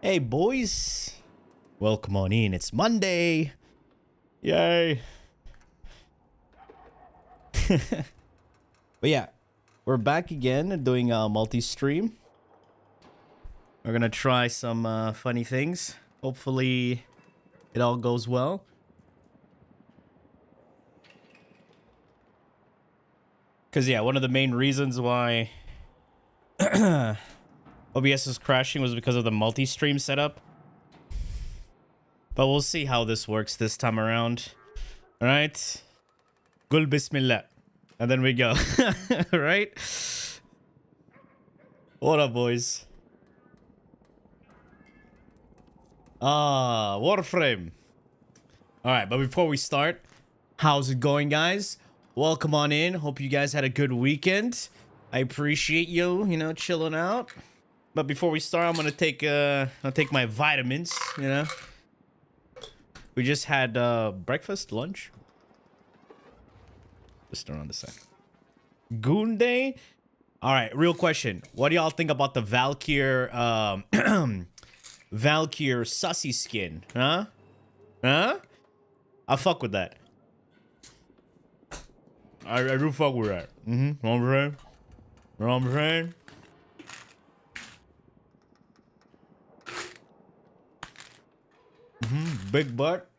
Hey boys, welcome on in. It's Monday. Yay. But yeah, we're back again doing a multi-stream. We're gonna try some funny things. Hopefully it all goes well. Because yeah, one of the main reasons why OBS is crashing was because of the multi-stream setup. But we'll see how this works this time around. All right. Gul bismillah. And then we go. All right. What up, boys? Warframe. All right, but before we start, how's it going, guys? Welcome on in. Hope you guys had a good weekend. I appreciate you, chilling out. But before we start, I'm gonna take my vitamins, We just had breakfast, lunch. Just around the side. Goon Day? Alright, real question. What do y'all think about the VALKYR VALKYR sussy skin? Huh? I fuck with that. I do fuck with that. You know what I'm saying? Big butt.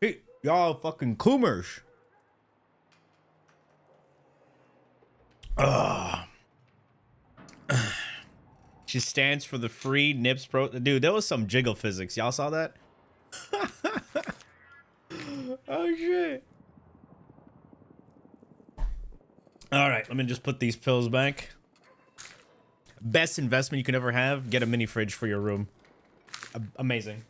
Hey, y'all fucking coomers. She stands for the free Nips Pro. Dude, there was some jiggle physics. Y'all saw that? Oh, shit. All right, let me just put these pills back. Best investment you can ever have. Get a mini fridge for your room. Amazing.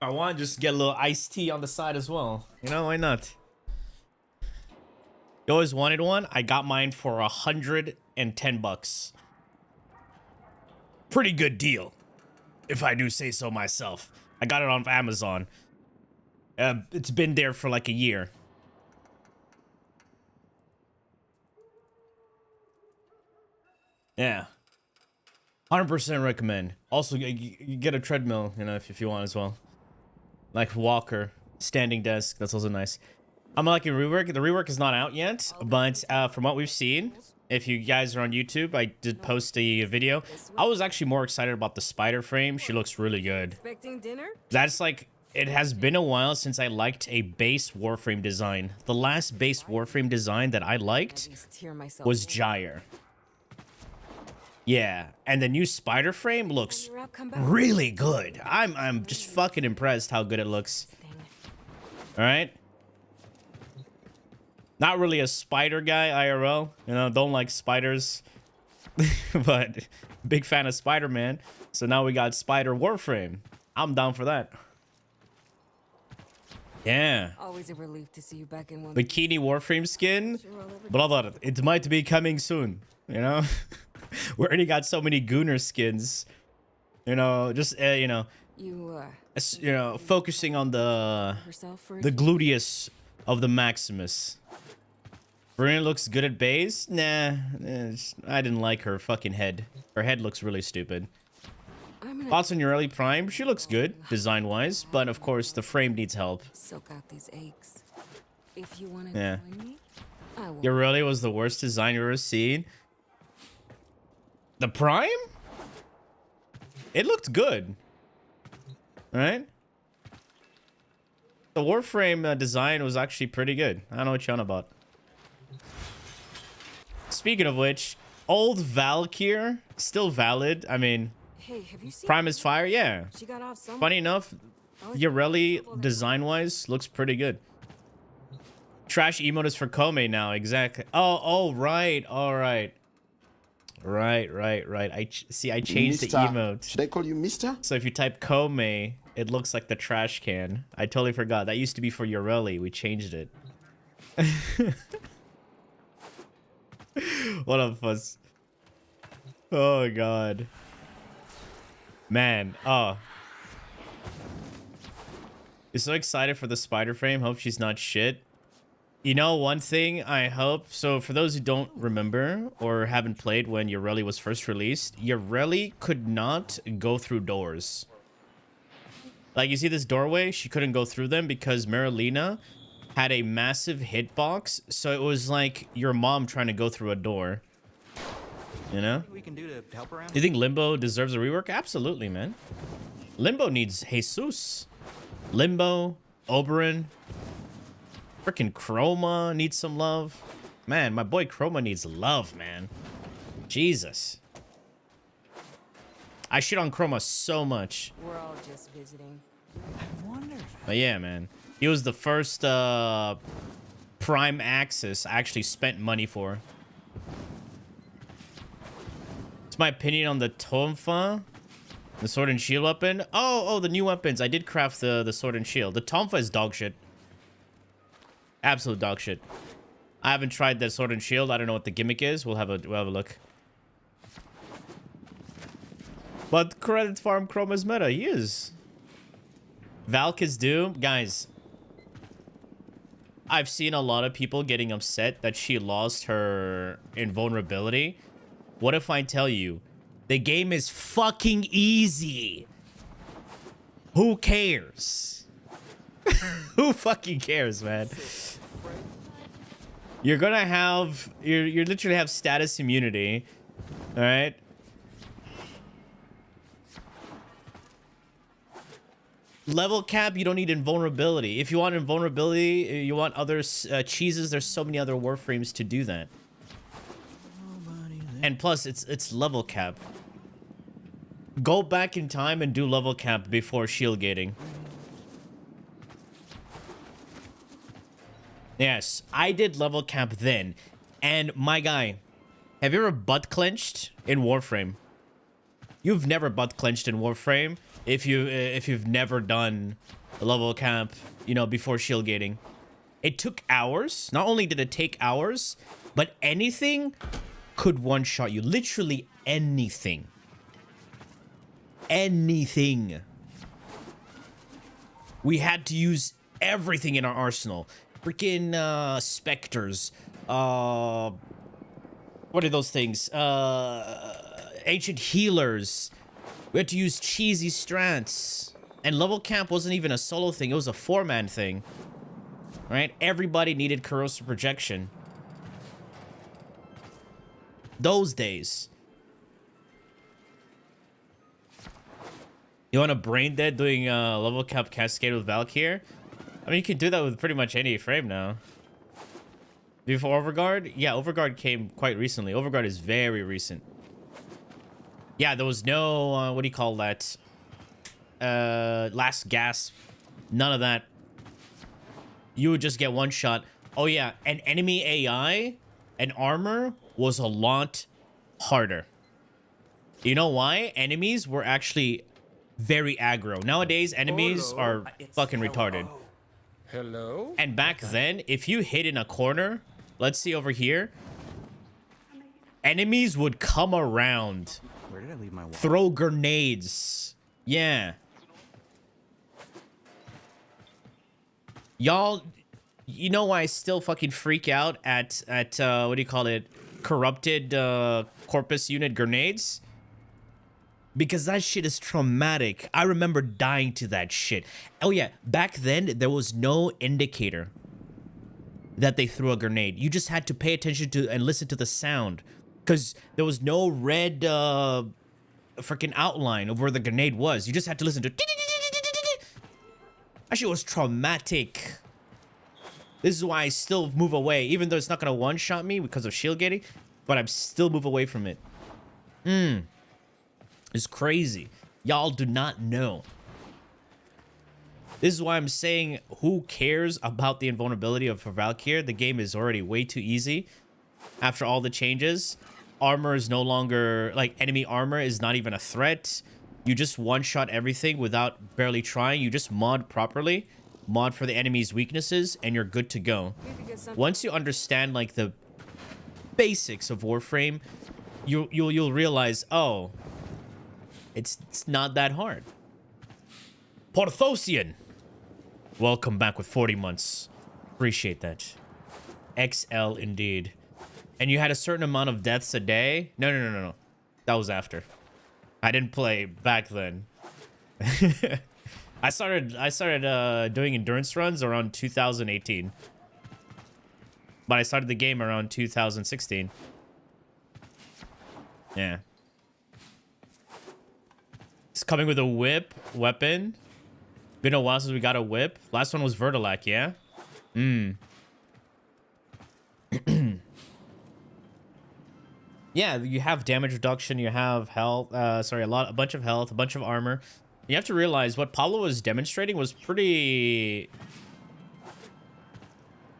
I want to just get a little iced tea on the side as well. Why not? You always wanted one? I got mine for $110. Pretty good deal, if I do say so myself. I got it on Amazon. It's been there for like a year. Yeah. 100% recommend. Also, you get a treadmill, if you want as well. Like walker, standing desk. That's also nice. I'm liking rework. The rework is not out yet, but from what we've seen, if you guys are on YouTube, I did post a video. I was actually more excited about the spider frame. She looks really good. Expecting dinner? That's like, it has been a while since I liked a base Warframe design. The last base Warframe design that I liked was Gyre. Yeah, and the new spider frame looks really good. I'm just fucking impressed how good it looks. All right. Not really a spider guy IRL, don't like spiders, but big fan of Spider-Man. So now we got Spider Warframe. I'm down for that. Yeah. Always a relief to see you back in one. Bikini Warframe skin, brother. It might be coming soon. We already got so many Gooner skins. Focusing on the gluteus of the Maximus. Saryn looks good at base. Nah, I didn't like her fucking head. Her head looks really stupid. Thoughts on your early prime? She looks good, design-wise, but of course the frame needs help. Soak out these aches. If you want to join me, I will. Your early was the worst design you've ever seen. The prime? It looked good. Alright? The Warframe design was actually pretty good. I don't know what you're on about. Speaking of which, old VALKYR, still valid. I mean, hey, have you seen Prime is fire, yeah. She got off somewhere. Funny enough, Yoreli, design-wise, looks pretty good. Trash emote is for Kome now, exactly. Oh, right, all right. Right. I changed Mister. the emote. Should I call you Mister? So if you type Kome, it looks like the trash can. I totally forgot. That used to be for Yoreli. We changed it. What up, Fuzz? Oh, God. Man. Oh. You're so excited for the spider frame. Hope she's not shit. You know, one thing I hope, so for those who don't remember or haven't played when your rally was first released, your rally could not go through doors. Like, you see this doorway? She couldn't go through them because Marilena had a massive hitbox, so it was like your mom trying to go through a door. You know? We can do to help around. You think Limbo deserves a rework? Absolutely, man. Limbo needs Jesus. Limbo, Oberyn, freaking Chroma needs some love. Man, my boy Chroma needs love, man. Jesus. I shit on Chroma so much. We're all just visiting. I wonder if But yeah, man. He was the first Prime Access I actually spent money for. It's my opinion on the Tonfa. The sword and shield weapon. Oh, the new weapons. I did craft the sword and shield. The Tonfa is dog shit. Absolute dog shit. I haven't tried the sword and shield. I don't know what the gimmick is. We'll have a look. But credit farm Chroma's meta. He is. Valkyr's Doom. Guys. I've seen a lot of people getting upset that she lost her invulnerability. What if I tell you the game is fucking easy? Who cares? Who fucking cares, man? You're gonna have you literally have status immunity. All right. Level cap, you don't need invulnerability. If you want invulnerability, you want other cheeses, there's so many other Warframes to do that. And plus, it's level cap. Go back in time and do level cap before shield gating. Yes, I did level cap then. And my guy, have you ever butt clenched in Warframe? You've never butt clenched in Warframe if you've never done a level cap, you know, before shield gating. It took hours. Not only did it take hours, but anything could one-shot you. Literally anything. Anything. We had to use everything in our arsenal. Freaking specters. What are those things? Ancient healers. We had to use cheesy strats. And level camp wasn't even a solo thing. It was a 4-man thing. Right? Everybody needed corrosive projection. Those days. You want a brain dead doing level cap cascade with VALKYR? I mean, you can do that with pretty much any frame now. Before Overguard? Yeah, Overguard came quite recently. Overguard is very recent. Yeah, there was no, what do you call that? Last gasp. None of that. You would just get one shot. Oh yeah, and enemy AI and armor was a lot harder. You know why? Enemies were actually very aggro. Nowadays, enemies are fucking retarded. Hello? And back then, if you hid in a corner, let's see over here, enemies would come around. Where did I leave my wallet? Throw grenades. Yeah. Y'all, you know why I still fucking freak out at what do you call it? Corrupted corpus unit grenades? Because that shit is traumatic. I remember dying to that shit. Oh yeah, back then there was no indicator that they threw a grenade. You just had to pay attention to and listen to the sound. Because there was no red freaking outline of where the grenade was. You just had to listen to... That shit was traumatic. This is why I still move away. Even though it's not going to one-shot me because of shield gating. But I'm still move away from it. It's crazy. Y'all do not know. This is why I'm saying, who cares about the invulnerability of VALKYR? The game is already way too easy. After all the changes, armor is no longer, like, enemy armor is not even a threat. You just one-shot everything without barely trying. You just mod properly, mod for the enemy's weaknesses, and you're good to go. Once you understand, like, the basics of Warframe, you'll realize, oh, it's not that hard. Porthosian, welcome back with 40 months. Appreciate that. XL indeed. And you had a certain amount of deaths a day. No. That was after. I didn't play back then. I started doing endurance runs around 2018. But I started the game around 2016. Yeah. It's coming with a whip weapon. Been a while since we got a whip. Last one was Vertilac, yeah? Yeah, you have damage reduction, you have health, a bunch of health, a bunch of armor. You have to realize what Pablo was demonstrating was pretty,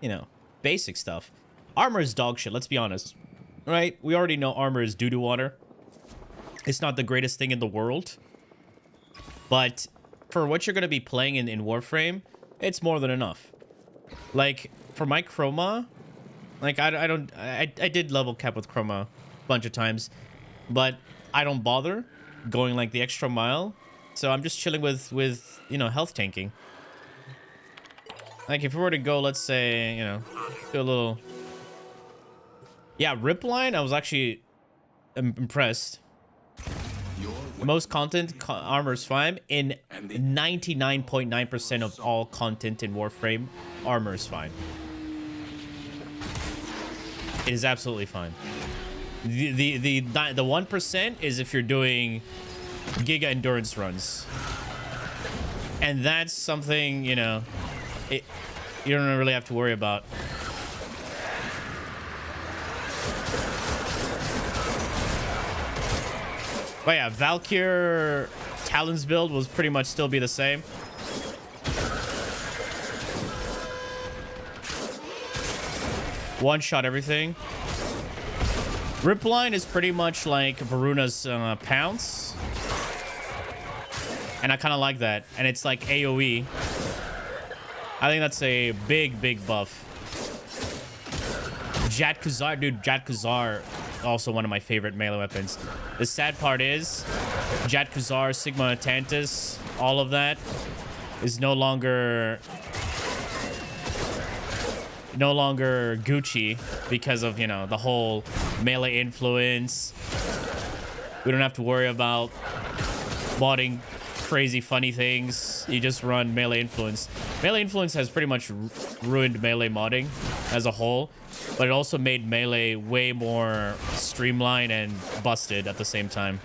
you know, basic stuff. Armor is dog shit, let's be honest. Right? We already know armor is doo-doo water. It's not the greatest thing in the world. But for what you're going to be playing in Warframe, it's more than enough. Like, for my chroma, like, I did level cap with chroma a bunch of times, but I don't bother going, like, the extra mile. So I'm just chilling with you know, health tanking. Like, if we were to go, let's say, you know, do a little... Yeah, Rip Line, I was actually impressed. Most content, armor is fine. In 99.9% of all content in Warframe, armor is fine. It is absolutely fine. The 1% is if you're doing Giga Endurance runs. And that's something, you know, you don't really have to worry about. But yeah, VALKYR Talon's build will pretty much still be the same. One shot everything. Ripline is pretty much like Varuna's Pounce. And I kind of like that. And it's like AoE. I think that's a big buff. Jat Kuzar, dude, Jat Kuzar, also one of my favorite melee weapons. The sad part is, Jat Kuzar, Sigma Tantus, all of that is no longer Gucci because of, you know, the whole melee influence. We don't have to worry about modding crazy funny things. You just run melee influence. Melee influence has pretty much ruined melee modding as a whole, but it also made melee way more streamlined and busted at the same time.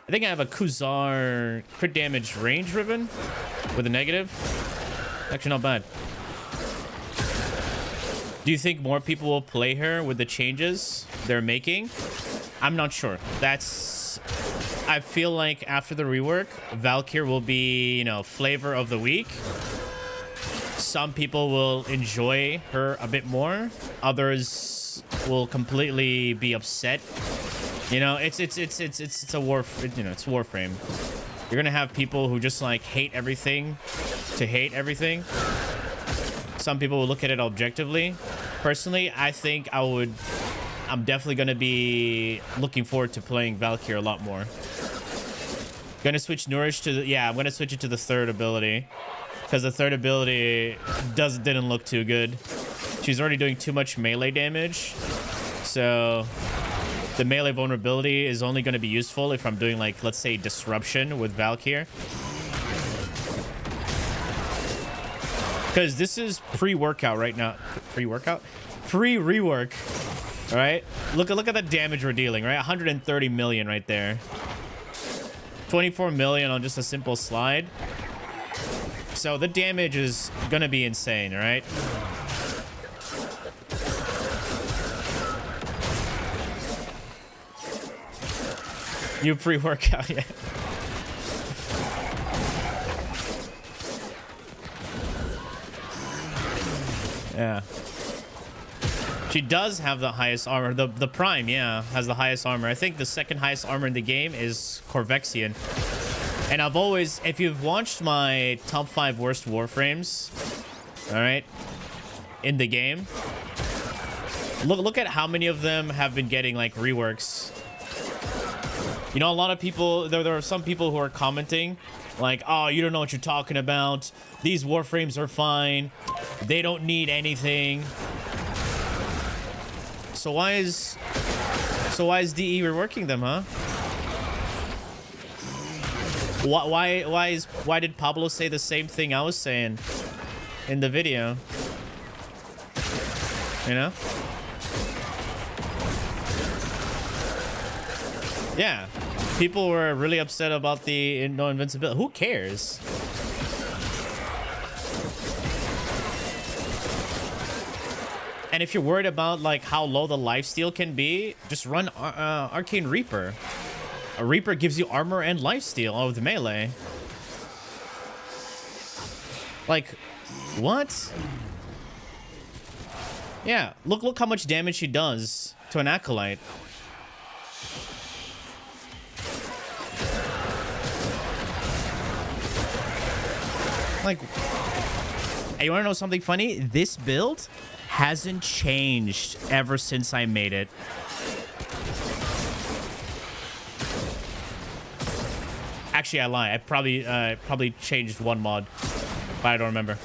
I think I have a Kuzar crit damage range ribbon with a negative. Actually not bad. Do you think more people will play her with the changes they're making? I'm not sure. I feel like after the rework, VALKYR will be, you know, flavor of the week. Some people will enjoy her a bit more. Others will completely be upset. You know, it's a it's Warframe. You're gonna have people who just like hate everything to hate everything. Some people will look at it objectively. Personally, I think I'm definitely gonna be looking forward to playing VALKYR a lot more. Gonna switch Nourish to the, I'm gonna switch it to the third ability. Because the third ability didn't look too good. She's already doing too much melee damage. So the melee vulnerability is only going to be useful if I'm doing, like, let's say disruption with VALKYR. Because this is pre-workout right now. Pre-workout? Pre-rework. All right? Look at the damage we're dealing, right? 130 million right there. 24 million on just a simple slide. So the damage is gonna be insane, right? You pre-workout, yeah. Yeah. She does have the highest armor. The Prime, yeah, has the highest armor. I think the second highest armor in the game is Corvexian. And I've always, if you've watched my top 5 worst Warframes, all right, in the game, look at how many of them have been getting, like, reworks. You know, a lot of people, there are some people who are commenting like, oh, you don't know what you're talking about. These Warframes are fine. They don't need anything. So why is DE reworking them, huh? Why did Pablo say the same thing I was saying in the video? You know? Yeah. People were really upset about the no invincibility. Who cares? And if you're worried about like how low the lifesteal can be, just run Arcane Reaper. A Reaper gives you armor and lifesteal with melee. Like, what? Yeah, look how much damage she does to an Acolyte. Like, hey, you wanna know something funny? This build hasn't changed ever since I made it. Actually, I lie. I probably changed one mod, but I don't remember.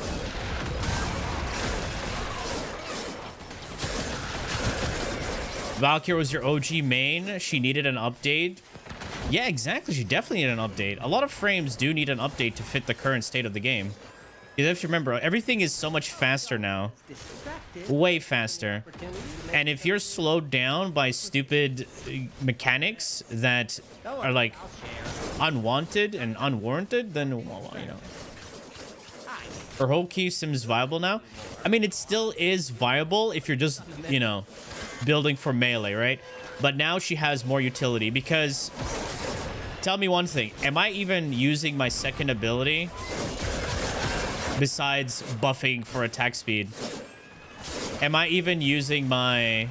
VALKYR was your OG main. She needed an update. Yeah, exactly. She definitely needed an update. A lot of frames do need an update to fit the current state of the game. Because if you remember, everything is so much faster now. Way faster. And if you're slowed down by stupid mechanics that are like unwanted and unwarranted, then, well, you know. Her whole key seems viable now. I mean, it still is viable if you're just, you know, building for melee, right? But now she has more utility because, tell me one thing, am I even using my second ability besides buffing for attack speed? Am I even using my,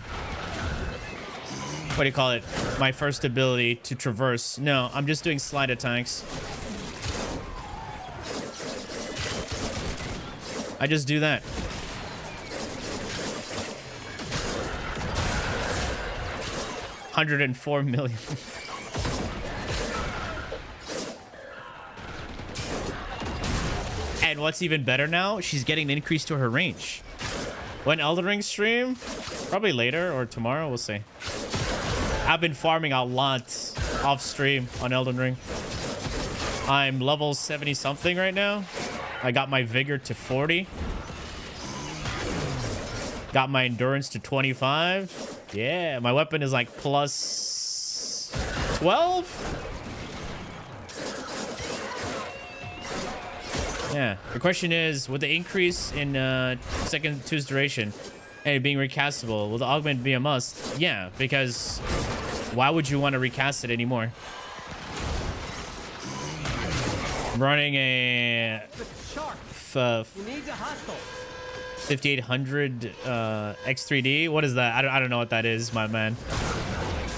what do you call it, my first ability to traverse? No, I'm just doing slide attacks. I just do that. $104 million. And what's even better now, she's getting an increase to her range. When Elden Ring stream? Probably later or tomorrow, we'll see. I've been farming a lot off stream on Elden Ring. I'm level 70 something right now. I got my vigor to 40. Got my endurance to 25. Yeah, my weapon is like plus 12. Yeah, the question is, with the increase in second two's duration and it being recastable, will the augment be a must? Yeah, because why would you want to recast it anymore? I'm running a 5800 X3D. What is that? I don't know what that is, my man.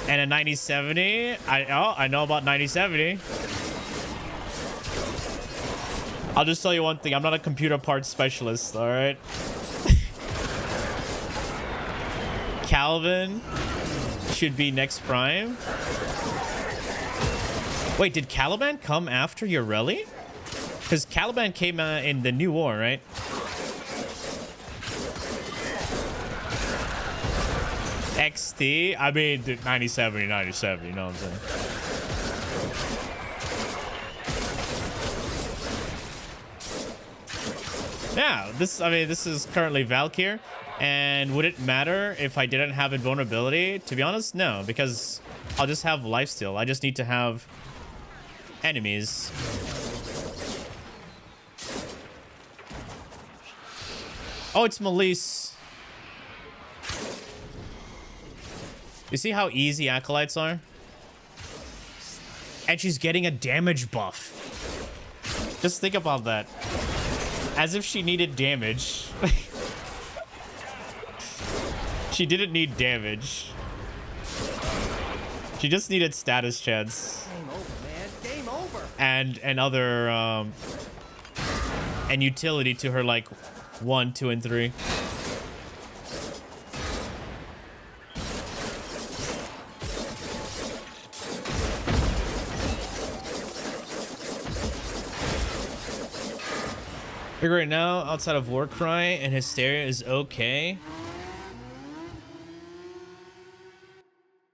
And a 9070. I know about 9070. I'll just tell you one thing. I'm not a computer parts specialist, all right? Calvin should be next prime. Wait, did Caliban come after Yoreli? Because Caliban came in the new war, right? XT? I mean, 9070, 9070, you know what I'm saying? Yeah, this is currently VALKYR, and would it matter if I didn't have invulnerability? To be honest, no, because I'll just have lifesteal. I just need to have enemies. Oh, it's Melise. You see how easy acolytes are? And she's getting a damage buff. Just think about that. As if she needed damage. She didn't need damage. She just needed status chance. Game over, man. Game over. And other and utility to her, like 1, 2, and 3. Like right now, outside of Warcry and Hysteria is okay.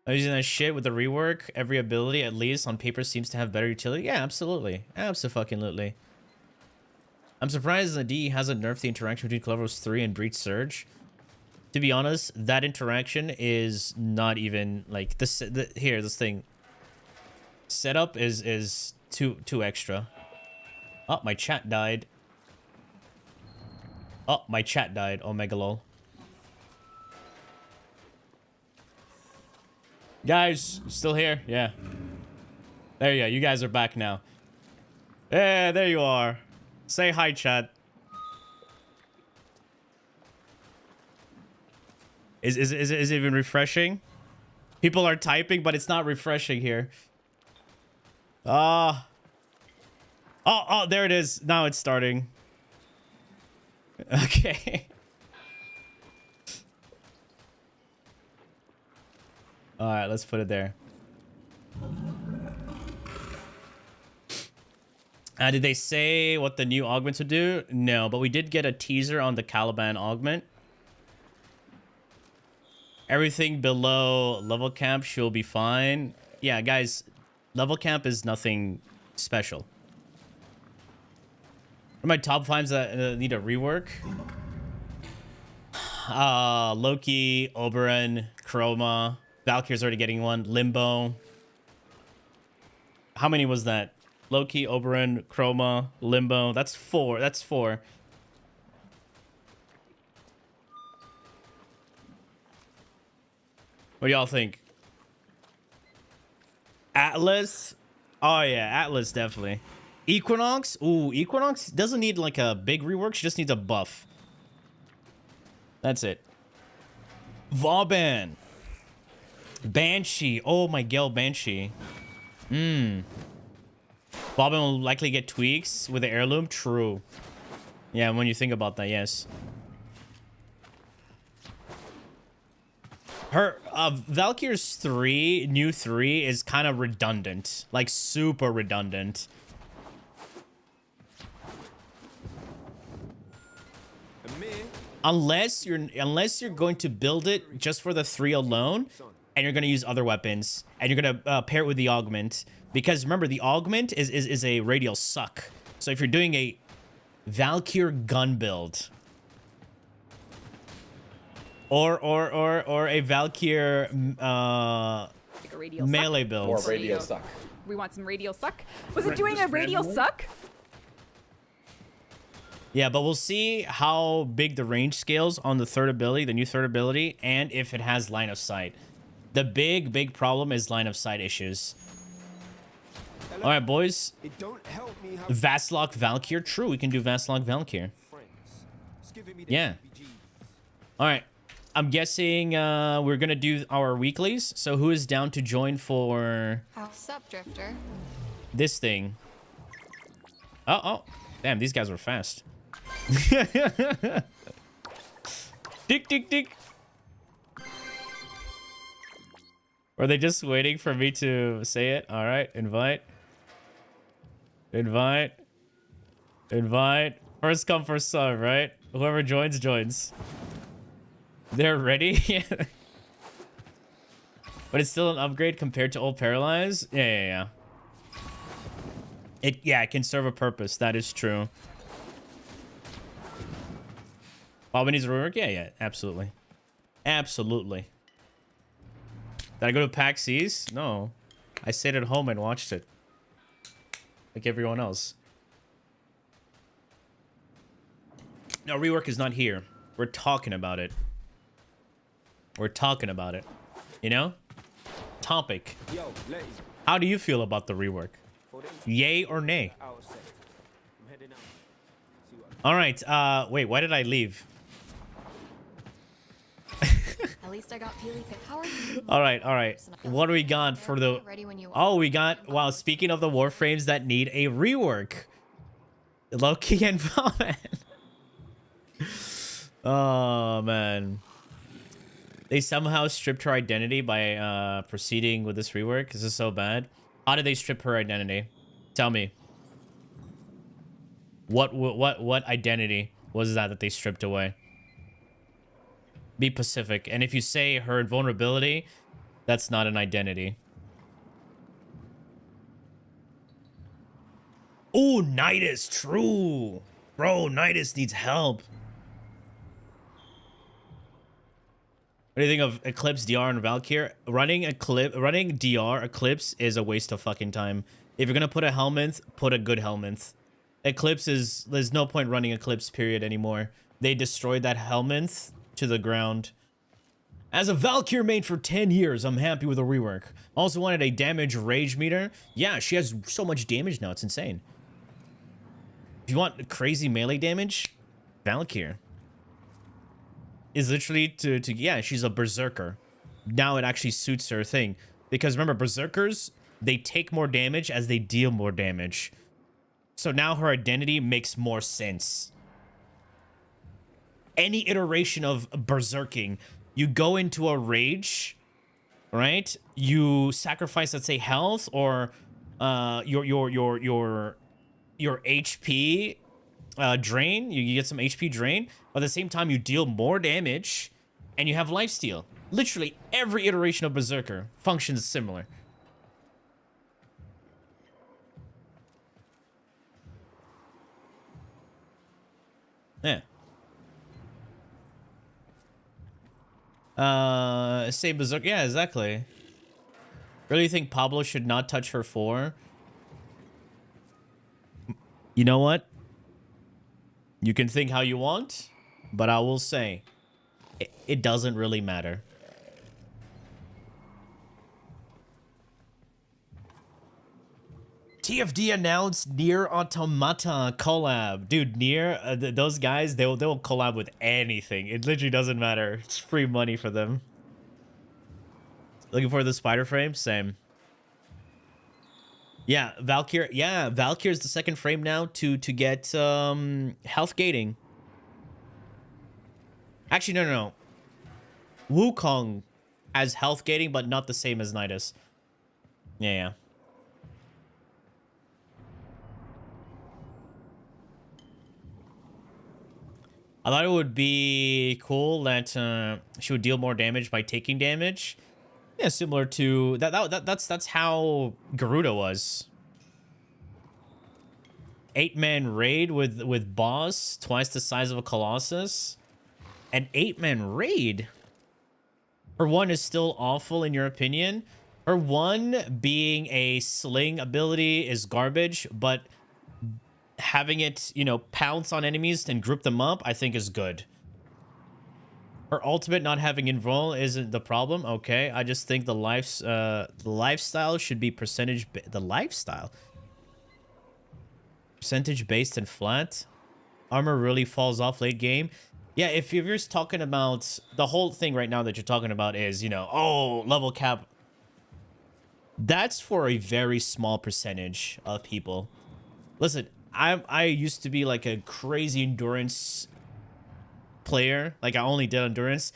I'm using that shit with the rework. Every ability, at least on paper, seems to have better utility. Yeah, absolutely. Absolutely. I'm surprised the DE hasn't nerfed the interaction between Kullervo's 3 and Breach Surge. To be honest, that interaction is not even like this. This thing. Setup is too extra. Oh, my chat died. Oh, my chat died. Oh, megalol. Guys, still here? Yeah. There you go. You guys are back now. Yeah, there you are. Say hi, chat. Is it even refreshing? People are typing, but it's not refreshing here. Oh, there it is. Now it's starting. Okay. All right, let's put it there. Did they say what the new augments would do? No, but we did get a teaser on the Caliban augment. Everything below level cap should be fine. Yeah, guys, level cap is nothing special. What are my top 5s that need a rework? Loki, Oberon, Chroma. VALKYR's already getting one. Limbo. How many was that? Loki, Oberon, Chroma, Limbo. That's 4. That's 4. What do y'all think? Atlas? Oh yeah, Atlas definitely. Equinox? Ooh, Equinox doesn't need like a big rework. She just needs a buff. That's it. Vauban. Banshee. Oh my god, Banshee. Vauban will likely get tweaks with the heirloom. True. Yeah, when you think about that, yes. Her VALKYR's 3, new 3 is kind of redundant. Like super redundant. Unless you're going to build it just for the 3 alone, and you're going to use other weapons, and you're going to pair it with the augment. Because remember, the augment is a radial suck. So if you're doing a VALKYR gun build, or a VALKYR like a melee build. Or radial suck. We want some radial suck. Was it doing a radial suck? Yeah, but we'll see how big the range scales on the third ability, the new third ability, and if it has line of sight. The big problem is line of sight issues. All right, boys. Vastlock VALKYR. True, we can do Vastlock VALKYR. Yeah. All right. I'm guessing we're going to do our weeklies. So who is down to join for What's up, Drifter? this thing? Oh. Damn, these guys were fast. Dick. Were they just waiting for me to say it? All right, invite. First come, first serve, right? Whoever joins, joins. They're ready? But it's still an upgrade compared to old Paralyze? Yeah. It can serve a purpose. That is true. Bob needs a rework? Yeah, absolutely. Absolutely. Did I go to PAX East? No. I stayed at home and watched it. Like everyone else. No, rework is not here. We're talking about it. You know? Topic. How do you feel about the rework? Yay or nay? All right. Wait, why did I leave? At least I got Peely Pick. How are you? All right. What do we got for the... Oh, we got... Wow, speaking of the Warframes that need a rework. Loki and Vauban. Oh, man. They somehow stripped her identity by proceeding with this rework. This is so bad. How did they strip her identity? Tell me. What identity was that they stripped away? Be specific. And if you say her invulnerability, that's not an identity. Oh, Nidus, true. Bro, Nidus needs help. What do you think of Eclipse, DR, and VALKYR? Running DR, Eclipse is a waste of fucking time. If you're gonna put a helmet, put a good helmet. Eclipse is... There's no point running Eclipse, period, anymore. They destroyed that helmet to the ground. As a VALKYR main for 10 years, I'm happy with the rework. Also wanted a damage rage meter. Yeah, she has so much damage now, it's insane. If you want crazy melee damage, VALKYR is literally to yeah, she's a berserker. Now it actually suits her thing. Because remember, berserkers, they take more damage as they deal more damage. So now her identity makes more sense. Any iteration of berserking, you go into a rage, right? You sacrifice, let's say, health or your HP drain. You get some HP drain. But at the same time, you deal more damage and you have lifesteal. Literally every iteration of berserker functions similar. Yeah. Say berserk. Yeah, exactly. Really think Pablo should not touch her 4? You know what? You can think how you want, but I will say it doesn't really matter. TFD announced Nier Automata collab. Dude, Nier, those guys, they'll collab with anything. It literally doesn't matter. It's free money for them. Looking for the spider frame? Same. Yeah, VALKYR. Yeah, VALKYR is the second frame now to get health gating. Actually, no. Wukong has health gating, but not the same as Nidus. Yeah. I thought it would be cool that she would deal more damage by taking damage. Yeah, similar to that's how Garuda was. 8-man raid with boss, twice the size of a Colossus. An 8-man raid. Her 1 is still awful in your opinion. Her 1 being a sling ability is garbage, but having it, you know, pounce on enemies and group them up, I think is good. Her ultimate not having invul isn't the problem. Okay, I just think the lifestyle should be percentage. The lifestyle percentage based and flat. Armor really falls off late game. Yeah, if you're just talking about the whole thing right now that you're talking about is, you know, oh, level cap. That's for a very small percentage of people. Listen, I used to be like a crazy endurance player. Like I only did endurance.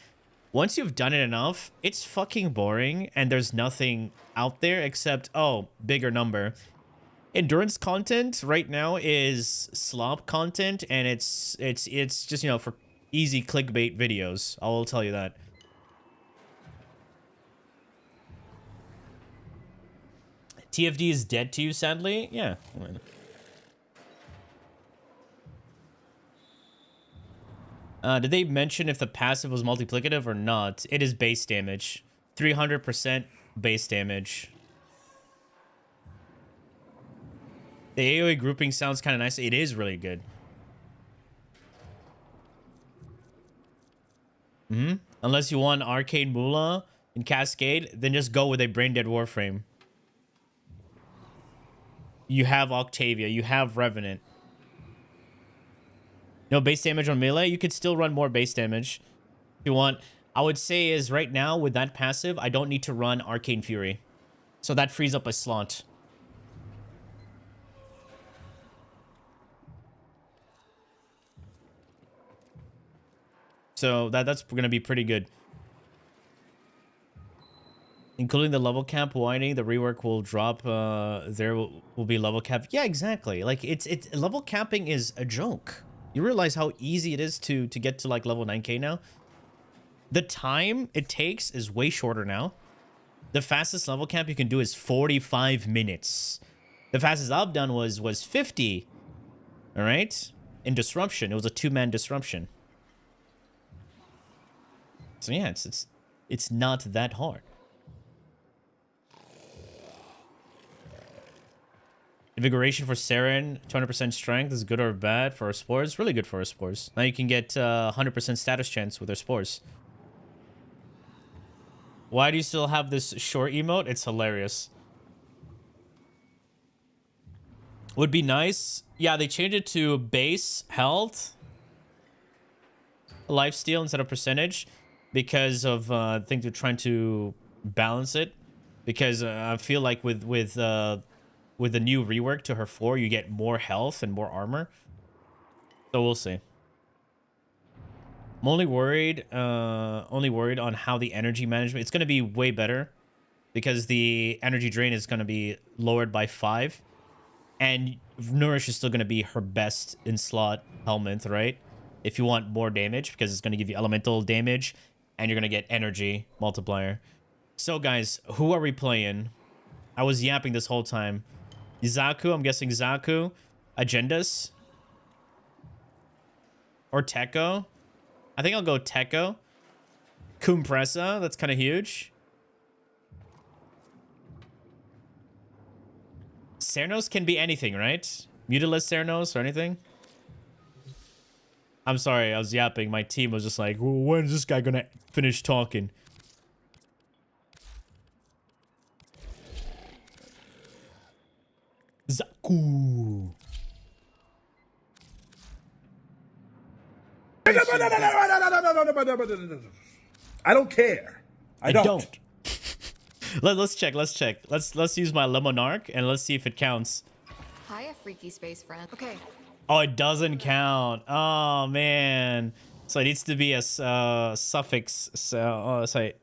Once you've done it enough, it's fucking boring and there's nothing out there except, oh, bigger number. Endurance content right now is slop content, and it's just, you know, for easy clickbait videos. I will tell you that. TFD is dead to you, sadly. Yeah. Did they mention if the passive was multiplicative or not? It is base damage. 300% base damage. The AoE grouping sounds kind of nice. It is really good. Unless you want Arcane Moolah and Cascade, then just go with a Brain Dead Warframe. You have Octavia. You have Revenant. No base damage on melee. You could still run more base damage if you want. I would say is right now with that passive, I don't need to run Arcane Fury. So that frees up a slot. So that's going to be pretty good. Including the level cap whining, the rework will drop. There will be level cap. Yeah, exactly. Like it's level capping is a joke. You realize how easy it is to get to like level 9k now. The time it takes is way shorter now. The fastest level cap you can do is 45 minutes. The fastest I've done was 50. All right, in disruption, it was a 2-man disruption. So yeah, it's not that hard. Invigoration for Saryn, 200% strength is good or bad for her spores? It's really good for her spores. Now you can get 100% status chance with her spores. Why do you still have this short emote? It's hilarious. Would be nice. Yeah, they changed it to base health, lifesteal instead of percentage because of I think they're trying to balance it. Because I feel like with the new rework to her 4, you get more health and more armor. So we'll see. I'm only worried on how the energy management. It's going to be way better because the energy drain is going to be lowered by 5. And Nourish is still going to be her best in slot helmet, right? If you want more damage, because it's going to give you elemental damage and you're going to get energy multiplier. So guys, who are we playing? I was yapping this whole time. Zaku, I'm guessing Zaku. Agendas. Or Teko. I think I'll go Teko. Compressa, that's kind of huge. Cernos can be anything, right? Mutilus Cernos or anything? I'm sorry, I was yapping. My team was just like, when is this guy gonna finish talking? Zaku. I don't care. I don't. Let's check. Let's use my Lemonarch and let's see if it counts. Hi, a freaky space friend. Okay. Oh, it doesn't count. Oh man. So it needs to be a suffix. So sorry,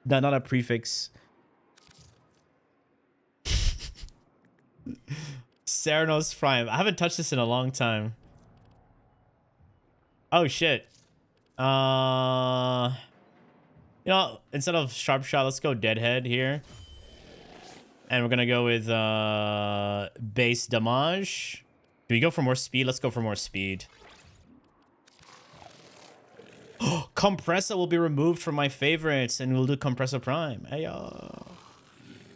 no, not a prefix. Ceranos Prime. I haven't touched this in a long time. Oh shit. You know, instead of sharp shot, let's go deadhead here. And we're gonna go with base damage. Do we go for more speed? Let's go for more speed. Compressor will be removed from my favorites, and we'll do Compressor Prime. Ayo.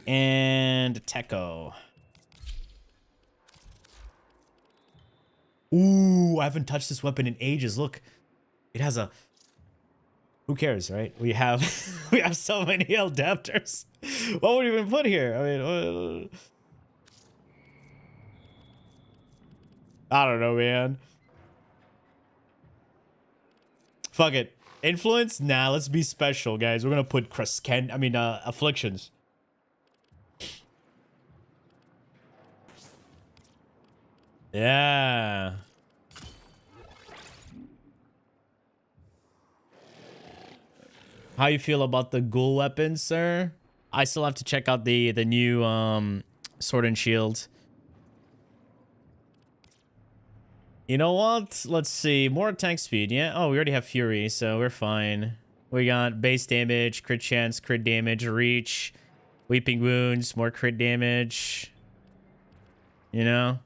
And Teko. Ooh, I haven't touched this weapon in ages. Look, it has a. Who cares, right? We have we have so many adapters. What would we even put here? I mean, I don't know, man. Fuck it. Influence? Nah, let's be special, guys. We're gonna put afflictions. Yeah. How you feel about the ghoul weapons, sir? I still have to check out the new sword and shield. You know what? Let's see. More attack speed. Yeah. Oh, we already have Fury, so we're fine. We got base damage, crit chance, crit damage, reach, weeping wounds, more crit damage. You know?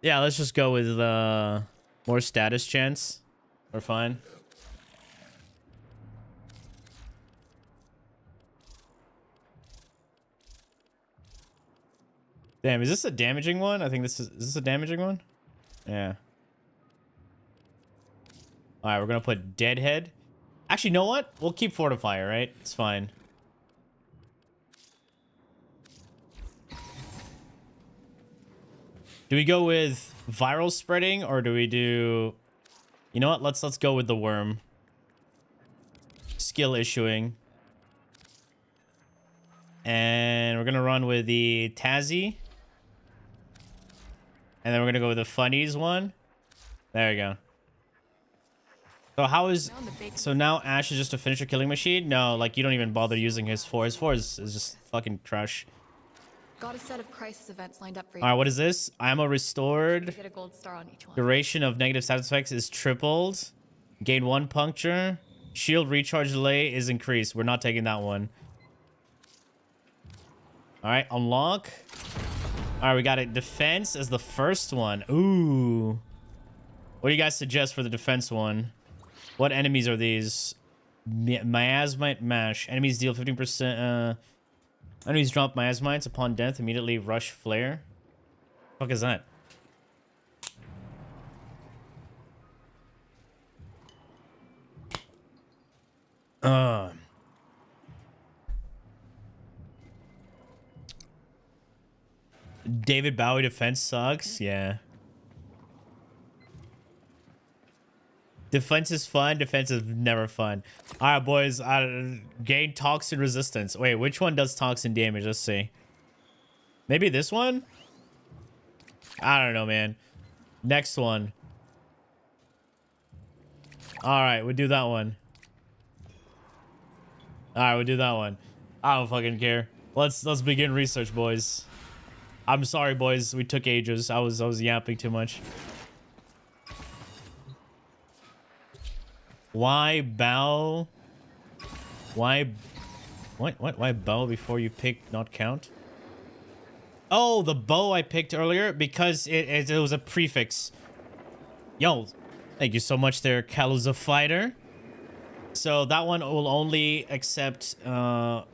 Yeah, let's just go with more status chance. We're fine. Damn, is this a damaging one? I think is this a damaging one? Yeah. Alright, we're gonna put Deadhead. Actually, you know what? We'll keep Fortifier, right? It's fine. Do we go with viral spreading or do we do... You know what? Let's go with the worm. Skill issuing. And we're gonna run with the Tazzy. And then we're gonna go with the Funnies one. There we go. So how is... Now the big So now Ash is just a finisher killing machine? No, like you don't even bother using his 4. His 4 is just fucking trash. got a set of crisis events lined up for you. All right, what is this? Ammo restored. Get a gold star on each one. Duration of negative status effects is tripled. Gain 1 puncture. Shield recharge delay is increased. We're not taking that one. All right, unlock. All right, we got a defense as the first one. Ooh. What do you guys suggest for the defense one? What enemies are these? Miasmite mash. Enemies deal 15%. Enemies drop miasmites upon death. Immediately rush flare. What the fuck is that? David Bowie defense sucks. Yeah. Defense is fun. Defense is never fun. All right, boys. Gain toxin resistance. Wait, which one does toxin damage? Let's see. Maybe this one? I don't know, man. Next one. All right, we'll do that one. All right, we'll do that one. I don't fucking care. Let's begin research, boys. I'm sorry, boys. We took ages. I was yapping too much. Why bow? Why? What? Why bow before you pick not count? Oh, the bow I picked earlier because it was a prefix. Yo, thank you so much there, Kaluza Fighter. So that one will only accept a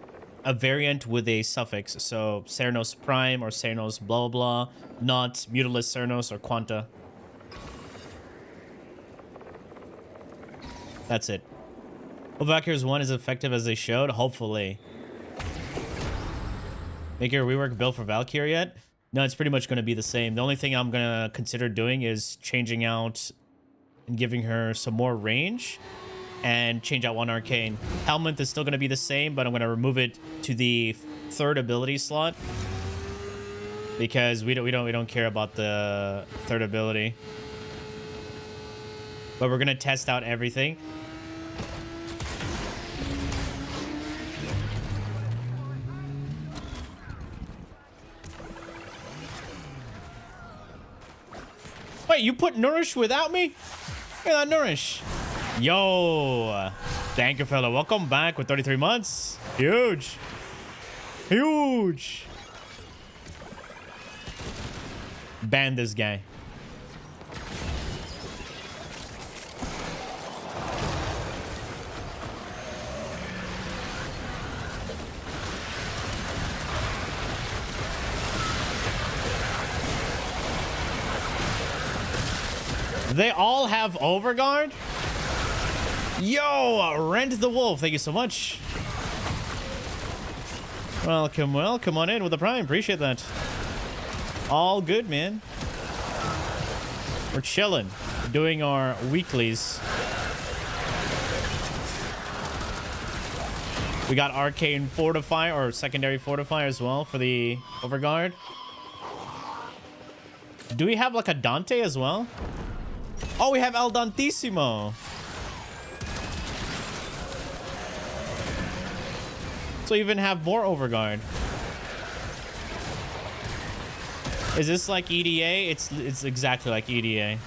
variant with a suffix. So Cernos Prime or Cernos blah blah, not Mutalist Cernos or Quanta. That's it. Well, VALKYR's 1 is effective as they showed. Hopefully. Make your rework build for VALKYR yet? No, it's pretty much going to be the same. The only thing I'm going to consider doing is changing out and giving her some more range and change out 1 arcane. Helmet is still going to be the same, but I'm going to remove it to the 3rd ability slot because we don't care about the 3rd ability. But we're going to test out everything. Wait, you put Nourish without me? Look at that Nourish. Yo. Thank you, fella. Welcome back with 33 months. Huge. Huge. Ban this guy. They all have Overguard? Yo, Rent the Wolf. Thank you so much. Welcome on in with the Prime. Appreciate that. All good, man. We're chilling. We're doing our weeklies. We got Arcane Fortify or Secondary Fortify as well for the Overguard. Do we have like a Dante as well? Oh, we have El Dantissimo. So even have more Overguard. Is this like EDA? It's exactly like EDA.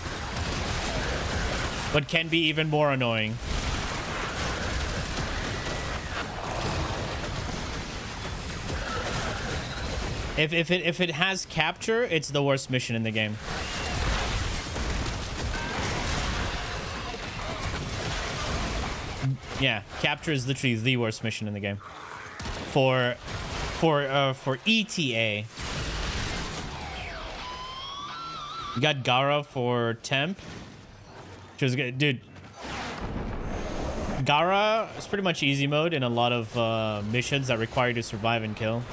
But can be even more annoying. If it has capture, it's the worst mission in the game. Yeah, capture is literally the worst mission in the game. For ETA. You got Gara for temp. Which was good. Dude. Gara is pretty much easy mode in a lot of missions that require you to survive and kill.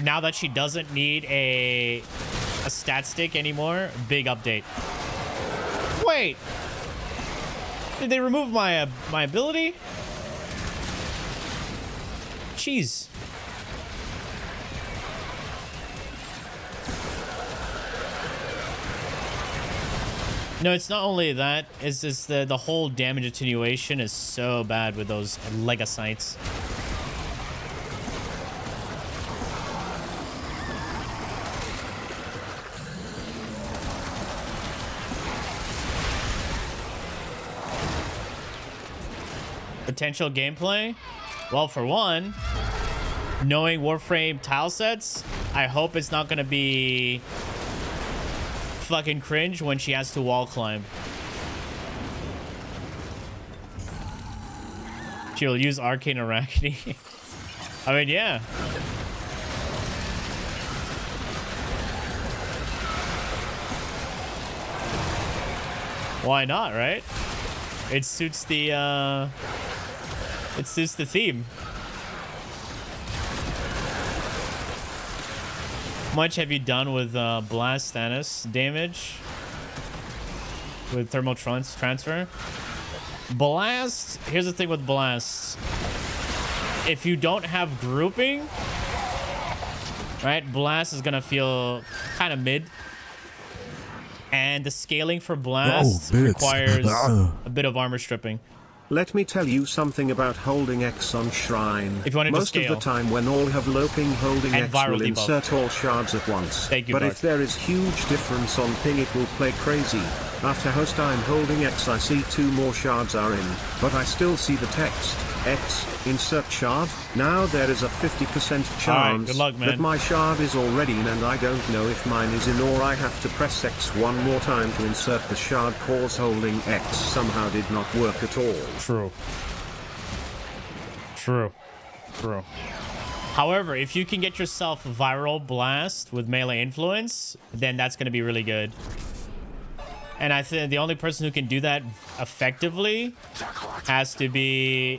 Now that she doesn't need a stat stick anymore, big update. Wait, did they remove my ability? Jeez. No, it's not only that. It's just the whole damage attenuation is so bad with those legocytes. Potential gameplay? Well, for one, knowing Warframe tile sets, I hope it's not gonna be fucking cringe when she has to wall climb. She'll use Arcane Arachne. I mean, yeah. Why not, right? It suits the theme. How much have you done with blast Thanos damage with thermal transfer? Blast, here's the thing with blast. If you don't have grouping, right, blast is gonna feel kind of mid, and the scaling for blast requires a bit of armor stripping. Let me tell you something about holding X on Shrine. If you wanted to Most scale. of the time when all have low ping, holding And X viral will debuff. insert all shards at once. Thank you, but Bart. if there is huge difference on ping, it will play crazy. After host time holding X, I see 2 more shards are in, but I still see the text, X, insert shard. Now there is a 50% chance good luck, man. that my shard is already in, and I don't know if mine is in, or I have to press X one more time to insert the shard, cause holding X somehow did not work at all. True. True. However, if you can get yourself a viral blast with melee influence, then that's going to be really good. And I think the only person who can do that effectively has to be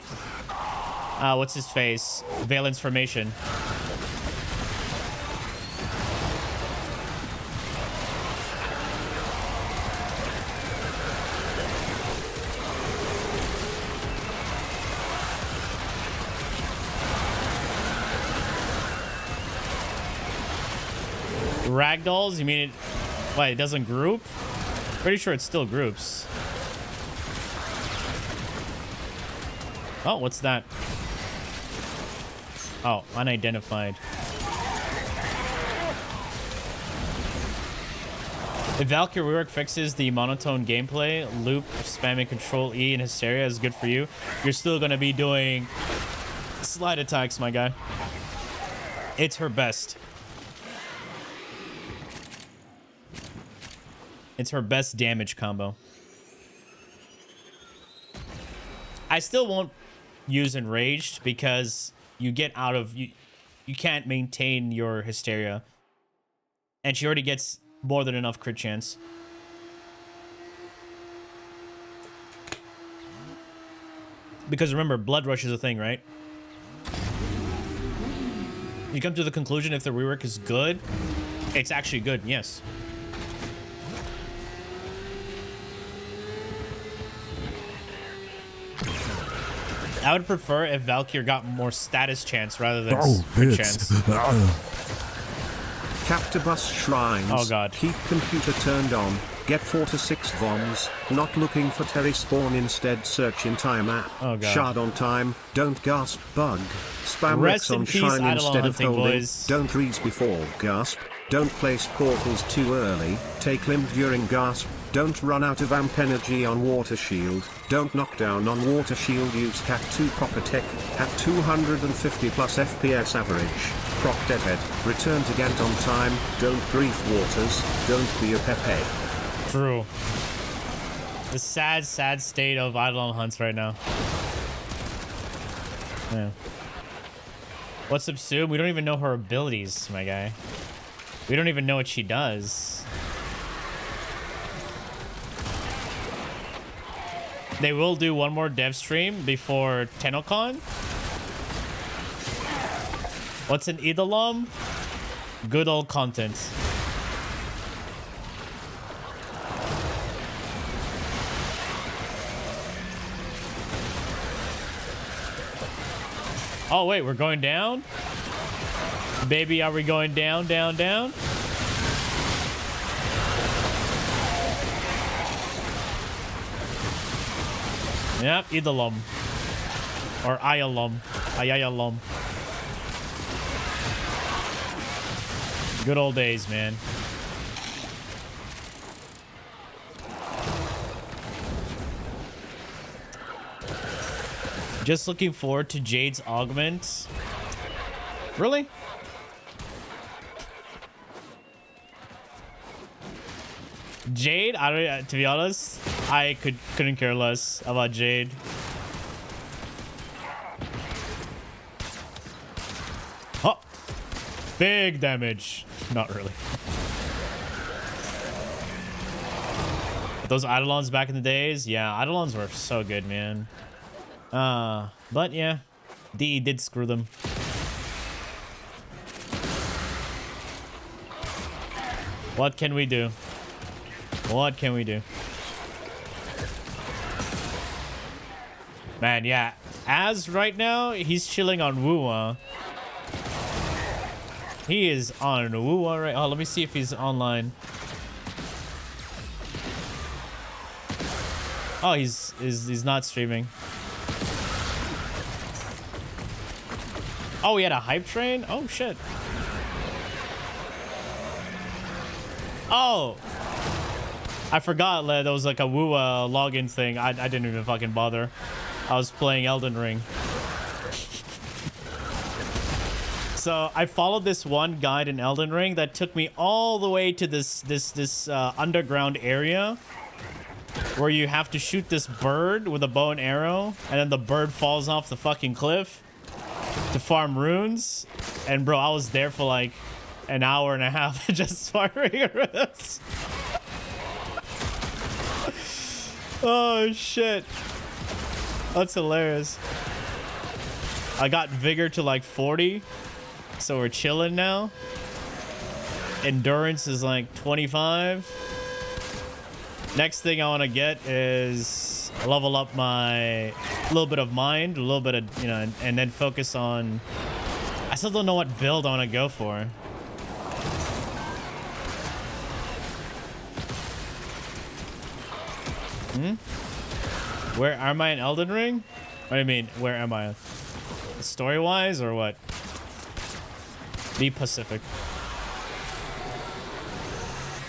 what's his face? Valence Formation. Ragdolls? You mean it? Why, it doesn't group? Pretty sure it still groups. Oh, what's that? Oh, unidentified. If VALKYR REWORK fixes the monotone gameplay, loop, spamming Control E and Hysteria is good for you, you're still gonna be doing slide attacks, my guy. It's her best. It's her best damage combo. I still won't use Enraged because you get out of... You can't maintain your Hysteria. And she already gets more than enough crit chance. Because remember, Blood Rush is a thing, right? You come to the conclusion if the rework is good, it's actually good, yes. I would prefer if VALKYR got more status chance rather than crit chance. Capture bus shrines. Oh god. Keep computer turned on. Get 4 to 6 bombs. Not looking for Terry spawn, instead search entire map. Oh god. Shard on time. Don't gasp. Bug. Spam Rest Rex in on peace, shrine Eidolon instead of hunting, holding. boys. Don't freeze before gasp. Don't place portals too early. Take limb during gasp. Don't run out of amp energy on water shield. Don't knock down on water shield. Use Cat 2 proper tech. Have 250 plus FPS average. Proc deadhead. Return to Gant on time. Don't grief waters. Don't be a Pepe. True. The sad, sad state of Eidolon hunts right now. Yeah. What's up, Sue? We don't even know her abilities, my guy. We don't even know what she does. They will do one more dev stream before TennoCon. What's an Eidolon? Good old content. Oh wait, we're going down? Baby, are we going down, down, down? Yep, Eidolon. Or Eidolon. Eidolon. Good old days, man. Just looking forward to Jade's augments. Really? Jade, I don't. To be honest, I couldn't care less about Jade. Oh, big damage. Not really. Those Eidolons back in the days, yeah, Eidolons were so good, man. But yeah, DE did screw them. What can we do? What can we do? Man, yeah. As right now, he's chilling on Wuwa. He is on Wuwa right. Oh, let me see if he's online. Oh, he's not streaming. Oh, he had a hype train? Oh, shit. Oh! I forgot there was like a Wua login thing. I didn't even fucking bother. I was playing Elden Ring. So I followed this one guide in Elden Ring that took me all the way to this underground area where you have to shoot this bird with a bow and arrow, and then the bird falls off the fucking cliff to farm runes. And bro, I was there for like an hour and a half just farming runes. Oh shit, that's hilarious. I got vigor to like 40, so we're chilling now. Endurance is like 25. Next thing I want to get is level up my little bit of mind, a little bit of, you know, and then focus on. I still don't know what build I want to go for. Where am I in Elden Ring? What do you mean, where am I? Story-wise or what? Be Pacific.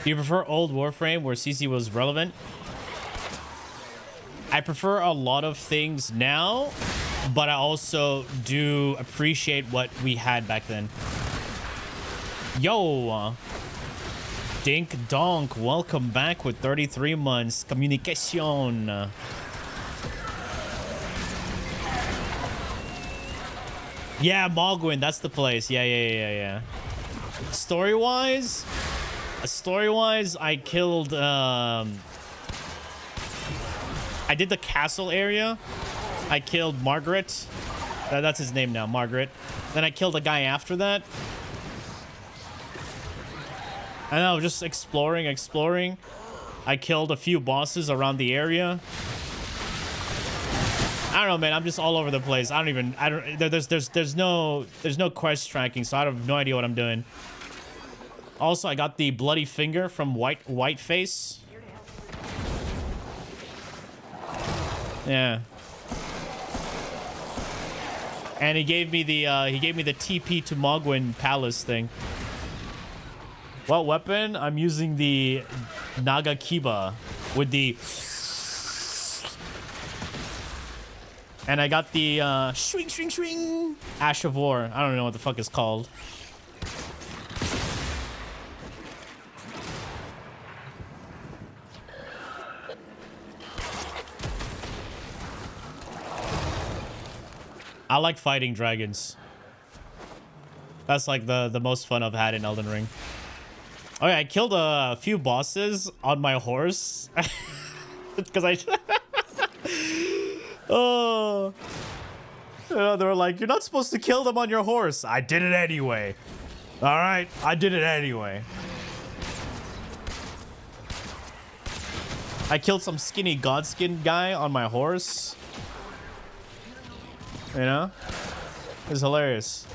Do you prefer old Warframe where CC was relevant? I prefer a lot of things now, but I also do appreciate what we had back then. Yo! Dink Donk, welcome back with 33 months. Communication. Yeah, Mogwin, that's the place. Yeah. Story-wise, I killed, I did the castle area. I killed Margaret. That's his name now, Margaret. Then I killed a guy after that. And I was just exploring. I killed a few bosses around the area. I don't know, man. I'm just all over the place. There's no quest tracking, so I have no idea what I'm doing. Also, I got the bloody finger from Whiteface. Yeah. And he gave me the TP to Mogwin Palace thing. What weapon? I'm using the Nagakiba with the... And I got the swing Ash of War. I don't know what the fuck it's called. I like fighting dragons. That's like the most fun I've had in Elden Ring. Oh yeah, I killed a few bosses on my horse. Because I... Oh. You know, they were like, you're not supposed to kill them on your horse. I did it anyway. Alright, I did it anyway. I killed some skinny godskin guy on my horse. You know? It was hilarious.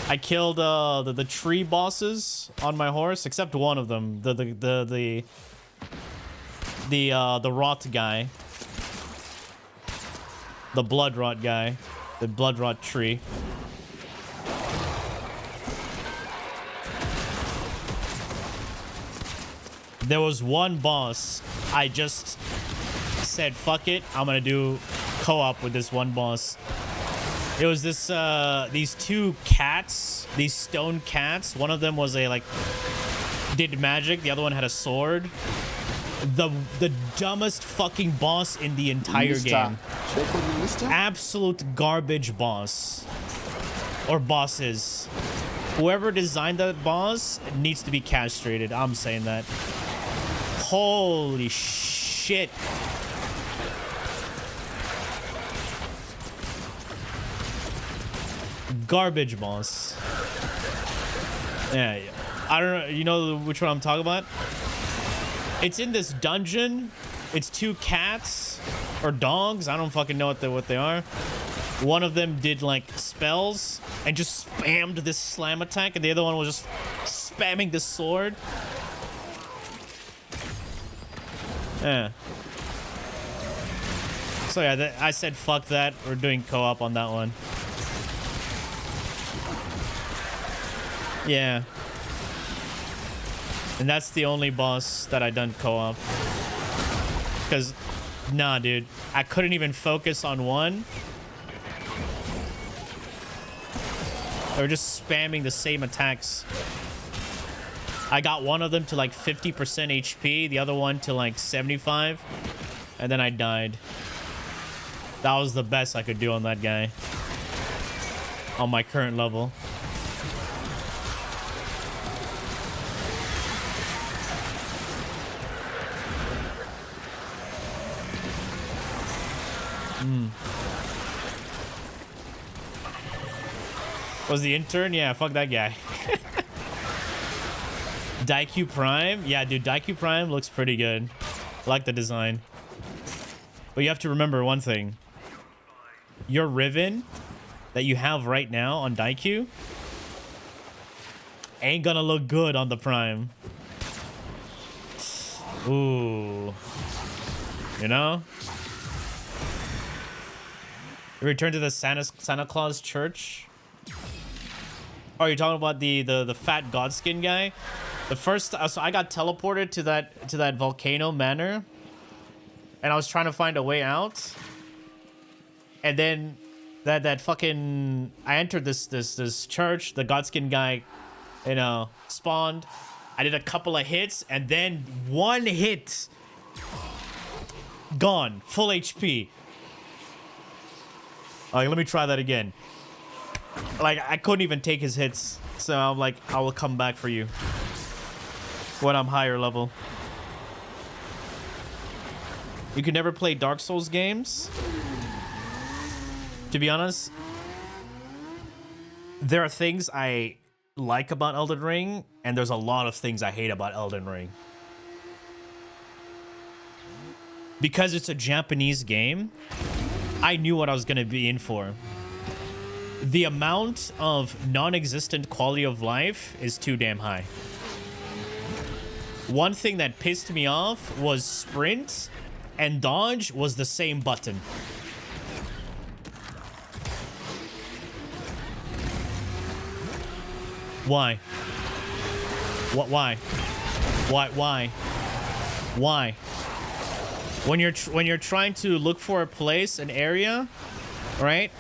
I killed the tree bosses on my horse, except one of them. The rot guy. The blood rot guy. The blood rot tree. There was one boss I just said fuck it, I'm gonna do co-op with this one boss. It was this these two cats, these stone cats. One of them was a like did magic, the other one had a sword. The dumbest fucking boss in the entire game. Absolute garbage boss. Or bosses. Whoever designed that boss needs to be castrated. I'm saying that. Holy shit. Garbage boss. Yeah, I don't know. You know which one I'm talking about? It's in this dungeon. It's two cats or dogs. I don't fucking know what they are. One of them did like spells and just spammed this slam attack, and the other one was just spamming the sword. Yeah. So yeah, I said fuck that. We're doing co-op on that one. Yeah. And that's the only boss that I done co-op. Because, nah, dude. I couldn't even focus on one. They were just spamming the same attacks. I got one of them to like 50% HP, the other one to like 75, and then I died. That was the best I could do on that guy. On my current level. Was the intern? Yeah, fuck that guy. Daiku Prime? Yeah, dude, Daiku Prime looks pretty good. I like the design. But you have to remember one thing. Your Riven that you have right now on Daiku ain't gonna look good on the Prime. Ooh. You know? Return to the Santa Claus church. Oh, you're talking about the fat godskin guy? The first, so I got teleported to that volcano manor, and I was trying to find a way out. And then that fucking I entered this church. The godskin guy, you know, spawned. I did a couple of hits, and then one hit, gone, full HP. Like, let me try that again. Like, I couldn't even take his hits. So I'm like, I will come back for you when I'm higher level. You can never play Dark Souls games. To be honest, there are things I like about Elden Ring, and there's a lot of things I hate about Elden Ring. Because it's a Japanese game, I knew what I was going to be in for. The amount of non-existent quality of life is too damn high. One thing that pissed me off was sprint and dodge was the same button. Why? What? Why? Why? When you're trying to look for a place, an area, right?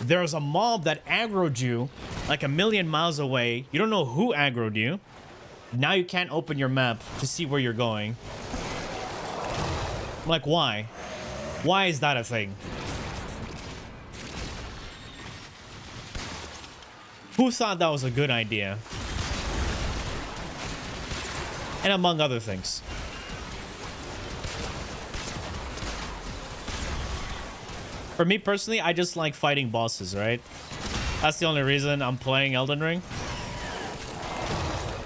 There's a mob that aggroed you like a million miles away. You don't know who aggroed you. Now you can't open your map to see where you're going. Like, why? Why is that a thing? Who thought that was a good idea? And among other things. For me personally, I just like fighting bosses, right? That's the only reason I'm playing Elden Ring.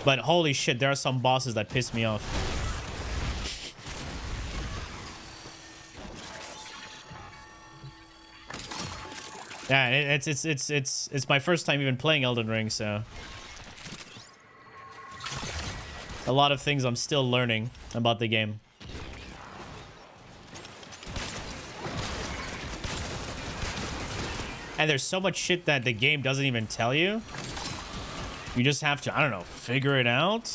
But holy shit, there are some bosses that piss me off. Yeah, it's my first time even playing Elden Ring, so a lot of things I'm still learning about the game. And there's so much shit that the game doesn't even tell you. You just have to, I don't know, figure it out.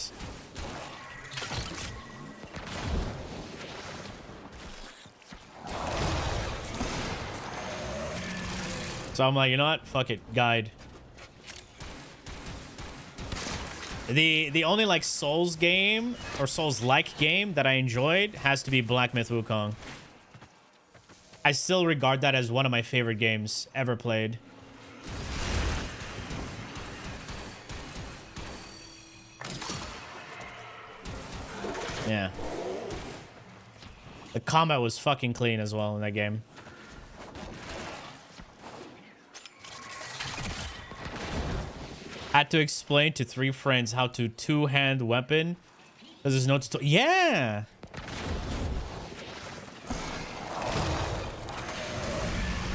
So I'm like, you know what? Fuck it. Guide. The only like Souls game or Souls-like game that I enjoyed has to be Black Myth Wukong. I still regard that as one of my favorite games ever played. Yeah. The combat was fucking clean as well in that game. Had to explain to 3 friends how to two-hand weapon because there's no tutorial. Yeah.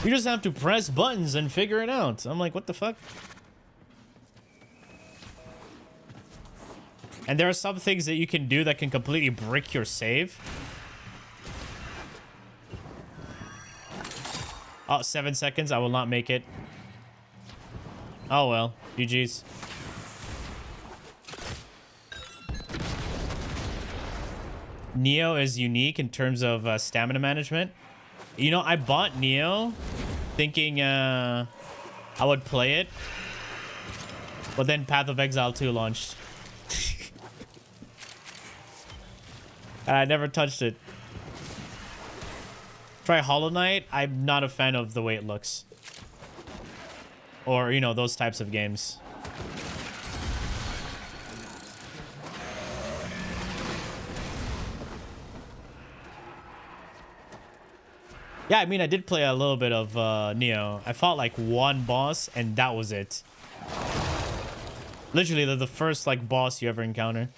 You just have to press buttons and figure it out. I'm like, what the fuck? And there are some things that you can do that can completely brick your save. Oh, 7 seconds. I will not make it. Oh, well. GG's. Neo is unique in terms of stamina management. You know, I bought Neo thinking I would play it. But then Path of Exile 2 launched. And I never touched it. Try Hollow Knight. I'm not a fan of the way it looks. Or, you know, those types of games. Yeah, I mean, I did play a little bit of Neo. I fought like one boss, and that was it. Literally, the first like boss you ever encounter.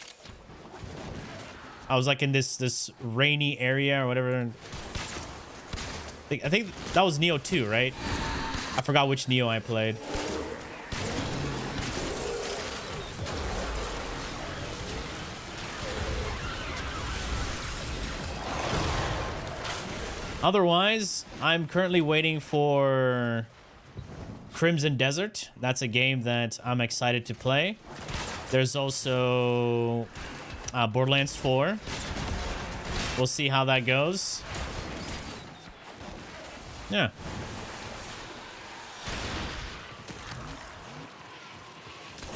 I was like in this rainy area or whatever. I think that was Neo 2, right? I forgot which Neo I played. Otherwise, I'm currently waiting for Crimson Desert. That's a game that I'm excited to play. There's also Borderlands 4. We'll see how that goes. Yeah.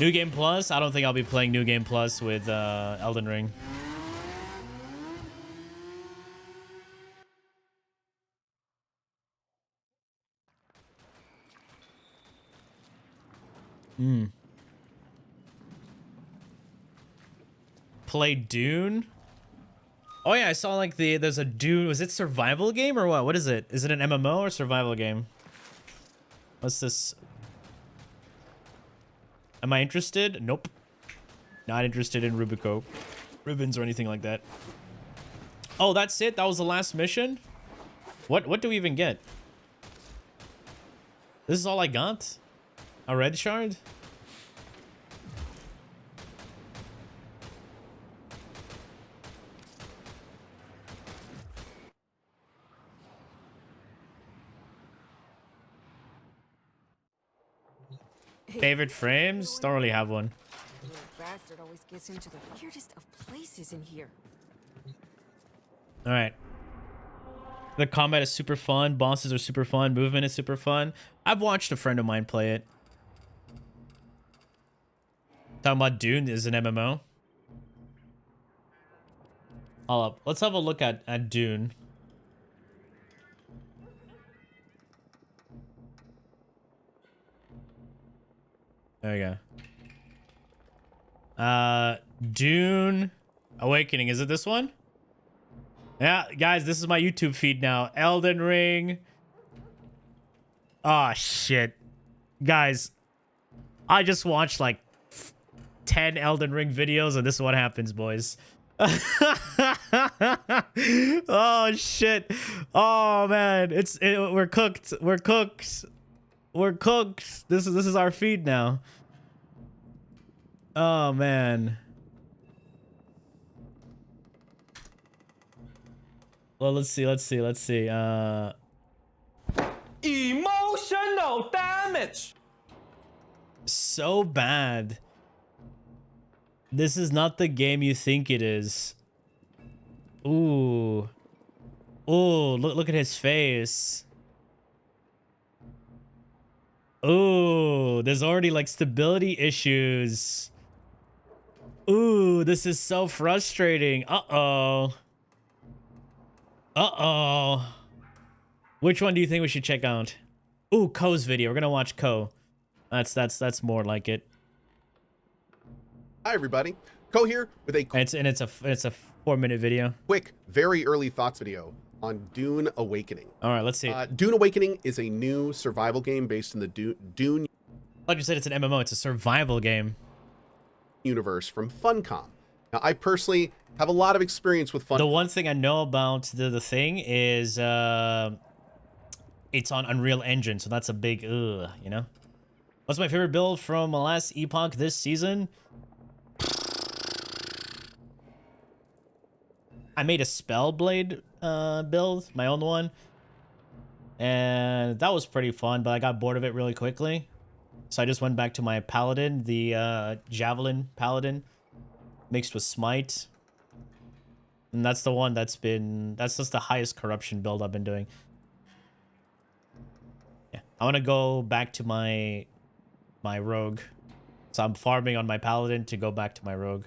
New Game Plus? I don't think I'll be playing New Game Plus with Elden Ring. Play Dune? Oh yeah, I saw like there's a Dune. Was it survival game or what? What is it? Is it an MMO or survival game? What's this? Am I interested? Nope. Not interested in Rubico. Ribbons or anything like that. Oh, that's it? That was the last mission? What do we even get? This is all I got? A red shard? Favorite frames? Don't really have one. Little bastard always gets into the weirdest of places in here. All right. The combat is super fun. Bosses are super fun. Movement is super fun. I've watched a friend of mine play it. Talking about Dune is an MMO. Hold up. Let's have a look at Dune. There we go. Dune Awakening. Is it this one? Yeah, guys, this is my YouTube feed now. Elden Ring. Oh, shit. Guys, I just watched like 10 Elden Ring videos, and this is what happens, boys. Oh, shit. Oh, man. We're cooked. We're cooked. We're cooked. This is our feed now. Oh, man. Well, let's see. Emotional damage. So bad. This is not the game you think it is. Ooh. Ooh, look at his face. Ooh, there's already like stability issues. Ooh, this is so frustrating. Uh-oh. Uh-oh. Which one do you think we should check out? Ooh, Ko's video. We're gonna watch Ko. That's more like it. Hi everybody, Ko here with a It's a 4-minute video. quick, very early thoughts video on Dune Awakening. All right, let's see. Dune Awakening is a new survival game based in the Dune Like you said, it's an MMO. It's a survival game. universe from Funcom. Now, I personally have a lot of experience with Funcom. The one thing I know about the thing is it's on Unreal Engine, so that's a big you know. What's my favorite build from last epoch this season? I made a Spellblade build, my own one, and that was pretty fun, but I got bored of it really quickly, so I just went back to my Paladin, the Javelin Paladin mixed with Smite, and that's the one that's just the highest corruption build I've been doing. Yeah, I want to go back to my Rogue, so I'm farming on my Paladin to go back to my Rogue.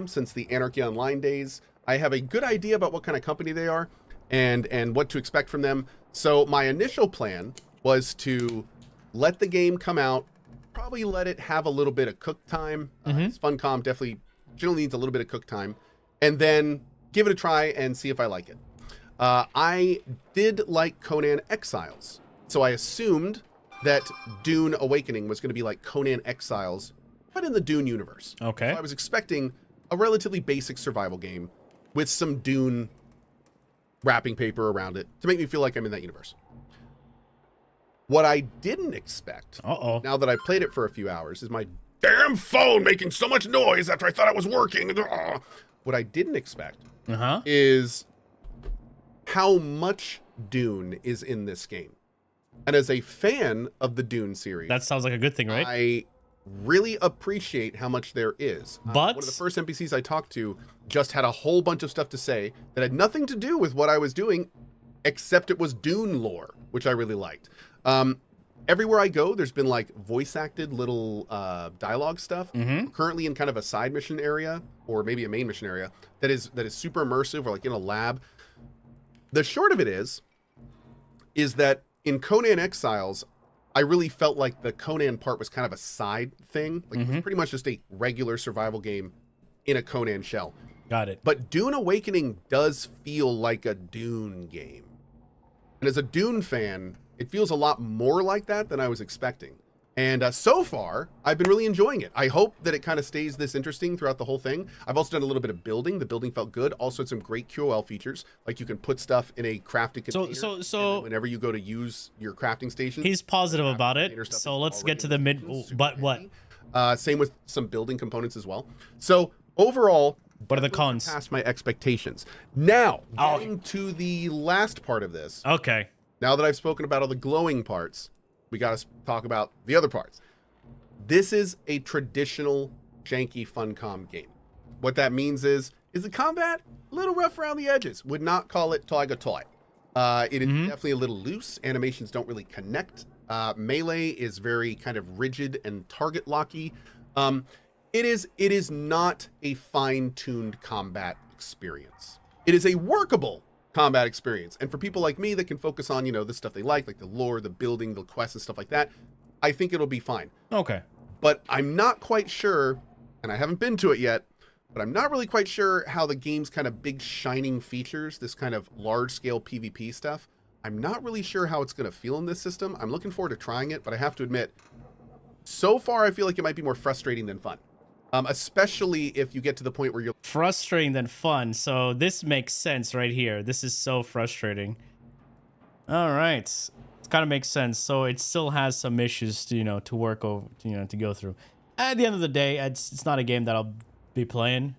Since the Anarchy Online days, I have a good idea about what kind of company they are and what to expect from them. So my initial plan was to let the game come out, probably let it have a little bit of cook time. Funcom definitely generally needs a little bit of cook time, and then give it a try and see if I like it. I did like Conan Exiles, so I assumed that Dune Awakening was going to be like Conan Exiles, but in the Dune universe. Okay. So I was expecting a relatively basic survival game with some Dune wrapping paper around it to make me feel like I'm in that universe. What I didn't expect, now that I played it for a few hours, is my damn phone making so much noise after I thought it was working. What I didn't expect is how much Dune is in this game. And as a fan of the Dune series, That sounds like a good thing, right? I really appreciate how much there is. But one of the first NPCs I talked to just had a whole bunch of stuff to say that had nothing to do with what I was doing, except it was Dune lore, which I really liked. Everywhere I go, there's been like voice acted little dialogue stuff. Currently in kind of a side mission area, or maybe a main mission area, that is super immersive, or like in a lab. The short of it is that in Conan Exiles, I really felt like the Conan part was kind of a side thing. Like it was pretty much just a regular survival game in a Conan shell. Got it. But Dune Awakening does feel like a Dune game. And as a Dune fan, it feels a lot more like that than I was expecting. And so far, I've been really enjoying it. I hope that it kind of stays this interesting throughout the whole thing. I've also done a little bit of building. The building felt good. Also had some great QOL features. Like you can put stuff in a crafting container. So whenever you go to use your crafting station. He's positive about it. So let's get to the mid. But what? Same with some building components as well. So overall, What are the cons? past my expectations. Now, getting to the last part of this. Okay. Now that I've spoken about all the glowing parts, we got to talk about the other parts. This is a traditional janky Funcom game. What that means is the combat a little rough around the edges. Would not call it toy. It is definitely a little loose. Animations don't really connect. Melee is very kind of rigid and target locky. It is not a fine-tuned combat experience. It is a workable combat experience. And for people like me that can focus on, the stuff they like the lore, the building, the quests and stuff like that, I think it'll be fine. Okay. But I'm not quite sure, and I haven't been to it yet, but I'm not really quite sure how the game's kind of big shining features, this kind of large-scale PvP stuff, I'm not really sure how it's going to feel in this system. I'm looking forward to trying it, but I have to admit, so far I feel like it might be more frustrating than fun. Especially if you get to the point where you're frustrating than fun. So this makes sense right here. This is so frustrating. All right. It kind of makes sense. So it still has some issues to, to work over, to go through. At the end of the day, it's not a game that I'll be playing.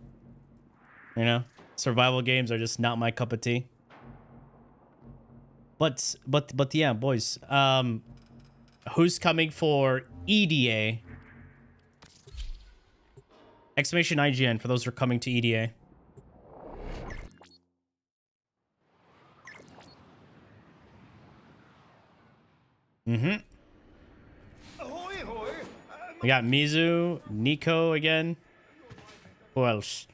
Survival games are just not my cup of tea. But yeah, boys. Who's coming for EDA? Exclamation IGN for those who are coming to EDA. We got Mizu, Nico again. Who else?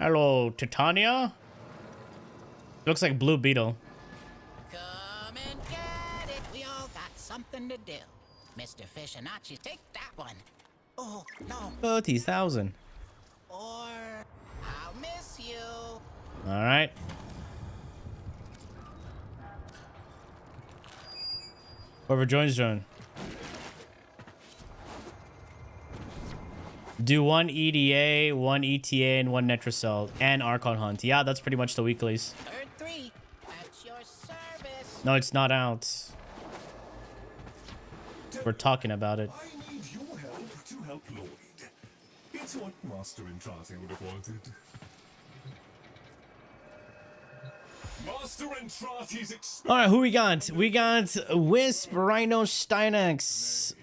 Hello, Titania. Looks like Blue Beetle. Come and get it. We all got something to do. Mr. Fishinacci, take that one. Oh, no. 30,000. Or I'll miss you. All right. Whoever joins, join. Do 1 EDA, 1 ETA, and 1 Netracell, and Archon Hunt. Yeah, that's pretty much the weeklies. Third 3. That's your service. No, it's not out. We're talking about it. I need your help to help Lloyd. It's what Master Entrati would have wanted. Master Entrati's All right, who we got? We got Wisp, Rhino, Stynex.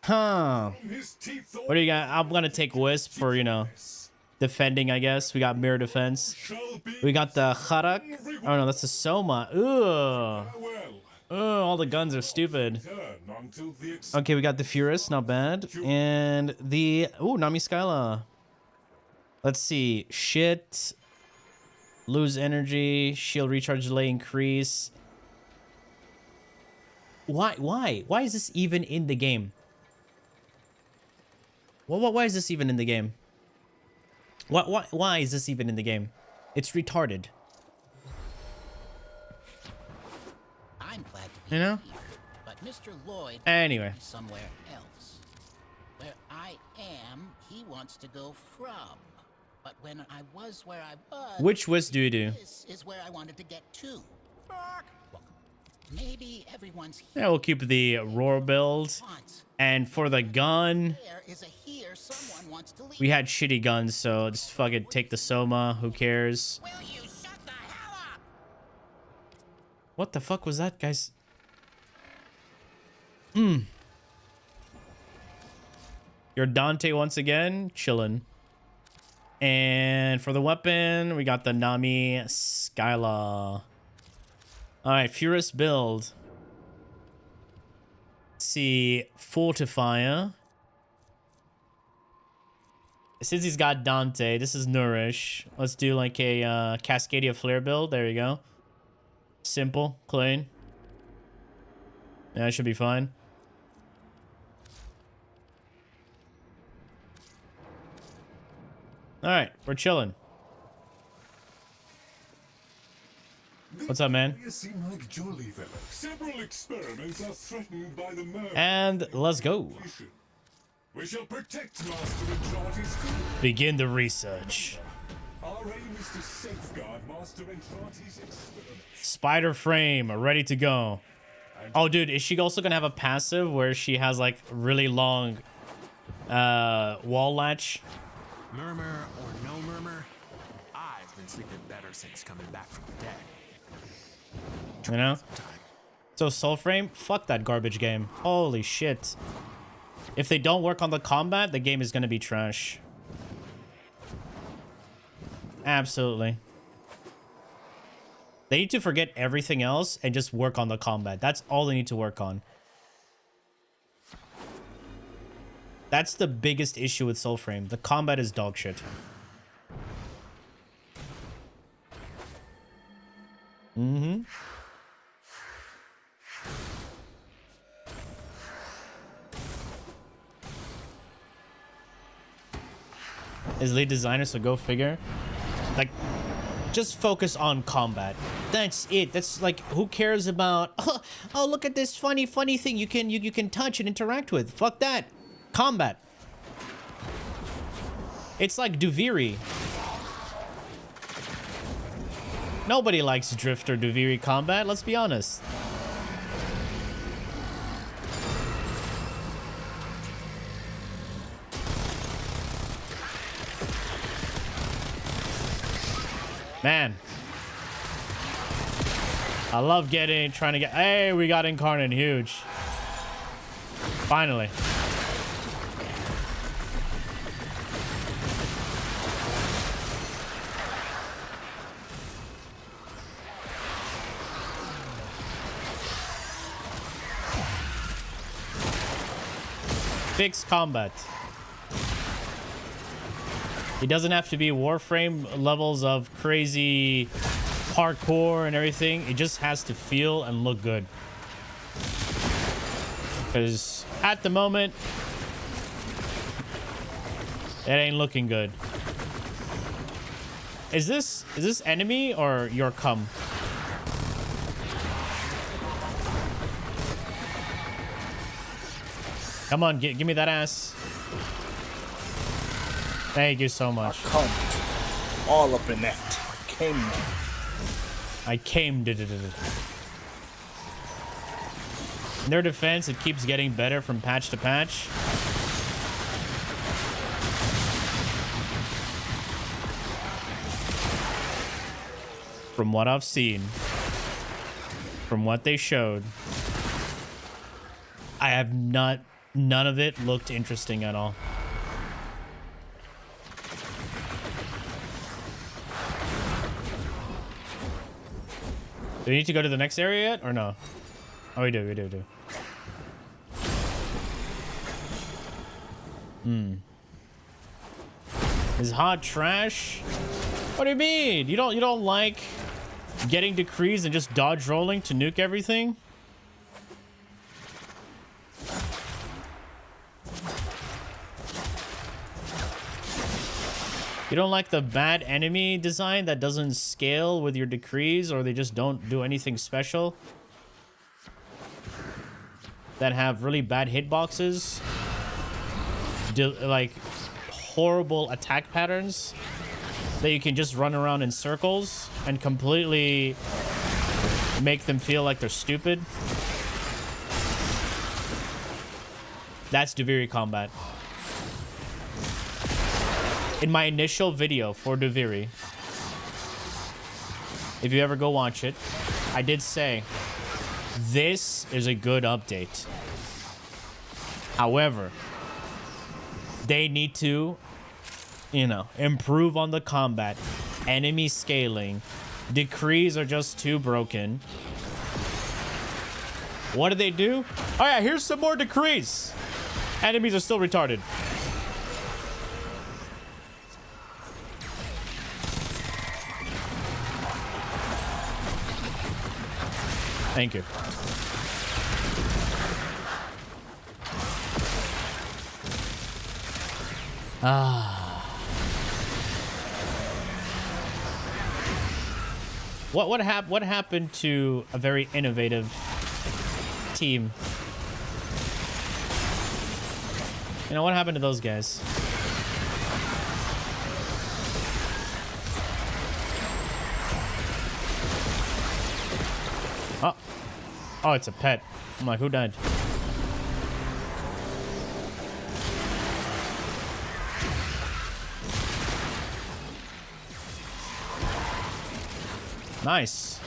Huh. What do you got? I'm gonna take Wisp for, you know, defending, I guess. We got Mirror Defense. We got the Harak. Oh no, that's the Soma. Ugh. All the guns are stupid. Okay, we got the Furus, not bad. And the... Ooh, Nami Skyla. Let's see. Shit. Lose energy. Shield recharge delay increase. Why? Why is this even in the game? Why is this even in the game? Why is this even in the game? It's retarded. I'm glad to be You know? here, but Mr. Lloyd Anyway. is somewhere else. Where I am, he wants to go from. But when I was where I was, Which Wisp do you do? this is where I wanted to get to. Well, maybe everyone's here Yeah, we'll keep the Roar build. once. And for the gun, There is a here someone wants to leave. we had shitty guns, so just fucking take the Soma. Who cares? Will you shut the hell up? What the fuck was that, guys? You're Dante once again, chillin'. And for the weapon, we got the Nami Skyla. Alright, Furious build. Let's see, Fortifier. Since he's got Dante, this is Nourish. Let's do like a Cascadia Flare build. There you go. Simple, clean. Yeah, it should be fine. Alright, we're chilling. What's up, man? You seem like jolly fellow. Several experiments are threatened by the murder. And let's go. We shall protect Master Entrati's field. Begin the research. Our aim is to safeguard Master Entrati's experiments. Spider frame, ready to go. Oh, dude, is she also gonna have a passive where she has like really long wall latch? Murmur or no murmur, I've been sleeping better since coming back from the dead. You know? So Soulframe, fuck that garbage game. Holy shit. If they don't work on the combat, the game is gonna be trash. Absolutely. They need to forget everything else and just work on the combat. That's all they need to work on. That's the biggest issue with Soulframe. The combat is dog shit. Mm-hmm. Is lead designer, so go figure. Like, just focus on combat. That's it. That's like, who cares about, oh, look at this funny thing you can touch and interact with. Fuck that. Combat. It's like Duviri. Nobody likes Drift or Duviri combat, let's be honest. Man. I love trying to get. Hey, we got incarnate, huge. Finally. Fixed combat. It doesn't have to be Warframe levels of crazy parkour and everything. It just has to feel and look good. Because at the moment, it ain't looking good. Is this enemy or your cum? Come on, give me that ass. Thank you so much. Come all up in that. I came to it. In their defense, it keeps getting better from patch to patch. From what I've seen, from what they showed, I have none of it looked interesting at all. Do we need to go to the next area yet or no? Oh, we do. Is hot trash? What do you mean? You don't like getting decrees and just dodge rolling to nuke everything? You don't like the bad enemy design that doesn't scale with your decrees, or they just don't do anything special? That have really bad hitboxes? Like horrible attack patterns that you can just run around in circles and completely make them feel like they're stupid? That's Duviri combat. In my initial video for Duviri, if you ever go watch it, I did say this is a good update. However, they need to, improve on the combat, enemy scaling. Decrees are just too broken. What do? Oh yeah, here's some more decrees. Enemies are still retarded. Thank you. What happened to a very innovative team? What happened to those guys? Oh, it's a pet. I'm like, who died? Nice.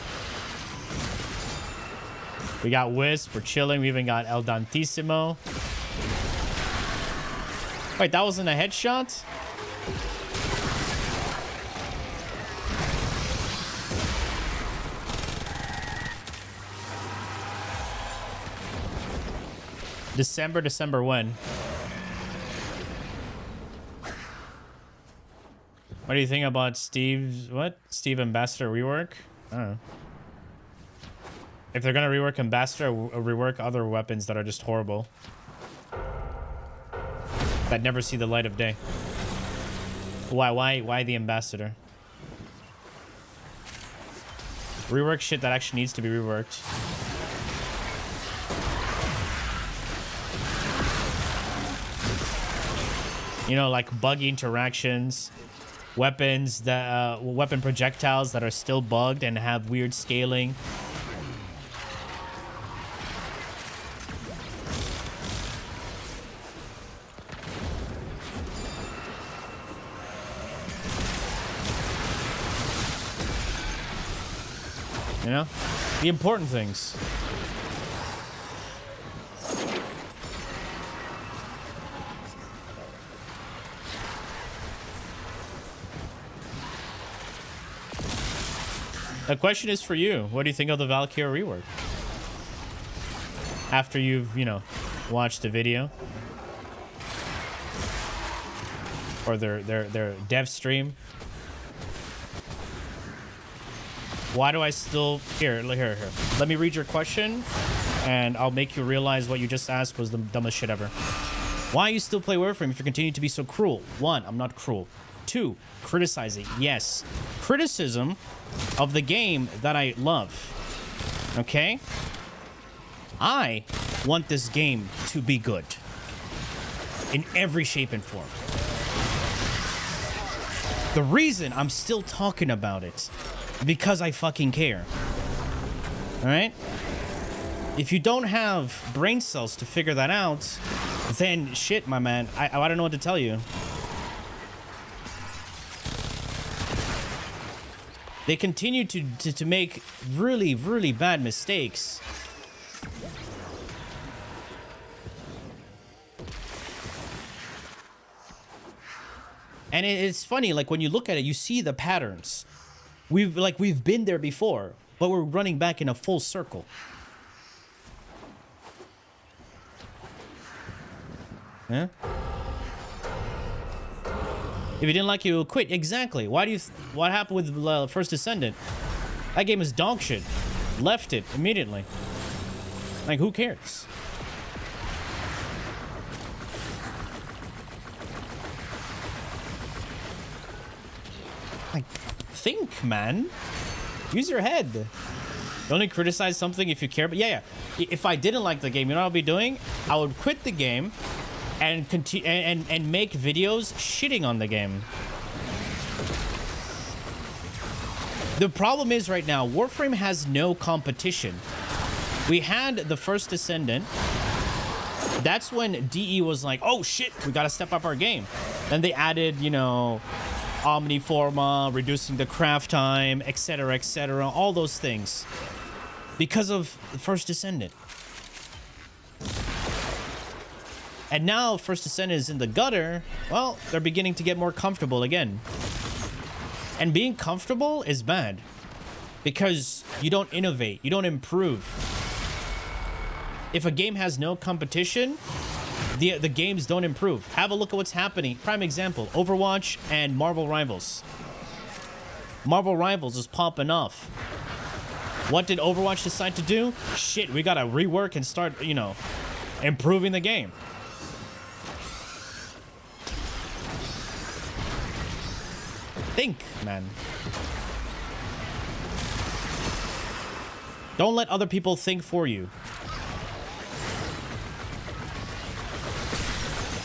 We got Wisp. We're chilling. We even got El Dantissimo. Wait, that wasn't a headshot? December when? What do you think about Steve Ambassador rework? I don't know. If they're gonna rework Ambassador, rework other weapons that are just horrible, that never see the light of day. Why the Ambassador? Rework shit that actually needs to be reworked. Like buggy interactions, weapons that weapon projectiles that are still bugged and have weird scaling. The important things. The question is for you. What do you think of the VALKYR rework? After you've, you know, watched the video. Or their dev stream. Why do I still... Here. Let me read your question, and I'll make you realize what you just asked was the dumbest shit ever. Why you still play Warframe if you continue to be so cruel? 1, I'm not cruel. 2, criticizing. Yes. Criticism of the game that I love. Okay? I want this game to be good. In every shape and form. The reason I'm still talking about it, because I fucking care. Alright? If you don't have brain cells to figure that out, then shit, my man. I don't know what to tell you. They continue to make really, really bad mistakes. And it's funny, like when you look at it, you see the patterns. We've been there before, but we're running back in a full circle. Yeah? If you didn't like it, you'll quit. Exactly. Why do you... what happened with First Descendant? That game is dog shit. Left it immediately. Like, who cares? Like, think, man. Use your head. You only criticize something if you care. But yeah. If I didn't like the game, you know what I'll be doing? I would quit the game and continue and make videos shitting on the game. The problem is right now, Warframe has no competition. We had the First Descendant. That's when DE was like, oh shit, we gotta step up our game. Then they added, you know, Omniforma, reducing the craft time, etc., all those things. Because of the First Descendant. And now First Descendant is in the gutter, well, they're beginning to get more comfortable again. And being comfortable is bad. Because you don't innovate, you don't improve. If a game has no competition, the games don't improve. Have a look at what's happening. Prime example, Overwatch and Marvel Rivals. Marvel Rivals is popping off. What did Overwatch decide to do? Shit, we gotta rework and start, you know, improving the game. Think, man. Don't let other people think for you.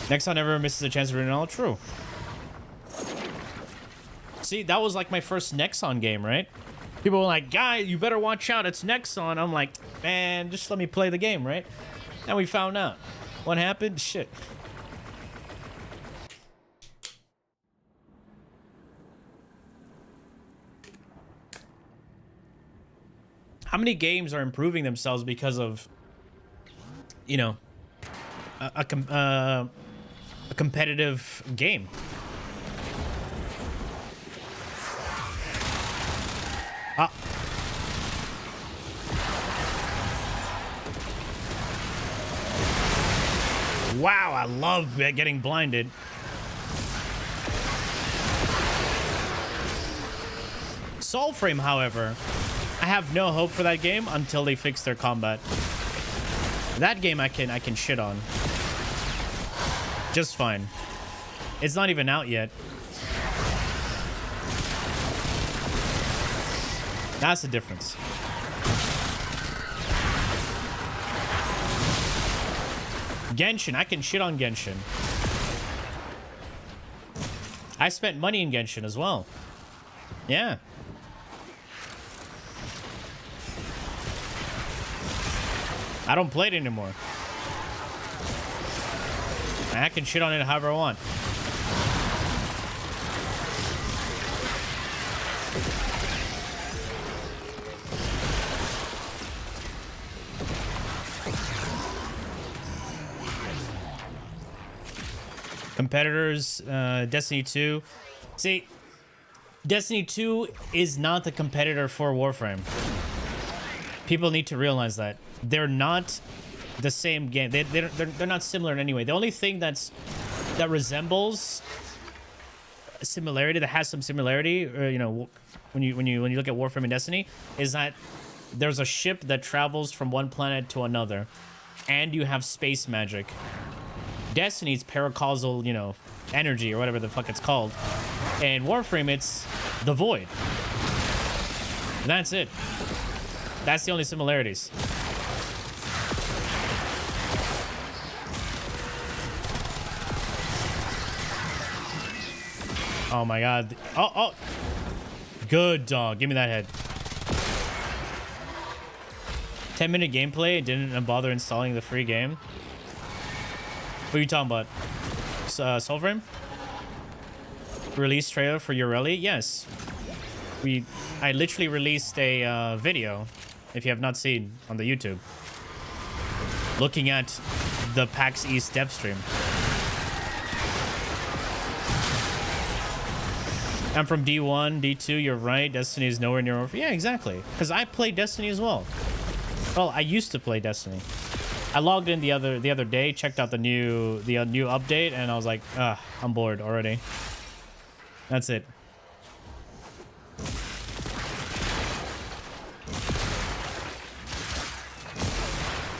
Nexon never misses a chance to read it all. True. See, that was like my first Nexon game, right? People were like, guy, you better watch out, it's Nexon. I'm like, man, just let me play the game, right? And we found out. What happened? Shit. How many games are improving themselves because of, you know, a competitive game? Ah. Wow, I love getting blinded. Soulframe, however, I have no hope for that game until they fix their combat. That game I can shit on. Just fine. It's not even out yet. That's the difference. Genshin, I can shit on Genshin. I spent money in Genshin as well. Yeah. I don't play it anymore. I can shit on it however I want. Competitors, Destiny 2. See, Destiny 2 is not the competitor for Warframe. People need to realize that. They're not the same game. They're not similar in any way. The only thing that resembles a similarity, that has some similarity, you know, when you look at Warframe and Destiny, is that there's a ship that travels from one planet to another, and you have space magic. Destiny's paracausal, you know, energy or whatever the fuck it's called. And Warframe, it's the void. And that's it. That's the only similarities. Oh my god. Oh. Good dog. Give me that head. 10-minute gameplay. Didn't bother installing the free game. What are you talking about? Soulframe? Release trailer for Ureli? Yes. I literally released a video, if you have not seen, on the YouTube, looking at the PAX East dev stream. I'm from D1, D2, you're right. Destiny is nowhere near over. Yeah, exactly. Because I play Destiny as well. Well, I used to play Destiny. I logged in the other day, checked out the new update, and I was like, I'm bored already. That's it.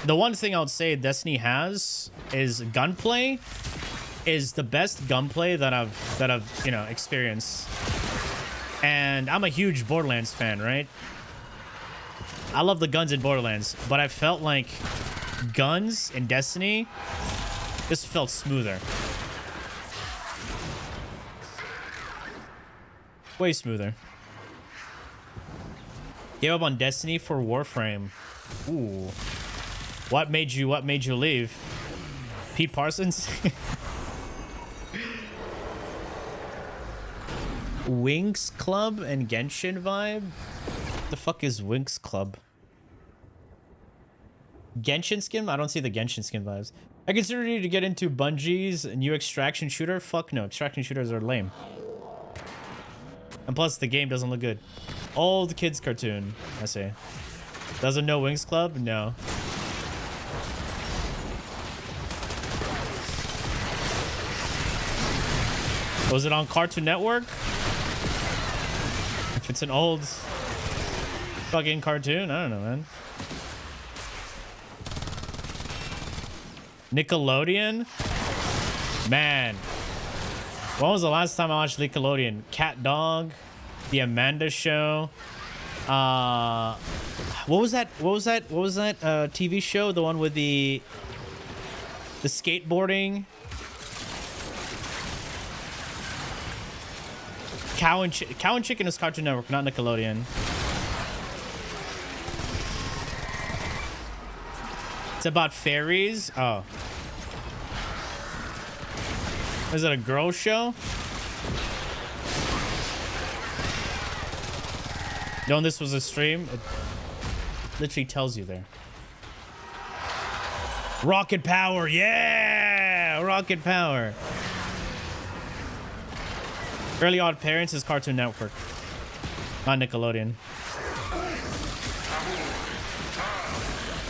The one thing I would say Destiny has is gunplay is the best gunplay that I've you know experienced. And I'm a huge Borderlands fan, right? I love the guns in Borderlands, but I felt like guns in Destiny just felt smoother. Way smoother. Gave up on Destiny for Warframe. Ooh. What made you leave? Pete Parsons? Winx Club and Genshin vibe? What the fuck is Winx Club? Genshin skin? I don't see the Genshin skin vibes. I consider you to get into Bungie's new extraction shooter. Fuck no, extraction shooters are lame. And plus, the game doesn't look good. Old kids cartoon, I say. Doesn't know Winx Club? No. Was it on Cartoon Network? If it's an old fucking cartoon, I don't know, man. Nickelodeon? Man. When was the last time I watched Nickelodeon? Cat Dog? The Amanda Show? What was that TV show? The one with the skateboarding? Cow and Chicken is Cartoon Network, not Nickelodeon. It's about fairies. Oh. Is it a girl show? Knowing this was a stream, it literally tells you there. Rocket Power, yeah! Rocket Power. Early Odd Parents is Cartoon Network, not Nickelodeon.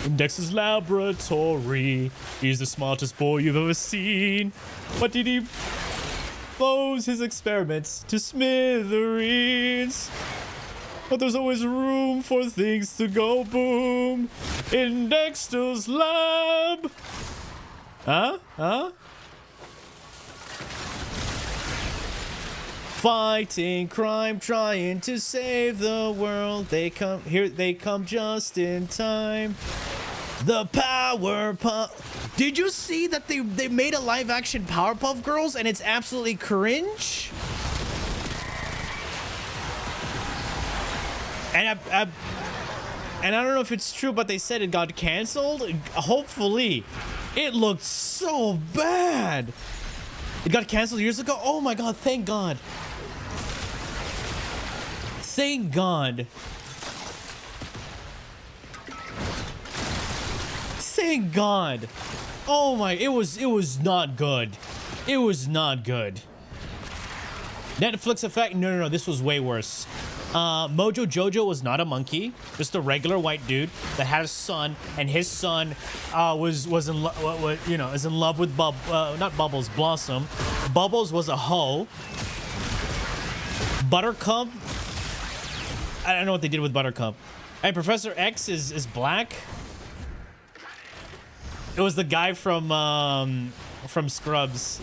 In Dexter's laboratory, he's the smartest boy you've ever seen. But did he blows his experiments to smithereens? But there's always room for things to go boom in Dexter's lab. Huh? Fighting crime, trying to save the world. They come just in time. The Powerpuff. Did you see that they made a live action Powerpuff Girls and it's absolutely cringe? And I don't know if it's true, but they said it got canceled. Hopefully. It looked so bad. It got canceled years ago. Oh my god, thank God. Thank God. Thank God. Oh my, it was not good. It was not good. Netflix effect? No. This was way worse. Mojo Jojo was not a monkey, just a regular white dude that had a son, and his son was in is in love with not Bubbles, Blossom. Bubbles was a hoe. Buttercup. I don't know what they did with Buttercup. Hey, Professor X is black. It was the guy from Scrubs.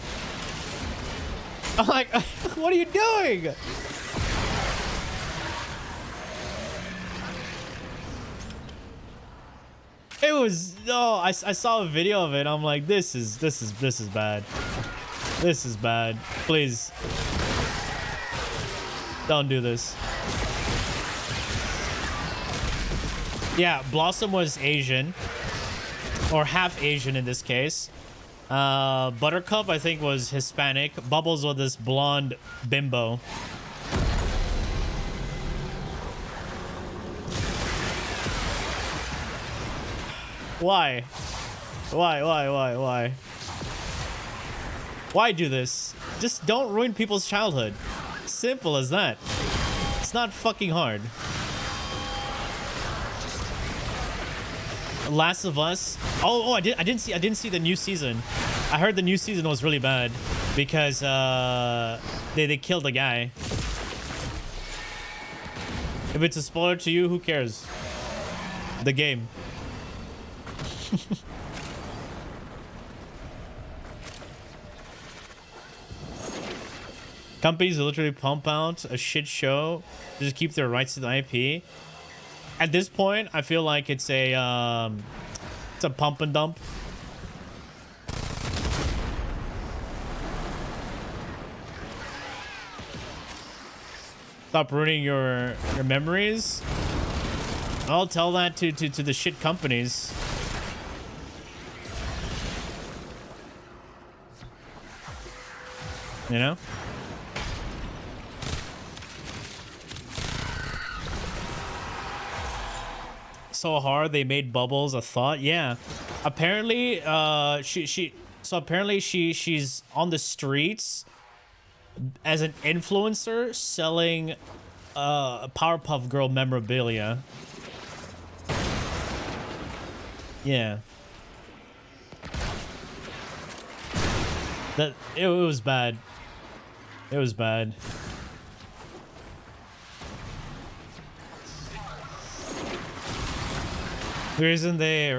I'm like, what are you doing? It was I saw a video of it. I'm like, this is bad. This is bad. Please don't do this. Yeah, Blossom was Asian, or half Asian in this case. Buttercup, I think, was Hispanic. Bubbles was this blonde bimbo. Why? Why do this? Just don't ruin people's childhood. Simple as that. It's not fucking hard. Last of Us. Oh, I didn't see the new season. I heard the new season was really bad because they killed a guy. If it's a spoiler to you, who cares? The game. Companies literally pump out a shit show to just keep their rights to the IP. At this point, I feel like it's a pump and dump. Stop ruining your memories. I'll tell that to the shit companies. You know? So hard they made Bubbles a thought. Yeah. Apparently, she's on the streets as an influencer selling Powerpuff Girl memorabilia. Yeah. It was bad. It was bad. The reason they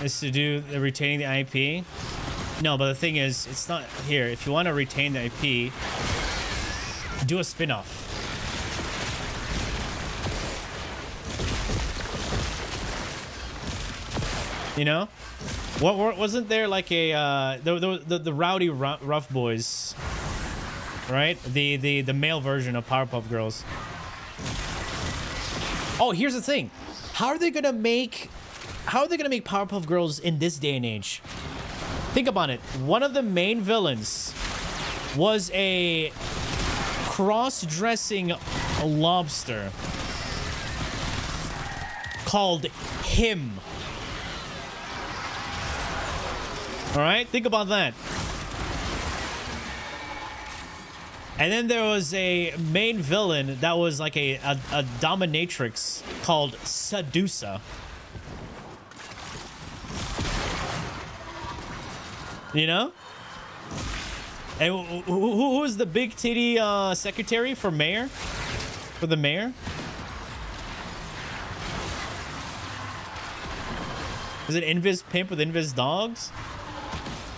is to do retaining the IP. No, but the thing is, it's not here. If you want to retain the IP, do a spin-off. You know, what wasn't there like a the rowdy rough boys, right? The male version of Powerpuff Girls. Oh, here's the thing. How are they gonna make Powerpuff Girls in this day and age? Think about it. One of the main villains was a cross-dressing lobster called him. All right, think about that. And then there was a main villain that was like a dominatrix called Sedusa. You know? And who was the big titty secretary for mayor? For the mayor? Was it Invis Pimp with Invis Dogs?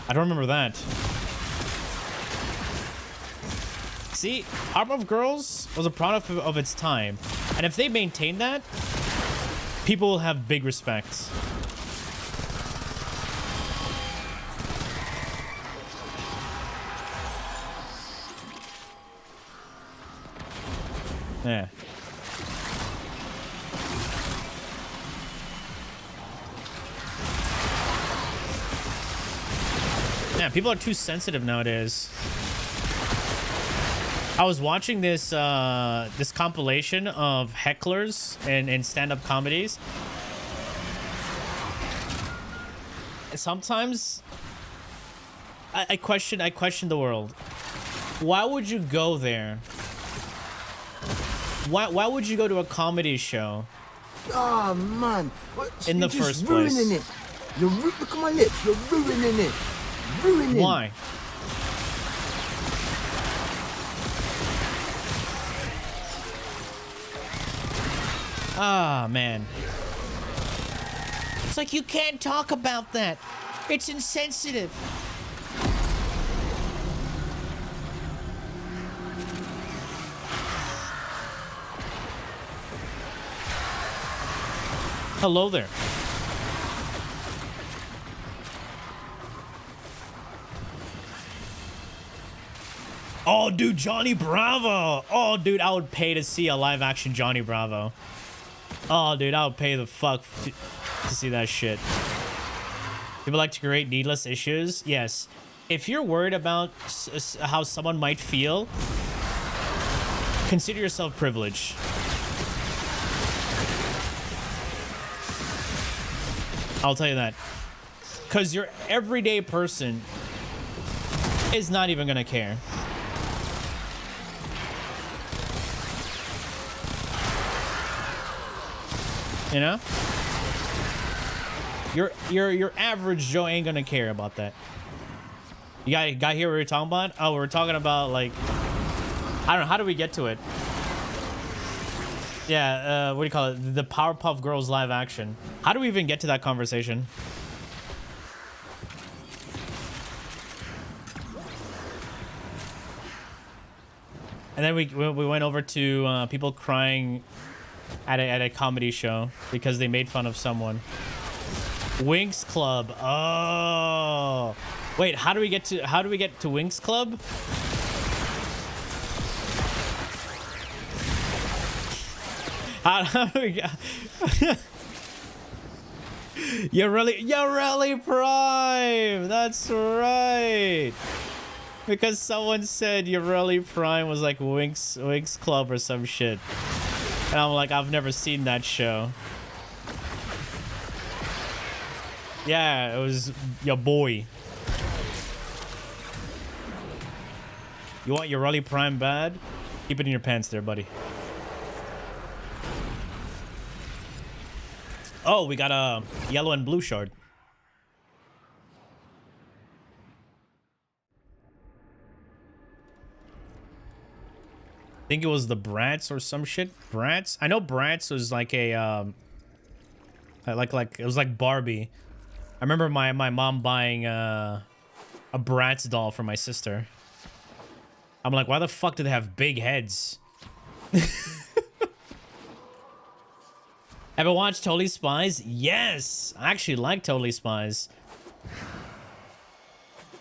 I don't remember that. See, Powerpuff Girls was a product of its time. And if they maintain that, people will have big respect. Yeah. Yeah, people are too sensitive nowadays. I was watching this this compilation of hecklers and stand-up comedies. And sometimes I question the world. Why would you go there? Why would you go to a comedy show? Oh man, In the first place. Ruining it. Look at my lips. You're ruining it. Ruining. Why? Ah, man. It's like you can't talk about that. It's insensitive. Hello there. Oh, dude, Johnny Bravo. Oh, dude, I would pay to see a live action Johnny Bravo. Oh, dude, I would pay the fuck to see that shit. People like to create needless issues. Yes. If you're worried about how someone might feel, consider yourself privileged. I'll tell you that. Because your everyday person is not even gonna care. You know? Your average Joe ain't gonna care about that. You got here what we were talking about? Oh, we were talking about, like, I don't know, how do we get to it? Yeah, what do you call it? The Powerpuff Girls live action. How do we even get to that conversation? And then we went over to people crying at a comedy show because they made fun of someone. Winx Club. Oh, wait. How do we get to Winx Club? How do we get? You're really prime. That's right. Because someone said your really prime was like Winx Club or some shit. And I'm like, I've never seen that show. Yeah, it was your boy. You want your really prime bad? Keep it in your pants there, buddy. Oh, we got a yellow and blue shard. I think it was the Bratz or some shit. Bratz? I know Bratz was like a like it was like Barbie. I remember my mom buying a Bratz doll for my sister. I'm like, why the fuck do they have big heads? Ever watched Totally Spies? Yes, I actually like Totally Spies.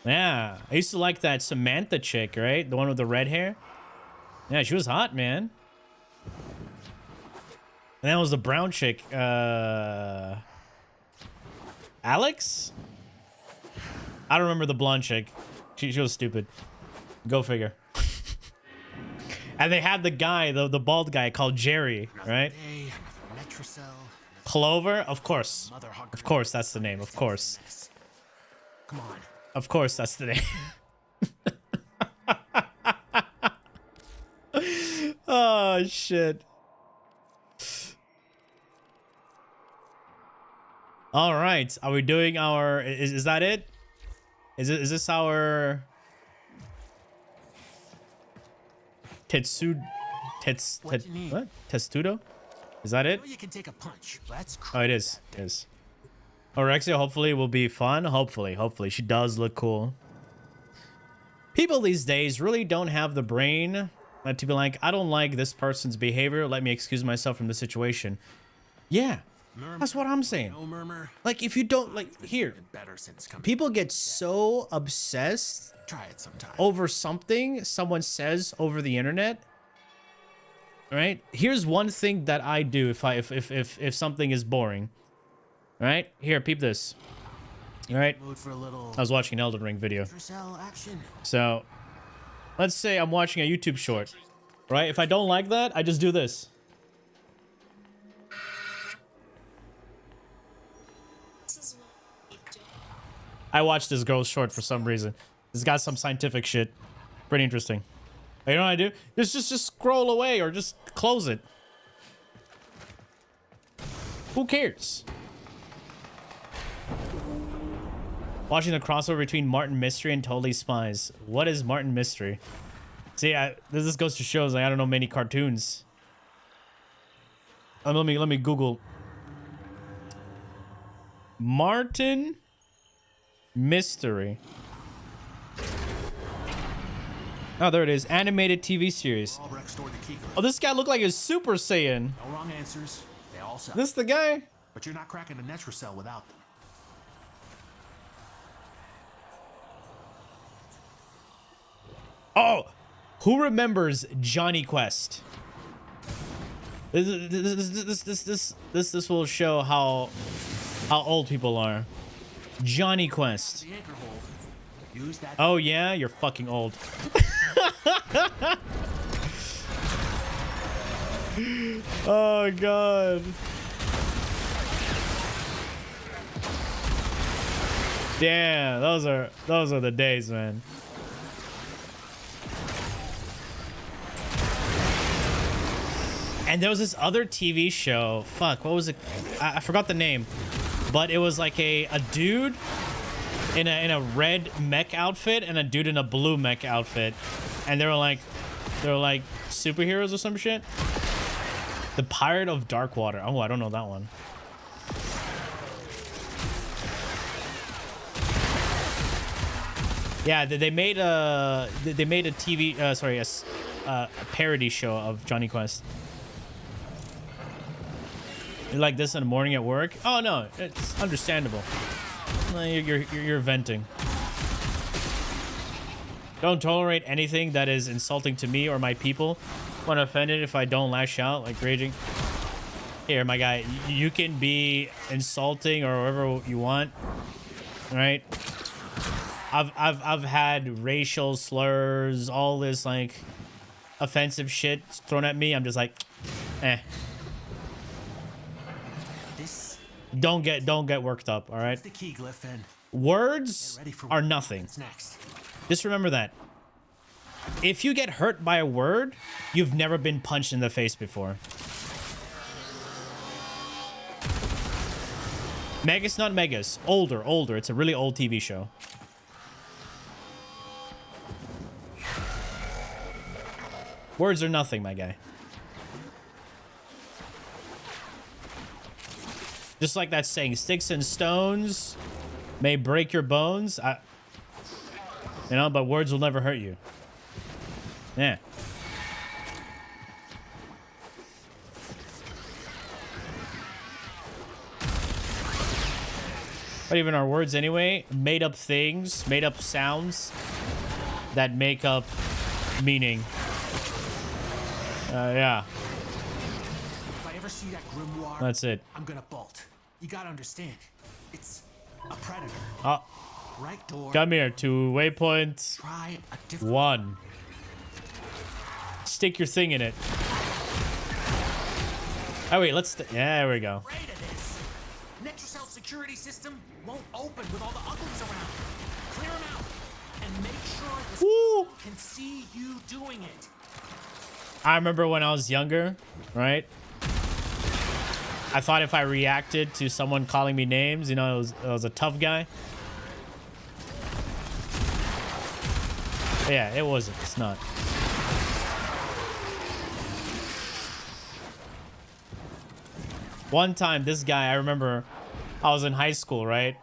Yeah, I used to like that Samantha chick, right? The one with the red hair. Yeah, she was hot, man. And that was the brown chick. Alex? I don't remember the blonde chick. She was stupid. Go figure. And they had the guy, the bald guy called Jerry, right? Clover? Of course. Of course, that's the name. Of course. Come on. Of course, that's the name. Oh, shit. All right. Are we doing our... Is that it? Is this our... What? Testudo? Is that it? You can take a punch. Let's Oh, it is. It is. Orexia hopefully will be fun. Hopefully. She does look cool. People these days really don't have the brain to be like, I don't like this person's behavior. Let me excuse myself from the situation. Yeah. That's what I'm saying. No murmur. Like, if you don't, like, here. Better since coming. People get so obsessed Try it sometime. over something someone says over the internet. Right? Here's one thing that I do if something is boring. Right? Here, peep this. All right? I was watching an Elden Ring video. So, let's say I'm watching a YouTube short. Right? If I don't like that, I just do this. I watched this girl's short for some reason. It's got some scientific shit. Pretty interesting. You know what I do? Just scroll away or just close it. Who cares? Watching the crossover between Martin Mystery and Totally Spies. What is Martin Mystery? See, this goes to show like I don't know many cartoons. Let me Google Martin Mystery. Oh, there it is. Animated TV series. Oh, this guy looked like a Super Saiyan. No wrong answers. They all suck. This the guy? But you're not cracking a Netra cell without them. Oh, who remembers Johnny Quest? This will show how old people are. Johnny Quest. Oh yeah, you're fucking old. Oh god. Damn, those are the days, man. And there was this other TV show. Fuck, what was it? I forgot the name. But it was like a dude in a red mech outfit and a dude in a blue mech outfit. And they were like superheroes or some shit. The Pirate of Darkwater. Oh, I don't know that one. Yeah, they made a TV a parody show of Johnny Quest. You like this in the morning at work? Oh no, it's understandable. You're venting. Don't tolerate anything that is insulting to me or my people. I'm offended if I don't lash out, like raging. Here, my guy, you can be insulting or whatever you want, right? I've had racial slurs, all this like offensive shit thrown at me. I'm just like, eh. Don't get worked up, all right? The key, Glyph, and words are nothing. next. Just remember that. If you get hurt by a word, you've never been punched in the face before. Megas, not Megas. Older. It's a really old TV show. Words are nothing, my guy. Just like that saying, sticks and stones may break your bones. You know, but words will never hurt you. Yeah. But even our words anyway, made up things, made up sounds that make up meaning. Yeah. If I ever see that grimoire, that's it. I'm gonna bolt. You gotta understand, it's a predator. Oh. Right door. Come here to waypoint Try a different 1. Stick your thing in it. Oh wait, let's. Yeah, there we go. afraid of this. Netracell security system won't open with all the uglies around. Clear them out and make sure the system can see you doing it. I remember when I was younger, right? I thought if I reacted to someone calling me names, you know, I was a tough guy. Yeah, it wasn't. It's not. One time, this guy, I remember I was in high school, right?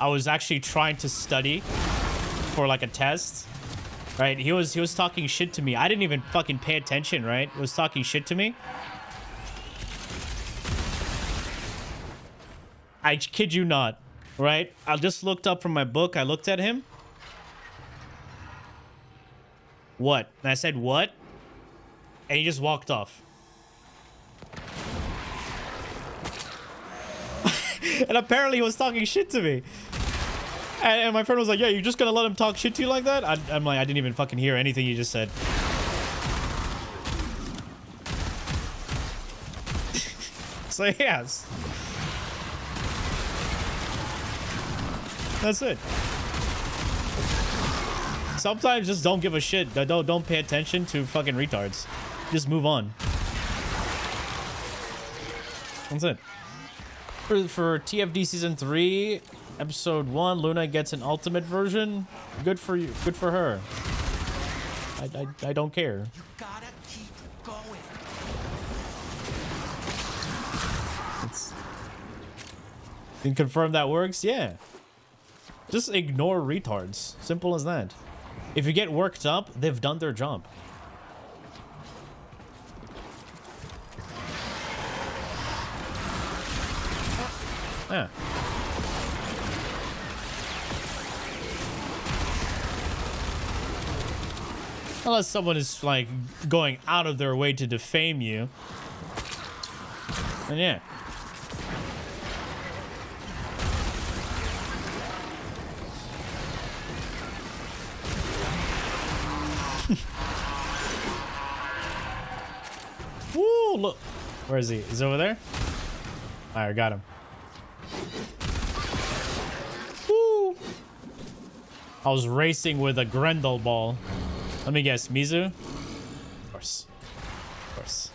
I was actually trying to study for like a test, right? He was talking shit to me. I didn't even fucking pay attention, right? He was talking shit to me. I kid you not, right? I just looked up from my book. I looked at him. What? And I said, what? And he just walked off. And apparently he was talking shit to me. And my friend was like, yeah, you're just gonna let him talk shit to you like that? I'm like, I didn't even fucking hear anything you just said. So, yes. That's it. Sometimes just don't give a shit. Don't pay attention to fucking retards. Just move on. That's it. For TFD season 3, episode 1, Luna gets an ultimate version. Good for you. Good for her. I don't care. You gotta keep going. Can confirm that works? Yeah. Just ignore retards. Simple as that. If you get worked up, they've done their job. Yeah. Unless someone is like going out of their way to defame you. And yeah. Woo, look. Where is he? He's over there? Alright, got him. Woo. I was racing with a Grendel ball. Let me guess, Mizu? Of course. Of course.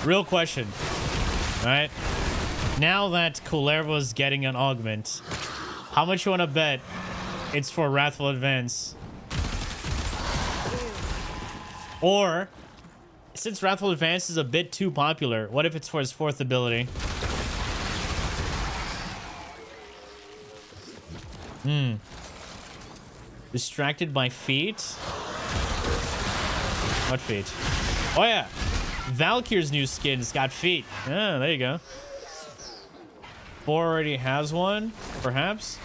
Real question. Alright. Now that Kullervo is getting an augment, how much you want to bet it's for Wrathful Advance? Or, since Wrathful Advance is a bit too popular, what if it's for his 4th ability? Distracted by feet? What feet? Oh yeah! VALKYR's new skin's got feet. Yeah, there you go. 4 already has one, perhaps?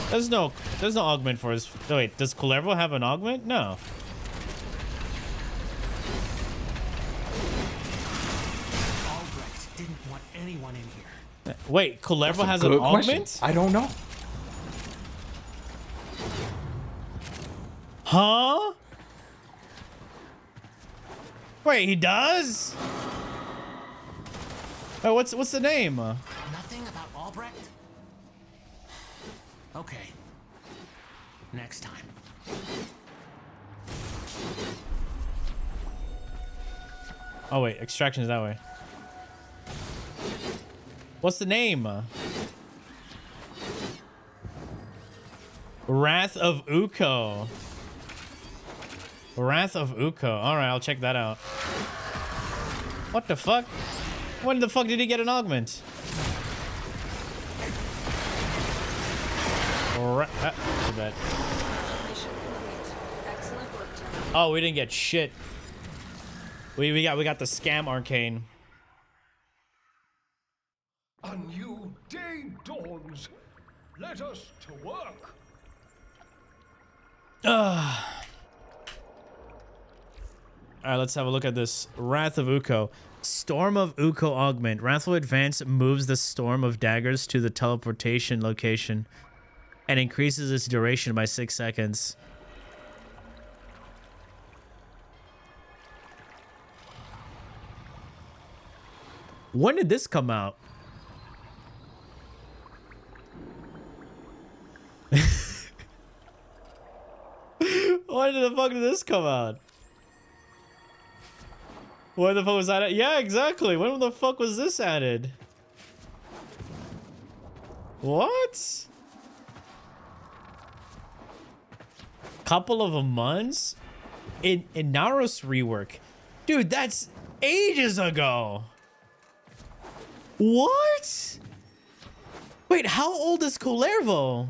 There's no augment for his... Oh, wait, does Kullervo have an augment? No. Albrecht didn't want anyone in here. Wait, Kullervo has an augment? I don't know. Huh? Wait, he does? Oh, what's the name? Nothing about Albrecht? Okay. Next time. Oh wait, extraction is that way. What's the name? Wrath of Uko. Wrath of Uko. Alright, I'll check that out. What the fuck? When the fuck did he get an augment? Too bad. Oh, we didn't get shit. We got the scam arcane. A new day dawns. Let us to work. Alright, let's have a look at this. Wrath of Uko. Storm of Uko augment. Wrathful Advance moves the Storm of Daggers to the teleportation location and increases its duration by 6 seconds. When did this come out? When the fuck did this come out? When the fuck was that? Yeah, exactly. When the fuck was this added? What? Couple of months? In Naros rework. Dude, that's ages ago. What? Wait, how old is Kullervo?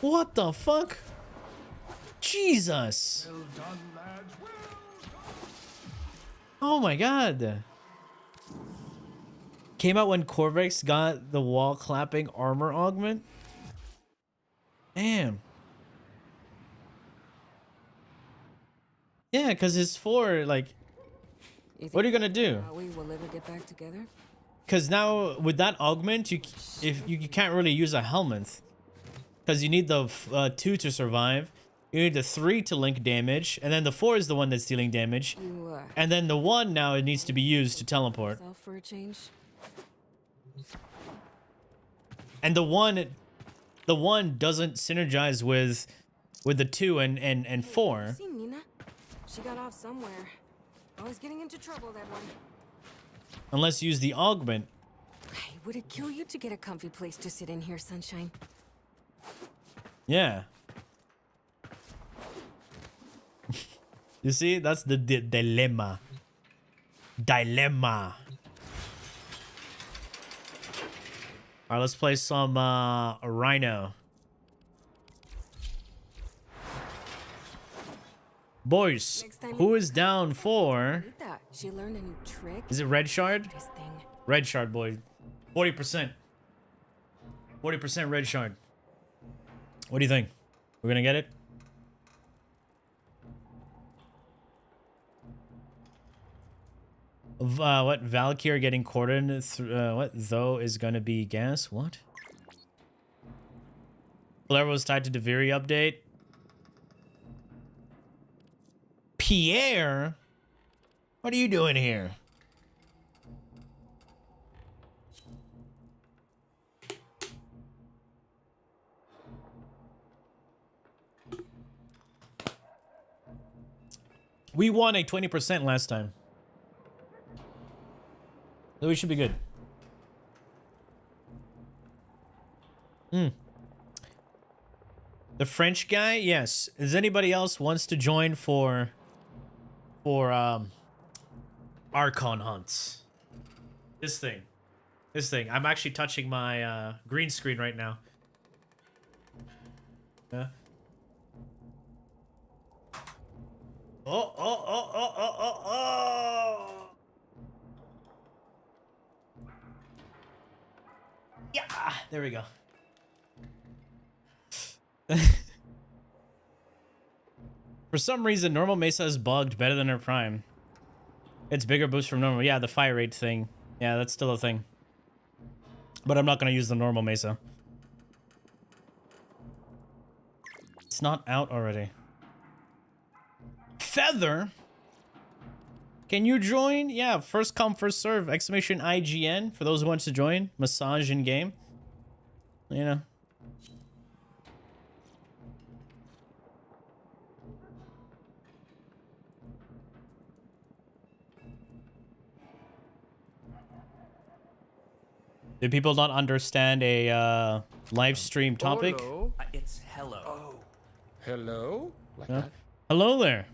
What the fuck? Jesus. Well done, lads. Well done. Oh my god. Came out when Corvex got the wall clapping armor augment? Damn. Yeah, because his 4, like... What are you gonna do? We will ever get back together? Because now, with that augment, you can't really use a helmet. Because you need the 2 to survive. You need the 3 to link damage, and then the 4 is the one that's dealing damage. And then the 1 now it needs to be used to teleport. For a change. And the 1 doesn't synergize with the 2 and 4. See Nina? She got off somewhere. Always getting into trouble, that one. Unless you use the augment. Hey, would it kill you to get a comfy place to sit in here, Sunshine? Yeah. You see, that's the dilemma. Dilemma. All right, let's play some Rhino. Boys, who is down for? She learned a new trick. Is it Red Shard? This thing. Red Shard, boy. 40%. 40% Red Shard. What do you think? We're gonna get it? What? VALKYR getting cordoned? What? Though is gonna be gas? What? Kullervo was tied to the Viri update. Pierre? What are you doing here? We won a 20% last time. So we should be good. The French guy? Yes. Does anybody else wants to join for Archon hunts? This thing. I'm actually touching my green screen right now. Yeah. Oh. Yeah, there we go. For some reason, normal Mesa is bugged better than her Prime. It's bigger boost from normal. Yeah, the fire rate thing. Yeah, that's still a thing. But I'm not going to use the normal Mesa. It's not out already. Feather? Can you join? Yeah, first come, first serve. Exclamation IGN for those who want to join. Massage in game. You know. Do people not understand a live stream topic? Hello. It's hello. Oh. Hello? Like Yeah. that? Hello there.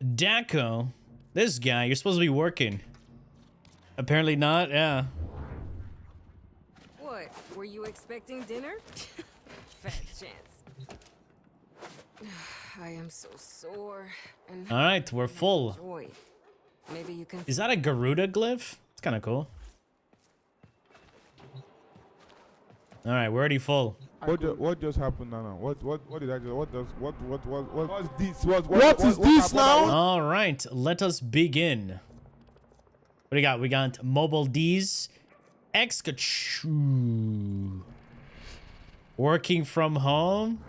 Daco, this guy, you're supposed to be working. Apparently not, yeah. What? Were you expecting dinner? Fat chance. I am so sore. And All right, we're full. joy. Maybe you can. Is that a Garuda glyph? It's kind of cool. All right, we're already full. What just happened now? What did I do? What's this? What is this now? All right, let us begin. What do you got? We got Mobile D's. Excachu. Working from home?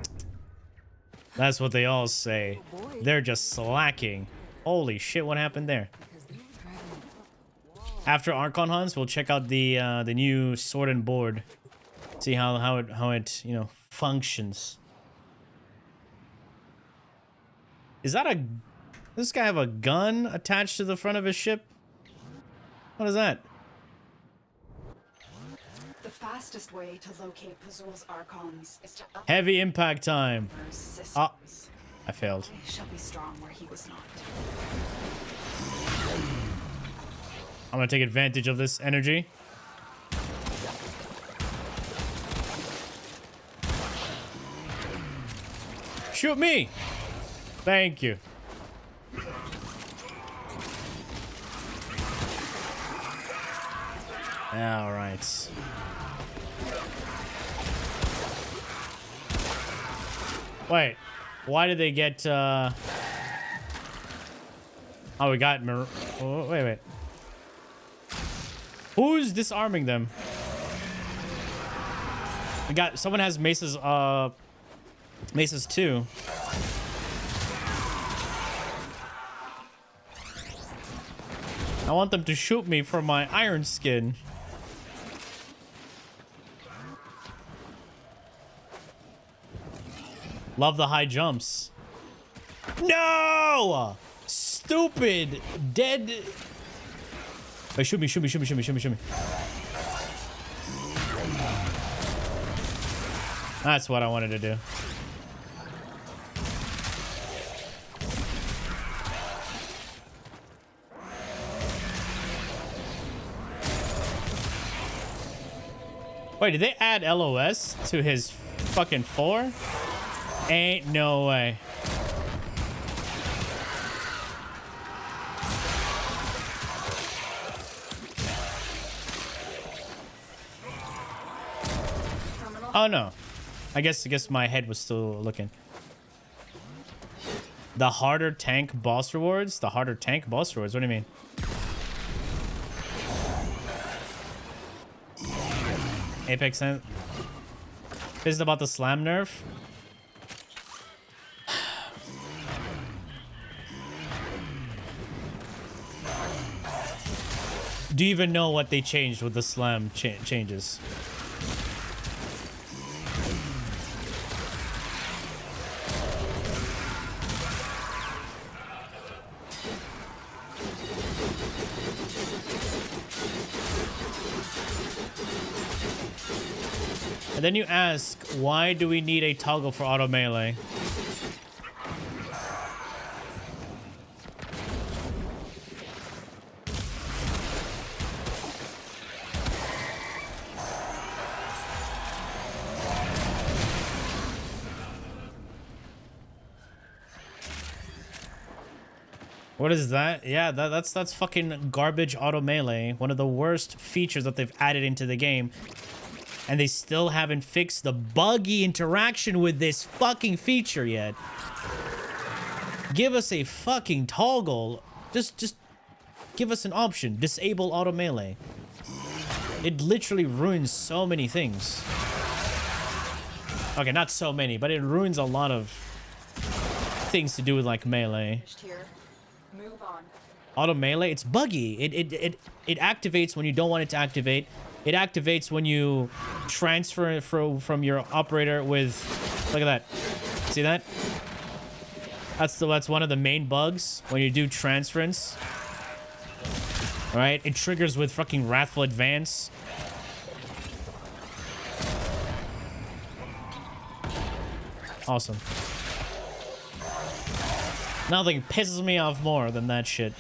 That's what they all say. They're just slacking. Holy shit, what happened there? After Archon hunts, we'll check out the new sword and board. See how it you know functions. Is that a? Does this guy have a gun attached to the front of his ship? What is that? The fastest way to locate Pazul's Archons is to Heavy impact time. Ah, I failed. They shall be strong where he was not. I'm gonna take advantage of this energy. Shoot me! Thank you. All right. Wait, why did they get, Oh, we got, wait. Who's disarming them? We got someone has maces. Maces too. I want them to shoot me for my iron skin. Love the high jumps. No! Stupid dead. Wait, shoot me, shoot me, shoot me, shoot me, shoot me, shoot me. That's what I wanted to do. Wait, did they add LOS to his fucking 4? Ain't no way. Oh no. I guess my head was still looking. The harder tank boss rewards? The harder tank boss rewards? What do you mean? Apex Sense. This is about the slam nerf. Do you even know what they changed with the slam changes? And then you ask, why do we need a toggle for auto melee? What is that? Yeah, that's fucking garbage auto melee. One of the worst features that they've added into the game. And they still haven't fixed the buggy interaction with this fucking feature yet. Give us a fucking toggle. Just give us an option. Disable auto melee. It literally ruins so many things. Okay, not so many, but it ruins a lot of things to do with like melee. Move on. Auto melee, it's buggy. It activates when you don't want it to activate. It activates when you transfer from your operator with... Look at that. See that? That's one of the main bugs when you do transference. Alright? It triggers with fucking Wrathful Advance. Awesome. Nothing pisses me off more than that shit.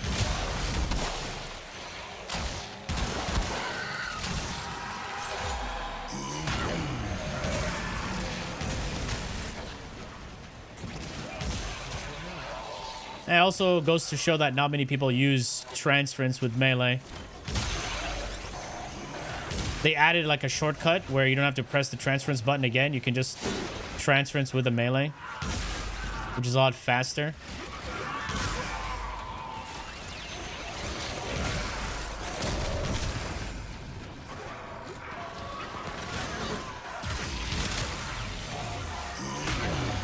It also goes to show that not many people use transference with melee. They added like a shortcut where you don't have to press the transference button again. You can just transference with the melee, which is a lot faster.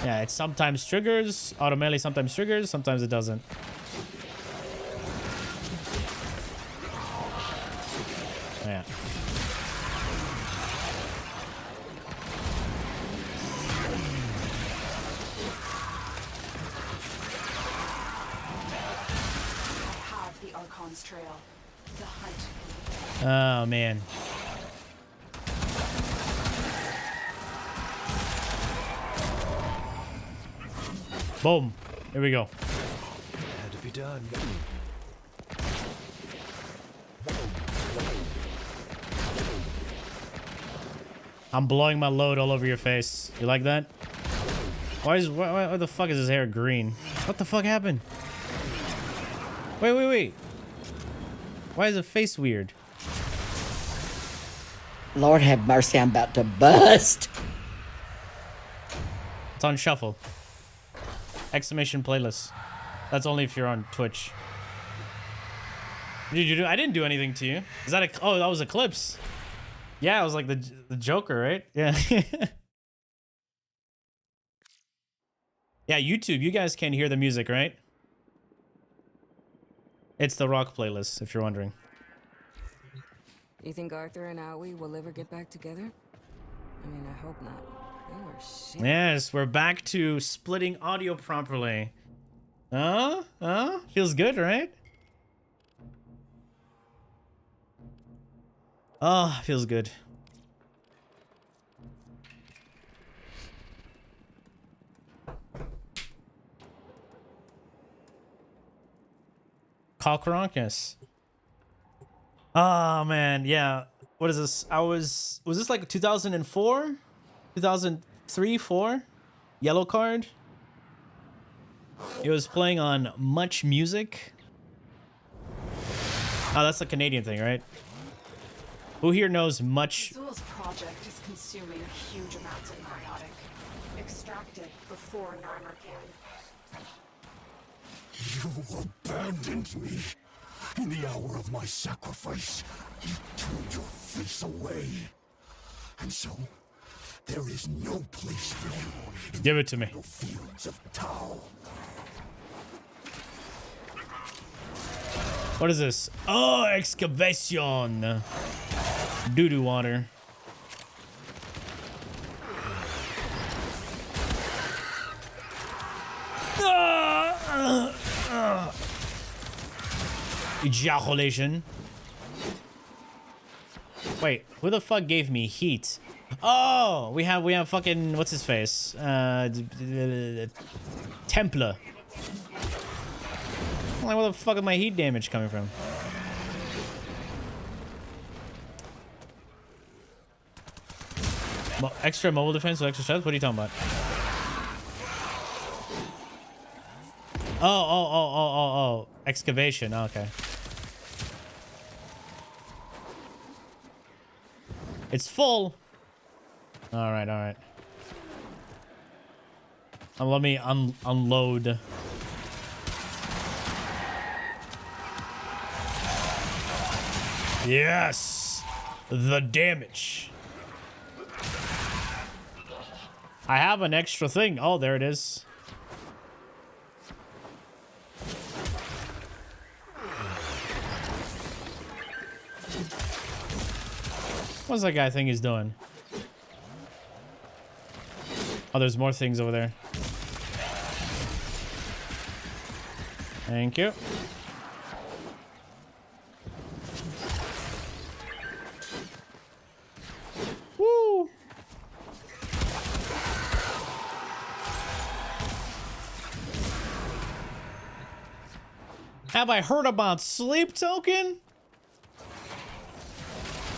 Yeah, it sometimes triggers. Auto melee sometimes triggers, sometimes it doesn't. Yeah. Have the Archon's trail. The hunt. Oh man. Boom. Here we go. Had to be done. I'm blowing my load all over your face. You like that? Why the fuck is his hair green? What the fuck happened? Wait. Why is his face weird? Lord have mercy, I'm about to bust. It's on shuffle. Exclamation playlist. That's only if you're on Twitch. What did you do? I didn't do anything to you. Is that a... Oh, that was Eclipse. Yeah, it was like the Joker, right? Yeah. Yeah, YouTube, you guys can hear the music, right? It's the rock playlist, if you're wondering. You think Arthur and Aoi will ever get back together? I mean, I hope not. They were shit. Yes, we're back to splitting audio properly. Feels good, right? Oh, feels good. Cockronkis. Oh man, yeah. What is this? Was this like 2004? 2003, 4? Yellow card? It was playing on Much Music. Oh, that's the Canadian thing, right? Who here knows Much? Azul's project is consuming huge amounts of narcotic. Extract it before Narmer can. You abandoned me. In the hour of my sacrifice, you turned your face away. And so, there is no place for you in Give it to me. the fields of Tau. What is this? Oh, excavation. Doo-doo water. Ejaculation. Wait, who the fuck gave me heat? Oh, we have fucking what's his face? Templar. Like, where the fuck is my heat damage coming from? Extra mobile defense with extra strength? What are you talking about? Oh. Excavation. Oh, okay. It's full. All right. Let me unload. Yes, the damage. I have an extra thing. Oh, there it is. What's that guy think he's doing? Oh, there's more things over there. Thank you. Woo! Have I heard about sleep token?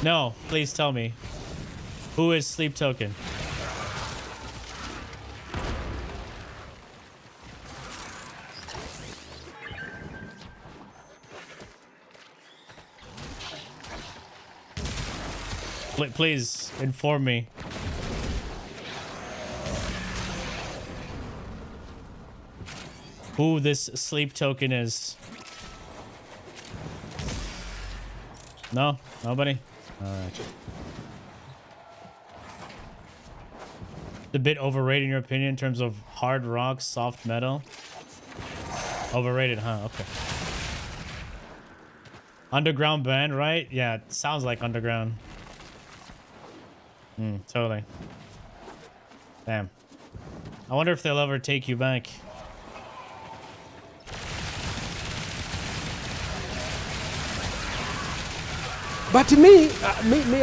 No, please tell me. Who is sleep token? Please inform me. Who this sleep token is. No? Nobody? Alright. A bit overrated in your opinion in terms of hard rock, soft metal? Overrated, huh? Okay. Underground band, right? Yeah, it sounds like underground. Totally. Damn. I wonder if they'll ever take you back. But me,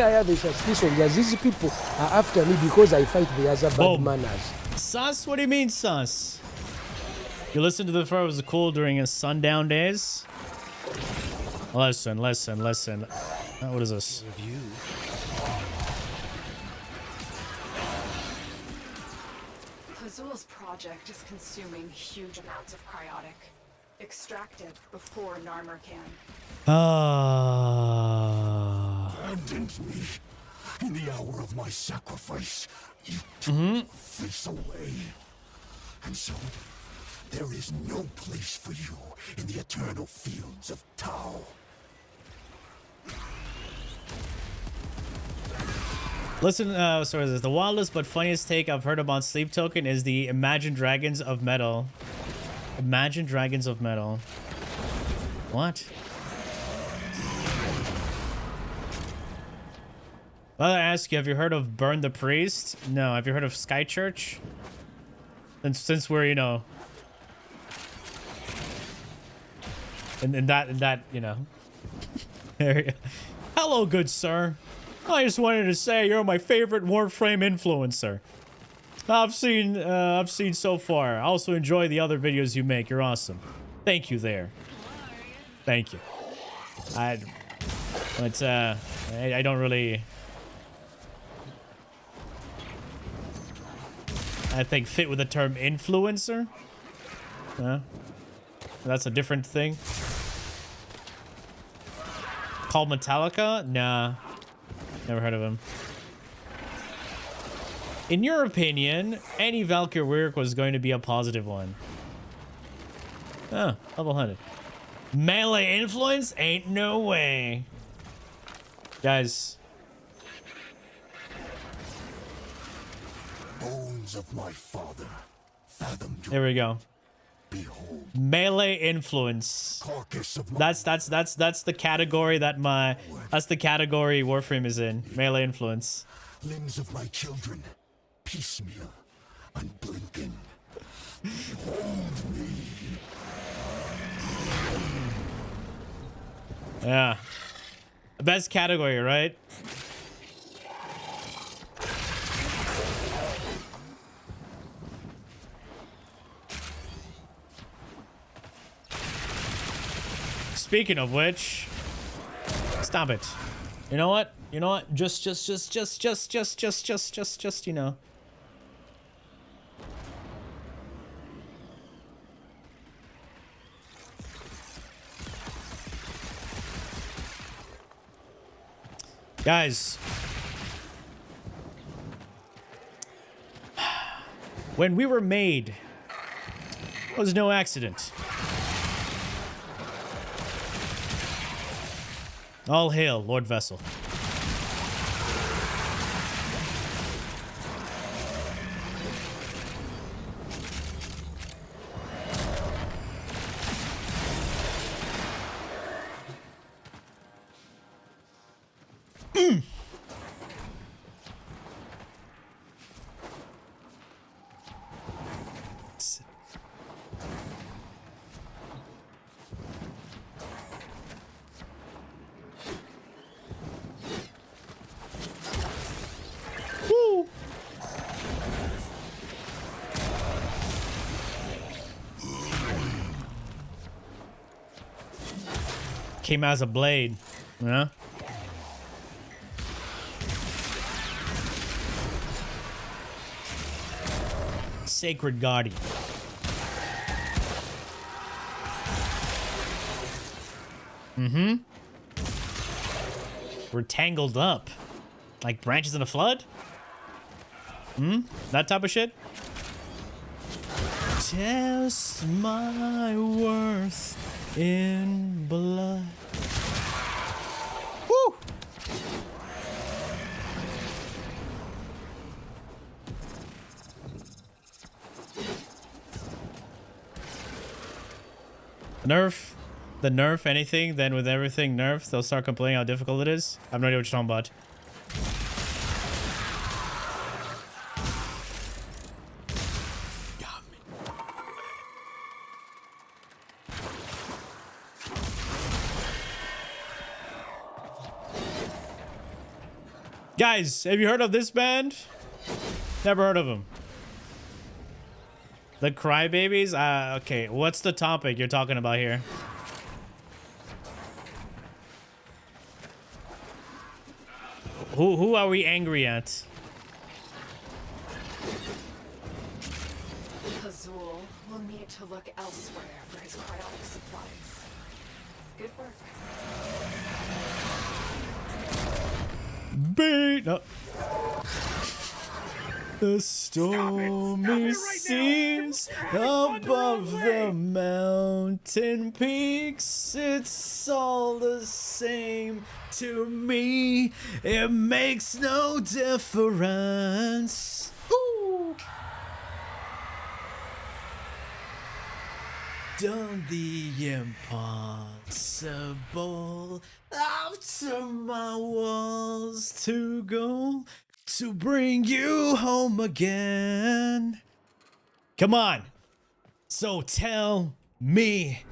I have a suspicion that these people are after me because I fight the other bad manners. Sus? What do you mean, sus? You listen to the Fur was cool during his sundown days? Listen. What is this? Azul's project is consuming huge amounts of cryotic. Extract it before Narmer can. Abandoned me. In the hour of my sacrifice, you took your face away. And so, there is no place for you in the eternal fields of Tau. Listen, sorry, this the wildest but funniest take I've heard about Sleep Token is the Imagine Dragons of Metal. Imagine Dragons of Metal. What? Well, I ask you, have you heard of Burn the Priest? No. Have you heard of Sky Church? Since we're, you know, in that, you know, area. Hello, good sir. I just wanted to say you're my favorite Warframe influencer. I've seen so far. I also enjoy the other videos you make. You're awesome. Thank you there. Thank you. I don't really, I think, fit with the term influencer. That's a different thing. Called Metallica? Nah. Never heard of him. In your opinion, any VALKYR REWORK was going to be a positive one. Oh, level 100. Melee influence? Ain't no way. Guys. Bones of my father. There we go. Behold. Melee influence. That's the category that's the category Warframe is in. Melee influence. Limbs of my children. Piecemeal. Unblinking. Behold me. Yeah. Best category, right? Speaking of which, stop it. You know what? You know what? Just, you know. Guys. When we were made, it was no accident. All hail, Lord Vessel. Came out as a blade, yeah. Sacred Guardian. Mm-hmm. We're tangled up. Like branches in a flood? Hmm? That type of shit? Test my worth in blood. Woo! The nerf anything, then with everything nerfed, they'll start complaining how difficult it is. I have no idea what you're talking about. Guys, have you heard of this band? Never heard of them. The Crybabies? Okay, what's the topic you're talking about here? Who are we angry at? Azul will need to look elsewhere for his cryotic supplies. Good work. Beat. No. The stormy seas above the mountain peaks, it's all the same to me. It makes no difference. Ooh. Done the impossible, after my walls to go, to bring you home again. Come on. So tell me.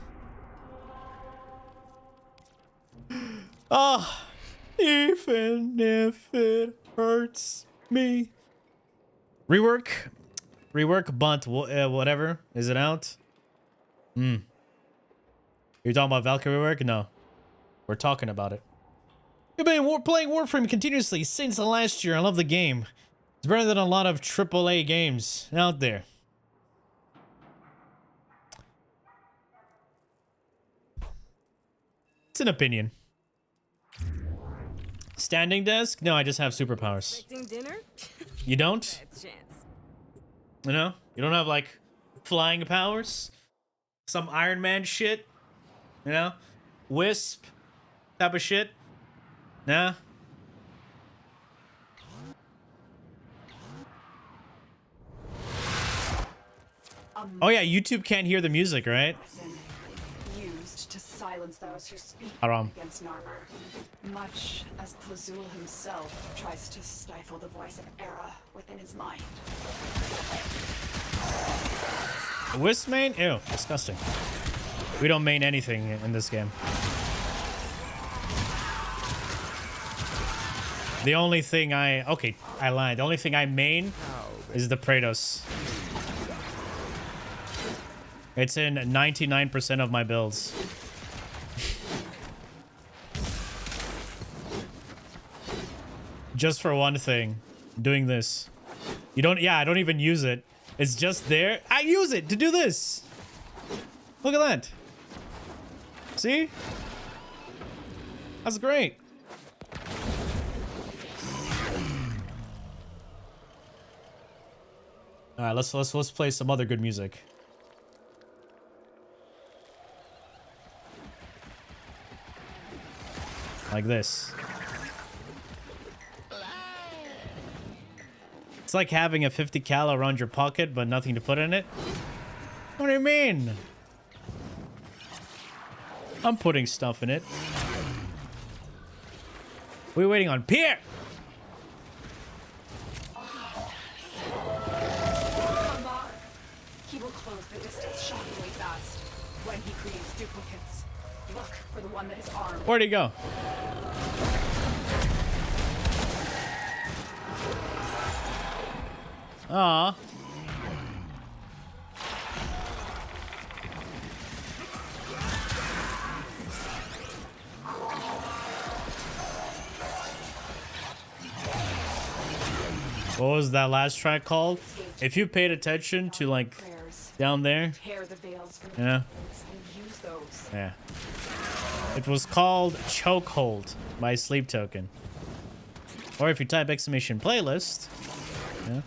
Ah, even if it hurts me. Rework, but whatever. Is it out? You're talking about VALKYR REWORK? No. We're talking about it. You've been playing Warframe continuously since last year. I love the game. It's better than a lot of AAA games out there. It's an opinion. Standing desk? No, I just have superpowers. Expecting dinner? You don't? Bad chance. You know? You don't have, like, flying powers? Some Iron Man shit? You know? Wisp type of shit? Nah? Oh yeah, YouTube can't hear the music, right? Used to silence those who speak Haram. against Narmer, much as Plazul himself tries to stifle the voice of Era within his mind. Wisp main? Ew, disgusting. We don't main anything in this game. The only thing I lied. The only thing I main is the Praetos. It's in 99% of my builds. Just for one thing, doing this. You don't, yeah, I don't even use it. It's just there. I use it to do this. Look at that. See? That's great. All right, let's play some other good music. Like this. It's like having a 50 cal around your pocket, but nothing to put in it. What do you mean? I'm putting stuff in it. What are you waiting on? Pierre! He will close the distance shockingly fast when he creates duplicates. Look for the one that is armed. Where'd he go? Aw. What was that last track called? If you paid attention to, like, down there. Yeah. Yeah. It was called Chokehold by Sleep Token. Or if you type exclamation playlist. Yeah.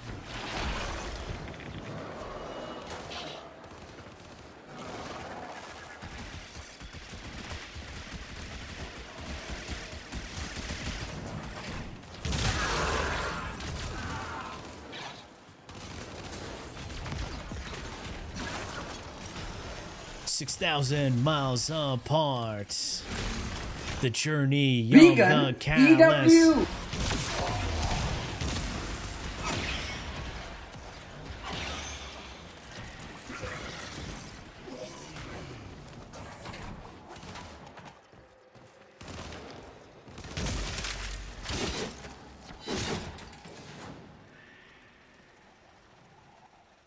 "6,000 miles apart. The journey, young the callous."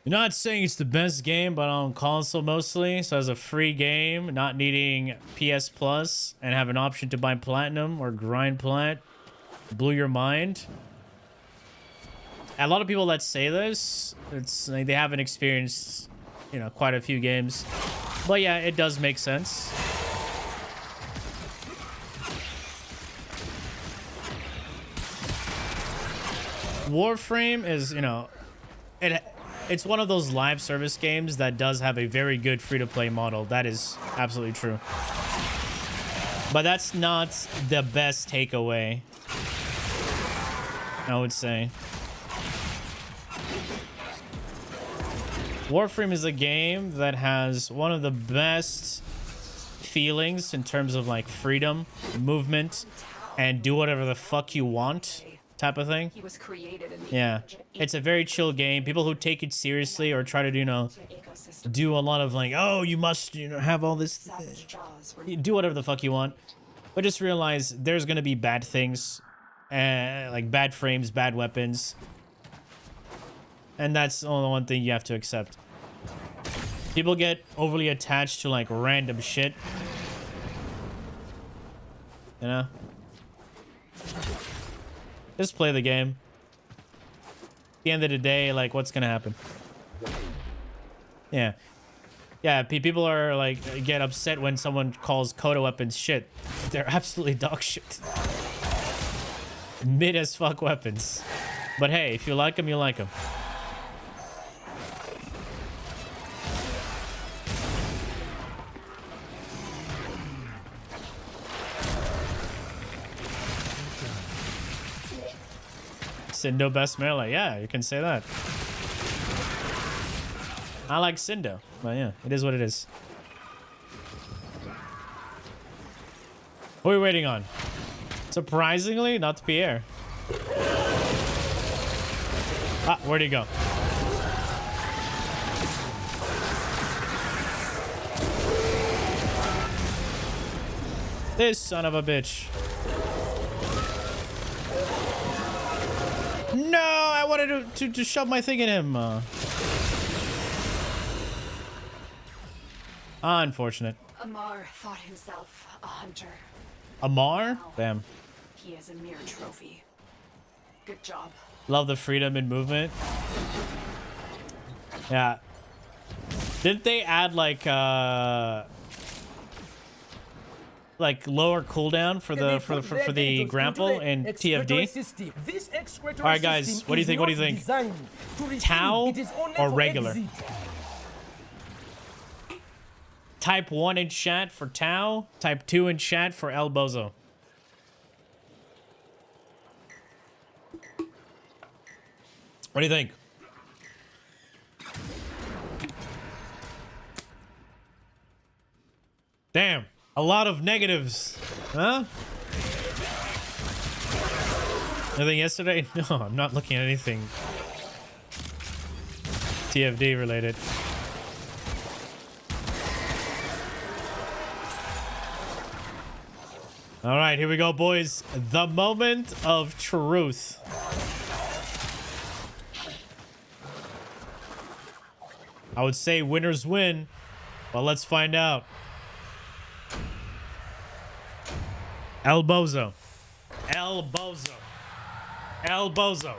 You're not saying it's the best game, but on console mostly. So as a free game, not needing PS Plus, and have an option to buy Platinum or grind Plat, blew your mind. A lot of people that say this, it's like they haven't experienced, you know, quite a few games. But yeah, it does make sense. Warframe is, you know, it's one of those live service games that does have a very good free-to-play model. That is absolutely true. But that's not the best takeaway, I would say. Warframe is a game that has one of the best feelings in terms of like freedom, movement, and do whatever the fuck you want type of thing. He was created in the Yeah, it's a very chill game. People who take it seriously or try to, you know, do a lot of like, oh, you must, you know, have all this, you do whatever the fuck you want, but just realize there's gonna be bad things, like bad frames, bad weapons, and that's the only one thing you have to accept. People get overly attached to like random shit, you know. Just play the game. At the end of the day, like, what's gonna happen? Yeah. Yeah, people are like, get upset when someone calls Coda weapons shit. They're absolutely dog shit. Mid as fuck weapons. But hey, if you like them, you like them. Sindo best melee. Yeah, you can say that. I like Sindo, but yeah, it is what it is. What are we waiting on? Surprisingly, not Pierre. Ah, where'd he go? This son of a bitch. No, I wanted to shove my thing in him. Unfortunate. Amar thought himself a hunter. Amar? Damn. He is a mere trophy. Good job. Love the freedom in movement. Yeah. Didn't they add like lower cooldown for the grapple in TFD? All right, guys, what do you think? What do you think? Tau or regular? Type 1 in chat for Tau. Type 2 in chat for El Bozo. What do you think? Damn. A lot of negatives. Huh? Anything yesterday? No, I'm not looking at anything TFD related. All right, here we go, boys. The moment of truth. I would say winners win, but let's find out. El Bozo. El Bozo. El Bozo.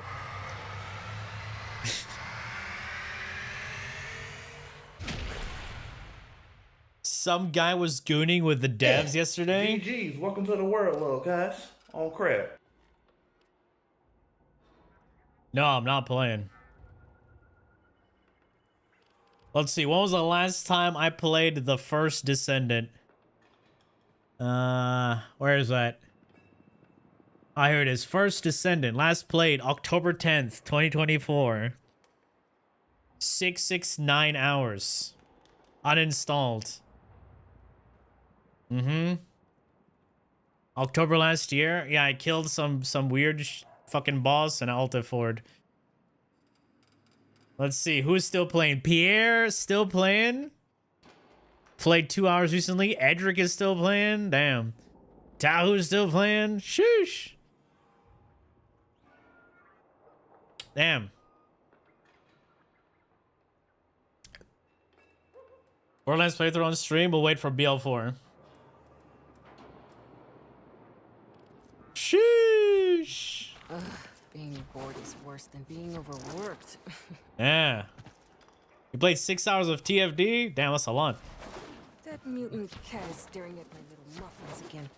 Some guy was gooning with the devs yesterday. GG's, welcome to the world, little guys. On crap. No, I'm not playing. Let's see. When was the last time I played the first Descendant? Where is that? Ah, here it is. First Descendant. Last played October 10th, 2024. 669 hours. Uninstalled. October last year. Yeah, I killed some weird fucking boss and I ulted forward. Let's see. Who's still playing? Pierre still playing? Played 2 hours recently. Edric is still playing. Damn. Tahu's still playing. Sheesh. Damn. Borderlands playthrough on stream. We'll wait for BL4. Sheesh. Ugh, being bored is worse than being overworked. Yeah. You played 6 hours of TFD? Damn, that's a lot. That mutant cat is staring at my little muffins again.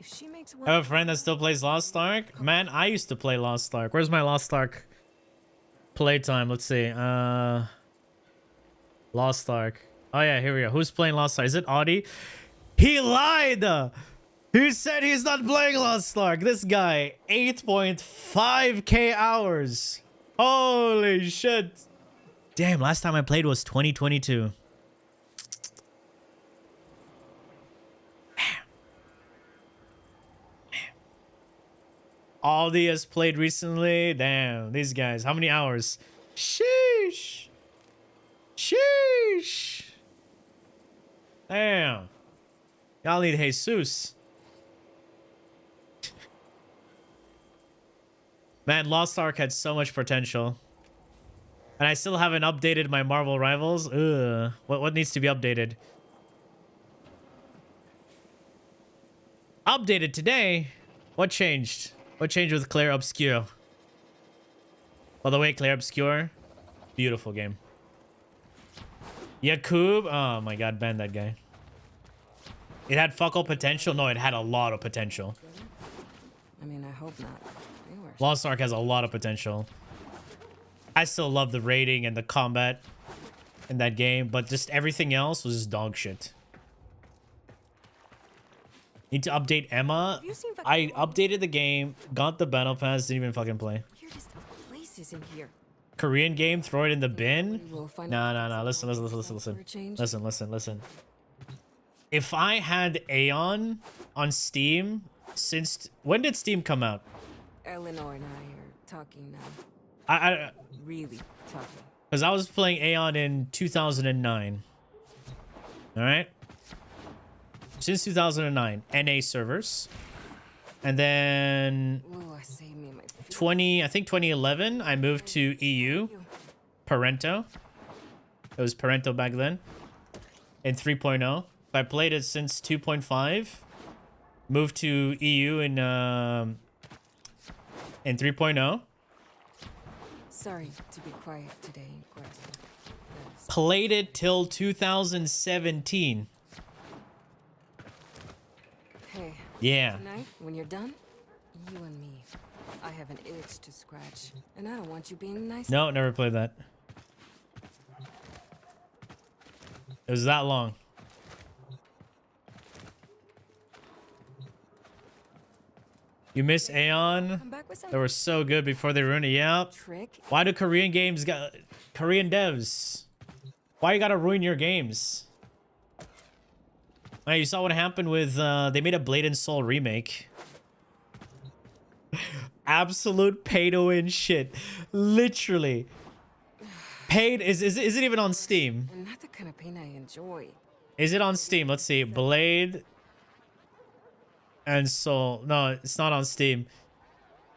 If she makes one... I have a friend that still plays Lost Ark. Man, I used to play Lost Ark. Where's my Lost Ark Playtime. Let's see. Lost Ark. Oh yeah, here we go. Who's playing Lost Ark? Is it Audie? He lied. He said he's not playing Lost Ark. This guy, 8.5k hours. Holy shit. Damn, last time I played was 2022. Aldi has played recently. Damn, these guys. How many hours? Sheesh. Sheesh. Damn. Y'all need Jesus. Man, Lost Ark had so much potential. And I still haven't updated my Marvel Rivals. Ugh. What needs to be updated? Updated today? What changed? What changed with Claire Obscure? By the way, Claire Obscure, beautiful game. Yakub, oh my god, ban that guy. It had fuck all potential? No, it had a lot of potential. I mean, I hope not. Lost Ark has a lot of potential. I still love the rating and the combat in that game, but just everything else was just dog shit. Need to update Emma. I updated the game, got the battle pass, didn't even fucking play. Weirdest places in here. Korean game, throw it in the bin. No. Listen. If I had Aeon on Steam since when did Steam come out? Eleanor and I are talking now. I really talking. Because I was playing Aeon in 2009. All right. Since 2009, NA servers, and then Ooh, saved me my 2011, I moved to EU, Parento. It was Parento back then, in 3.0. I played it since 2.5. Moved to EU in 3.0. Sorry to be quiet today, Grasp. Played it till 2017. Hey. Yeah. Tonight, when you're done, you and me. I have an itch to scratch, and I don't want you being nice. No, never played that. It was that long. You miss Aeon? They were so good before they ruined it. Yep. Why do Korean games got Korean devs? Why you gotta ruin your games? Man, you saw what happened with they made a Blade and Soul remake. Absolute pay to win shit. Literally. Paid is it even on Steam? And not the kind of pain I enjoy. Is it on Steam? Let's see. Blade and Soul. No, it's not on Steam.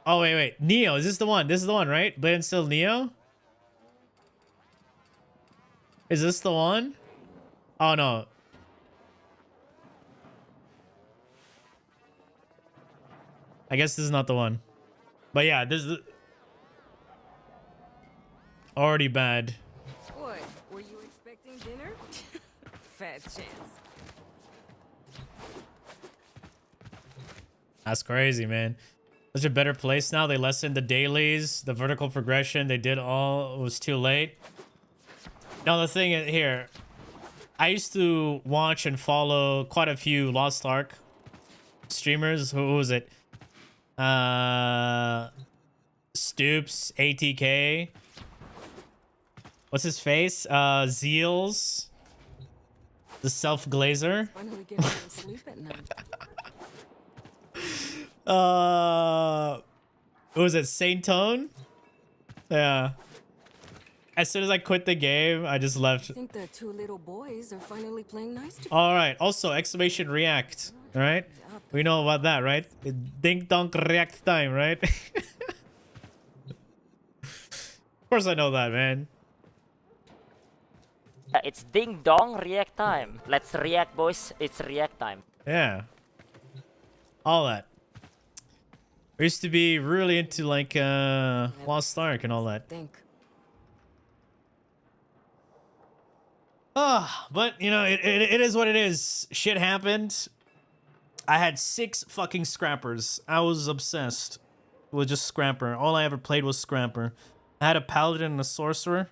Oh wait. Neo, is this the one? This is the one, right? Blade and Soul Neo? Is this the one? Oh no. I guess this is not the one. But yeah, this is already bad. What? Were you expecting dinner? Fat chance. That's crazy, man. Such a better place now. They lessened the dailies, the vertical progression. They did all. It was too late. Now the thing is here, I used to watch and follow quite a few Lost Ark streamers. Who was it? Stoops, ATK. What's his face? Zeals. The self-glazer. Finally getting some sleep at night. What was it? Saint Tone? Yeah. As soon as I quit the game, I just left. I think the two little boys are finally playing nice together. All right. Also, exclamation react. All right. We know about that, right? Ding dong react time, right? Of course I know that, man. It's ding dong react time. Let's react, boys. It's react time. Yeah. All that. I used to be really into like Lost Ark and all that. But you know, it is what it is. Shit happened. I had 6 fucking scrappers. I was obsessed with just Scrapper. All I ever played was Scrapper. I had a paladin and a sorcerer.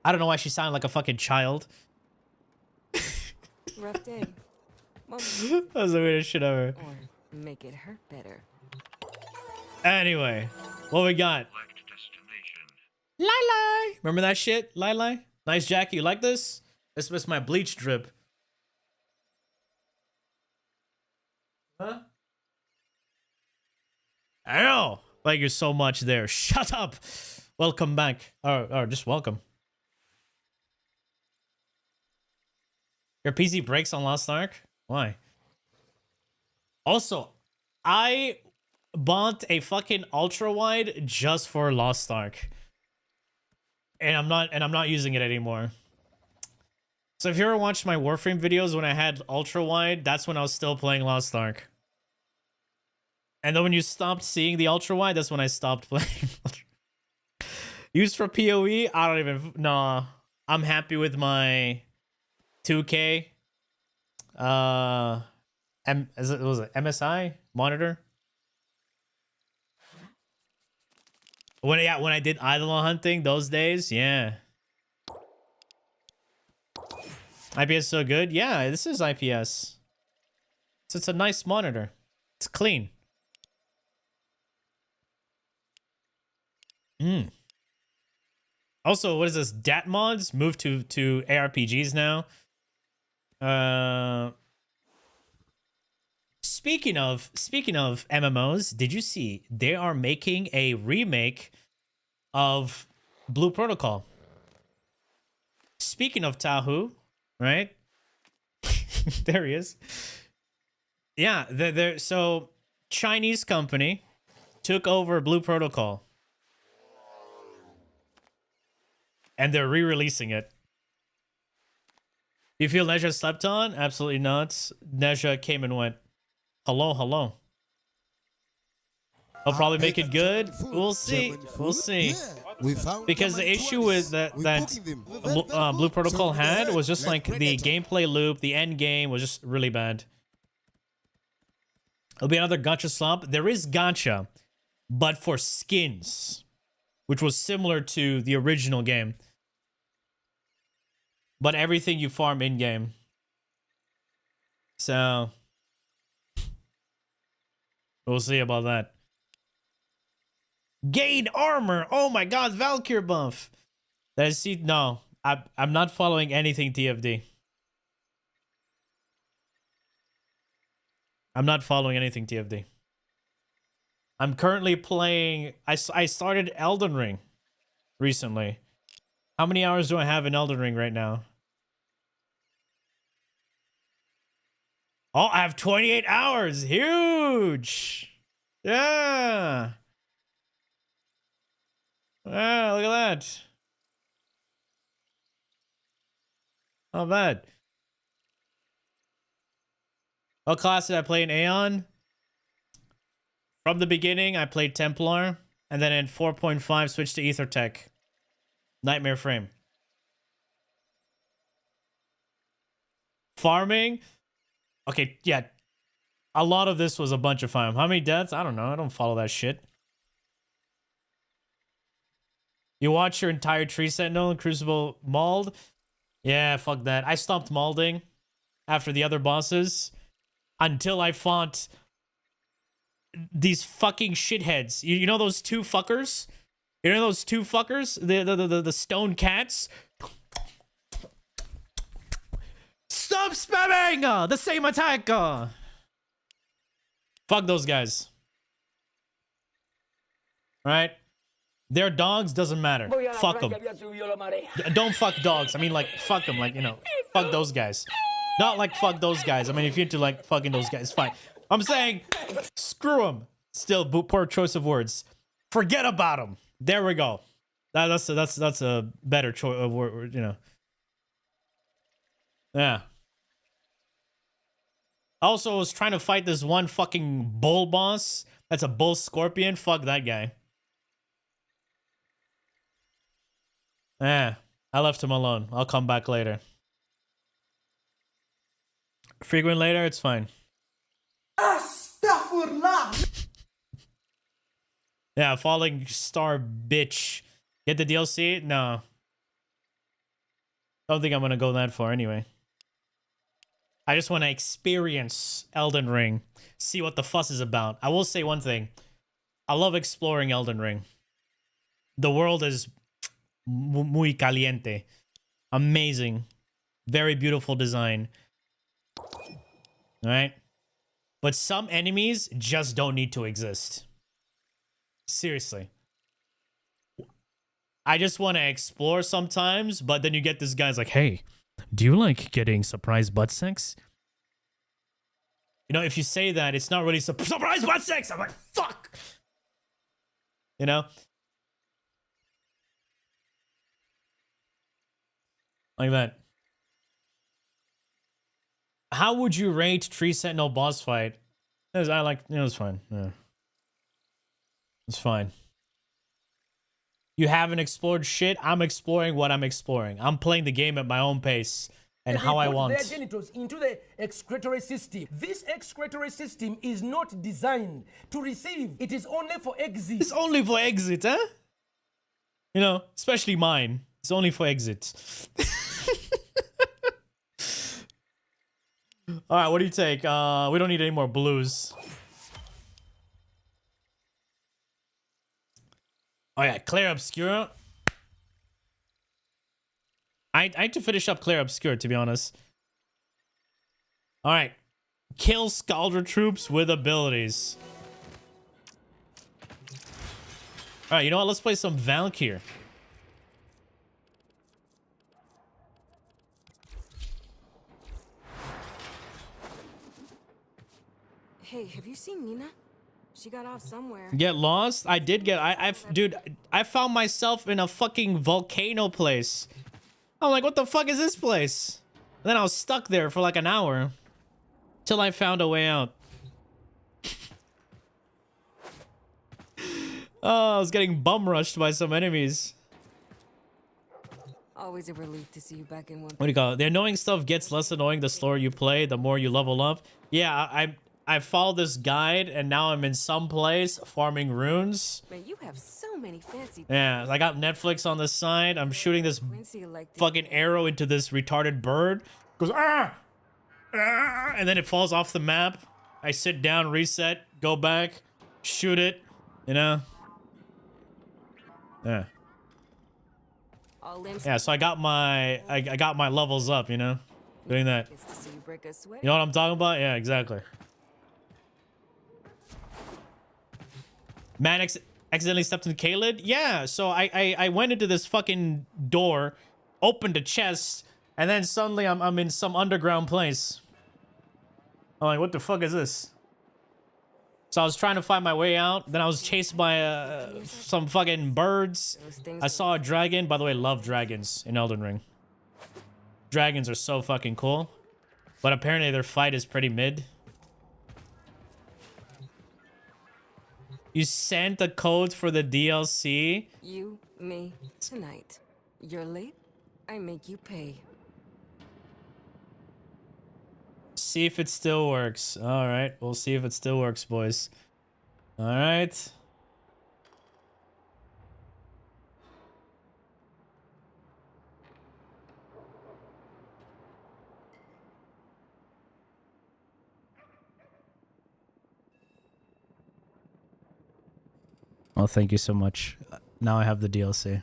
I don't know why she sounded like a fucking child. Rough day. Well, That was the weirdest shit ever. or make it hurt better. Anyway, what we got? Lily. Remember that shit? Lily? Nice jacket. You like this? This was my bleach drip. Huh? I know. Thank you so much there. Shut up. Welcome back. Or just welcome. Your PC breaks on Lost Ark? Why? Also, I bought a fucking ultra wide just for Lost Ark. And I'm not using it anymore. So if you ever watched my Warframe videos when I had ultra wide, that's when I was still playing Lost Ark. And then when you stopped seeing the ultra wide, that's when I stopped playing. Used for PoE? I don't even... Nah. I'm happy with my 2K. Was it MSI monitor? When I did Eidolon hunting those days, yeah. IPS so good? Yeah, this is IPS. So it's a nice monitor. It's clean. Also, what is this? DAT mods moved to ARPGs now. Speaking of MMOs, did you see they are making a remake of Blue Protocol? Speaking of Tahu, right? There he is. Yeah, so Chinese company took over Blue Protocol. And they're re-releasing it. You feel Nezha slept on? Absolutely not. Nezha came and went. Hello, hello. I'll probably make it good. We'll see. We'll see. Because the issue with that Blue Protocol had was just like the gameplay loop, the end game was just really bad. It'll be another gacha slop. There is gacha, but for skins, which was similar to the original game. But everything you farm in-game. So we'll see about that. Gain armor. Oh my god, VALKYR buff. That is, no, I'm not following anything TFD. I'm not following anything TFD. I'm currently playing... I started Elden Ring recently. How many hours do I have in Elden Ring right now? Oh, I have 28 hours. Huge. Yeah. Yeah, look at that. Not bad. What class did I play in Aeon? From the beginning, I played Templar. And then in 4.5, switched to Aethertech. Nightmare Frame. Farming? Okay, yeah. A lot of this was a bunch of farm. How many deaths? I don't know. I don't follow that shit. You watch your entire Tree Sentinel and Crucible mauled? Yeah, fuck that. I stopped maulding after the other bosses until I fought these fucking shitheads. You know those two fuckers? You know those two fuckers? The stone cats? Stop spamming! The same attack! Fuck those guys. Right? They're dogs, doesn't matter. Fuck them. Don't fuck dogs. I mean, like, fuck them. Like, you know, fuck those guys. Not like fuck those guys. I mean, if you're into, like, fucking those guys, fine. I'm saying, screw them. Still, poor choice of words. Forget about them. There we go. That's a better choice of word, you know. Yeah. Also, I was trying to fight this one fucking bull boss. That's a bull scorpion. Fuck that guy. Yeah, I left him alone. I'll come back later. Frequent later, it's fine. Astaghfirullah. Yeah, Falling Star bitch. Get the DLC? No. Don't think I'm gonna go that far anyway. I just want to experience Elden Ring. See what the fuss is about. I will say one thing. I love exploring Elden Ring. The world is muy caliente. Amazing. Very beautiful design. Alright? But some enemies just don't need to exist. Seriously. I just want to explore sometimes, but then you get this guy's like, hey, do you like getting surprise butt sex? You know, if you say that, it's not really surprise butt sex. I'm like, fuck. You know? Like that. How would you rate Tree Sentinel boss fight? I like, it was fine. Yeah. It's fine. You haven't explored shit. I'm exploring what I'm exploring. I'm playing the game at my own pace and how I want. They put their genitals into the excretory system. This excretory system is not designed to receive. It is only for exit. It's only for exit, huh? You know, especially mine. It's only for exit. All right, what do you take? We don't need any more blues. Oh yeah, Clair Obscura. I had to finish up Clair Obscura, to be honest. All right, kill Scaldra troops with abilities. All right, you know what? Let's play some VALKYR. Hey, have you seen Nina? She got off somewhere. Get lost? I did get... Dude, I found myself in a fucking volcano place. I'm like, what the fuck is this place? And then I was stuck there for like an hour. Till I found a way out. Oh, I was getting bum rushed by some enemies. Always a relief to see you back in one. What do you call it? The annoying stuff gets less annoying the slower you play, the more you level up. Yeah, I followed this guide and now I'm in some place farming runes. Man, you have so many fancy. Yeah, I got Netflix on the side. I'm shooting this fucking arrow into this retarded bird. It goes ah, and then it falls off the map. I sit down, reset, go back, shoot it. You know. Yeah. Yeah. So I got my levels up. You know, doing that. You know what I'm talking about? Yeah, exactly. Man accidentally stepped in the K-lid? Yeah, so I went into this fucking door, opened a chest, and then suddenly I'm in some underground place. I'm like, what the fuck is this? So I was trying to find my way out, then I was chased by some fucking birds. I saw a dragon. By the way, love dragons in Elden Ring. Dragons are so fucking cool. But apparently their fight is pretty mid. You sent the code for the DLC? You, me, tonight. You're late, I make you pay. See if it still works. All right, we'll see if it still works, boys. All right. Well, thank you so much. Now I have the DLC.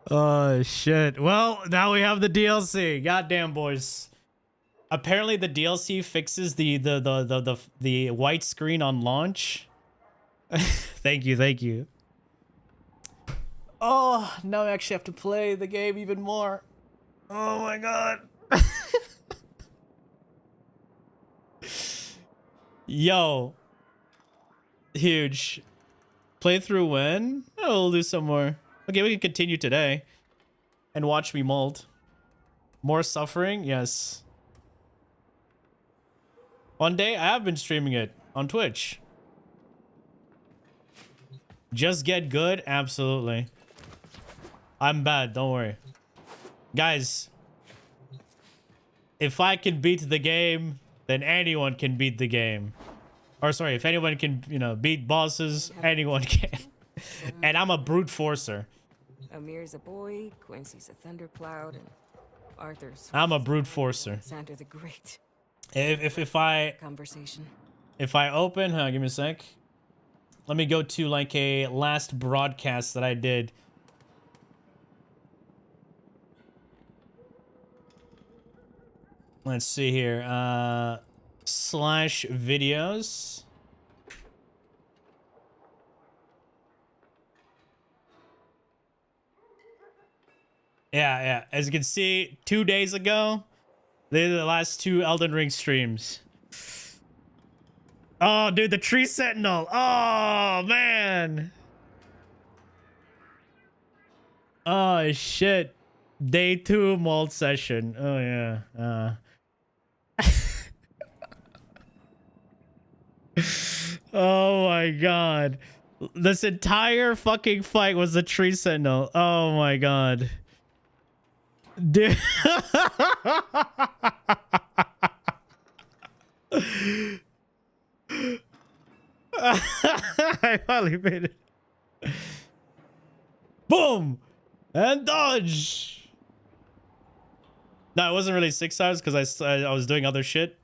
Oh shit. Well, now we have the DLC. Goddamn, boys. Apparently the DLC fixes the white screen on launch. Thank you. Oh, now I actually have to play the game even more. Oh my god. Yo. Huge. Playthrough when? Oh, we'll do some more. Okay, we can continue today. And watch me mold. More suffering? Yes. One day, I have been streaming it on Twitch. Just get good? Absolutely. I'm bad, don't worry. Guys. If I can beat the game then anyone can beat the game. Or sorry, if anyone can, you know, beat bosses, anyone can. And I'm a brute forcer. Amir's a boy, Quincy's a thundercloud, and Arthur's. I'm a brute forcer. Sandra the Great. If I Conversation. If I open, give me a sec. Let me go to like a last broadcast that I did. Let's see here. Slash videos. Yeah. As you can see, 2 days ago, they're the last 2 Elden Ring streams. Oh, dude, the tree sentinel. Oh, man. Oh, shit. Day 2 mold session. Oh, yeah. Oh, my God. This entire fucking fight was the tree sentinel. Oh, my God. Dude. I finally made it. Boom! And dodge! No, it wasn't really 6 stars because I was doing other shit.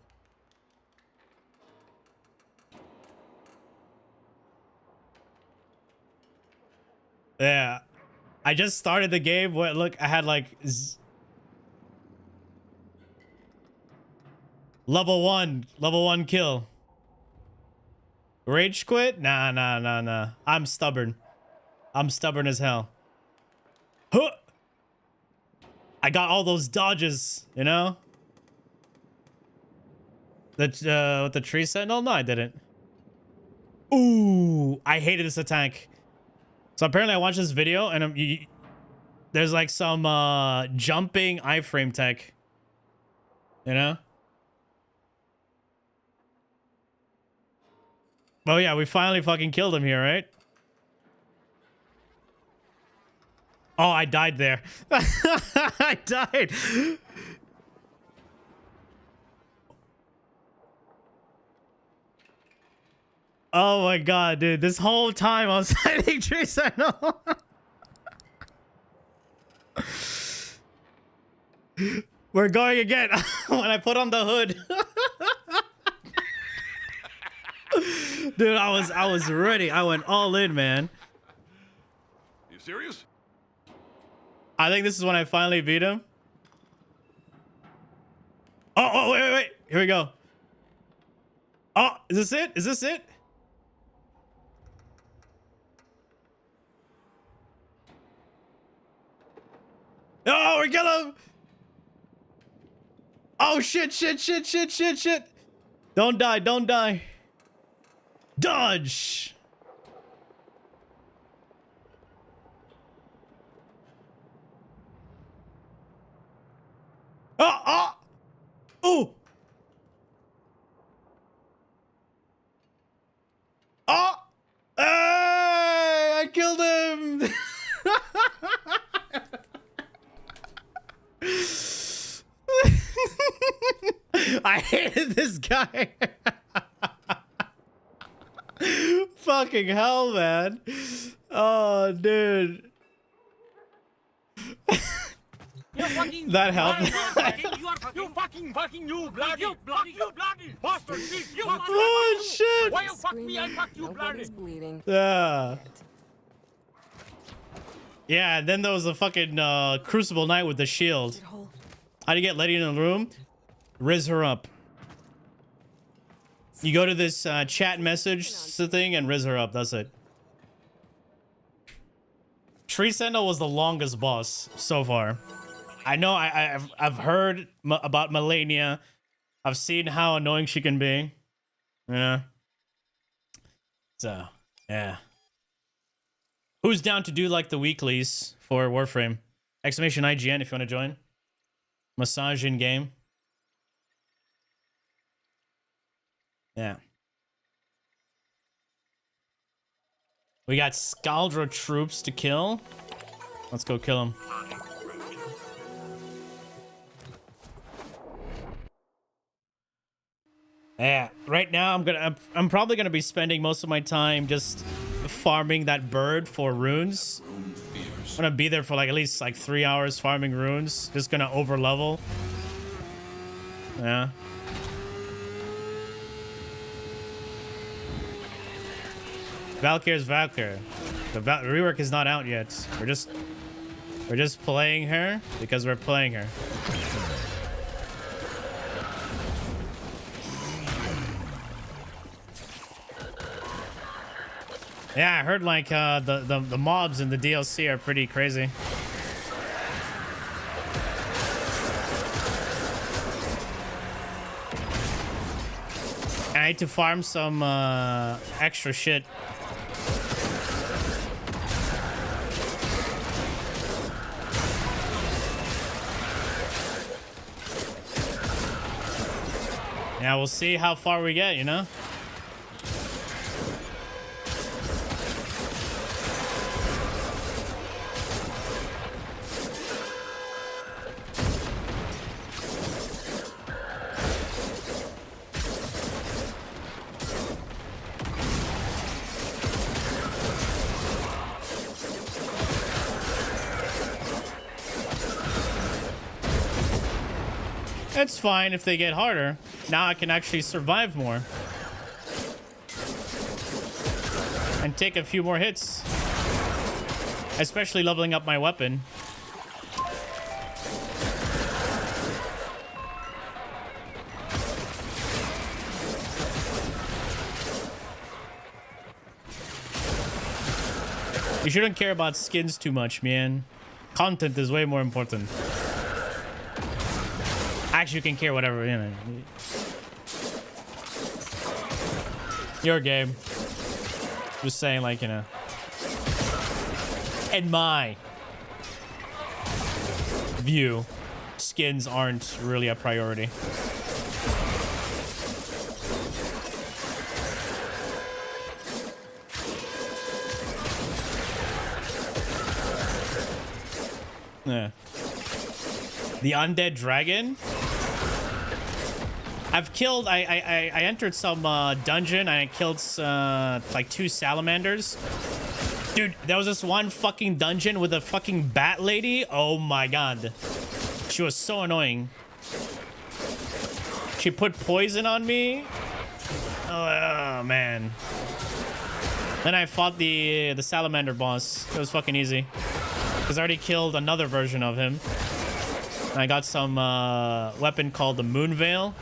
Yeah. I just started the game. What? Look, I had like... Level 1 kill. Rage quit? Nah. I'm stubborn. I'm stubborn as hell. Huh! I got all those dodges, you know? With the tree sentinel? No, I didn't. Ooh, I hated this attack. So apparently I watched this video and there's like some jumping iframe tech. You know? Oh yeah, we finally fucking killed him here, right? Oh, I died there. I died. Oh my God, dude. This whole time I was fighting tree sentinel. We're going again. When I put on the hood. Dude, I was ready. I went all in, man. You serious? I think this is when I finally beat him. Oh, wait. Here we go. Oh, is this it? Is this it? Oh, we got him. Oh, shit. Don't die. Dodge. Ooh. Oh. Hey, I killed him. I hated this guy. Fucking hell, man. Oh, dude. That helped. You bloody bastard! Oh, shit. Why you fuck me? I fuck you, bloody. Bleeding. Yeah. Yeah, and then there was a fucking Crucible Knight with the shield. How do you get Letty in the room? Riz her up. You go to this chat message thing and riz her up. That's it. Tree Sentinel was the longest boss so far. I know I've heard about Melania. I've seen how annoying she can be. Yeah. So, yeah. Who's down to do like the weeklies for Warframe? Exclamation IGN if you want to join. Massage in game. Yeah. We got Scaldra troops to kill. Let's go kill them. Yeah, right now I'm probably gonna be spending most of my time just farming that bird for runes. I'm gonna be there for like at least like 3 hours farming runes. Just gonna over level. Yeah. VALKYR is VALKYR. The rework is not out yet. We're just playing her because we're playing her. Yeah, I heard like the mobs in the DLC are pretty crazy. I need to farm some extra shit. Yeah, we'll see how far we get, you know? It's fine if they get harder. Now I can actually survive more. And take a few more hits. Especially leveling up my weapon. You shouldn't care about skins too much, man. Content is way more important. Actually, you can care whatever, you know. Your game. Just saying, like, you know. In my view, skins aren't really a priority. Yeah. The undead dragon? I've killed, I entered some dungeon and I killed like 2 salamanders. Dude, there was this one fucking dungeon with a fucking bat lady. Oh my god. She was so annoying. She put poison on me. Oh man. Then I fought the salamander boss. It was fucking easy. Because I already killed another version of him. And I got some weapon called the Moon Veil.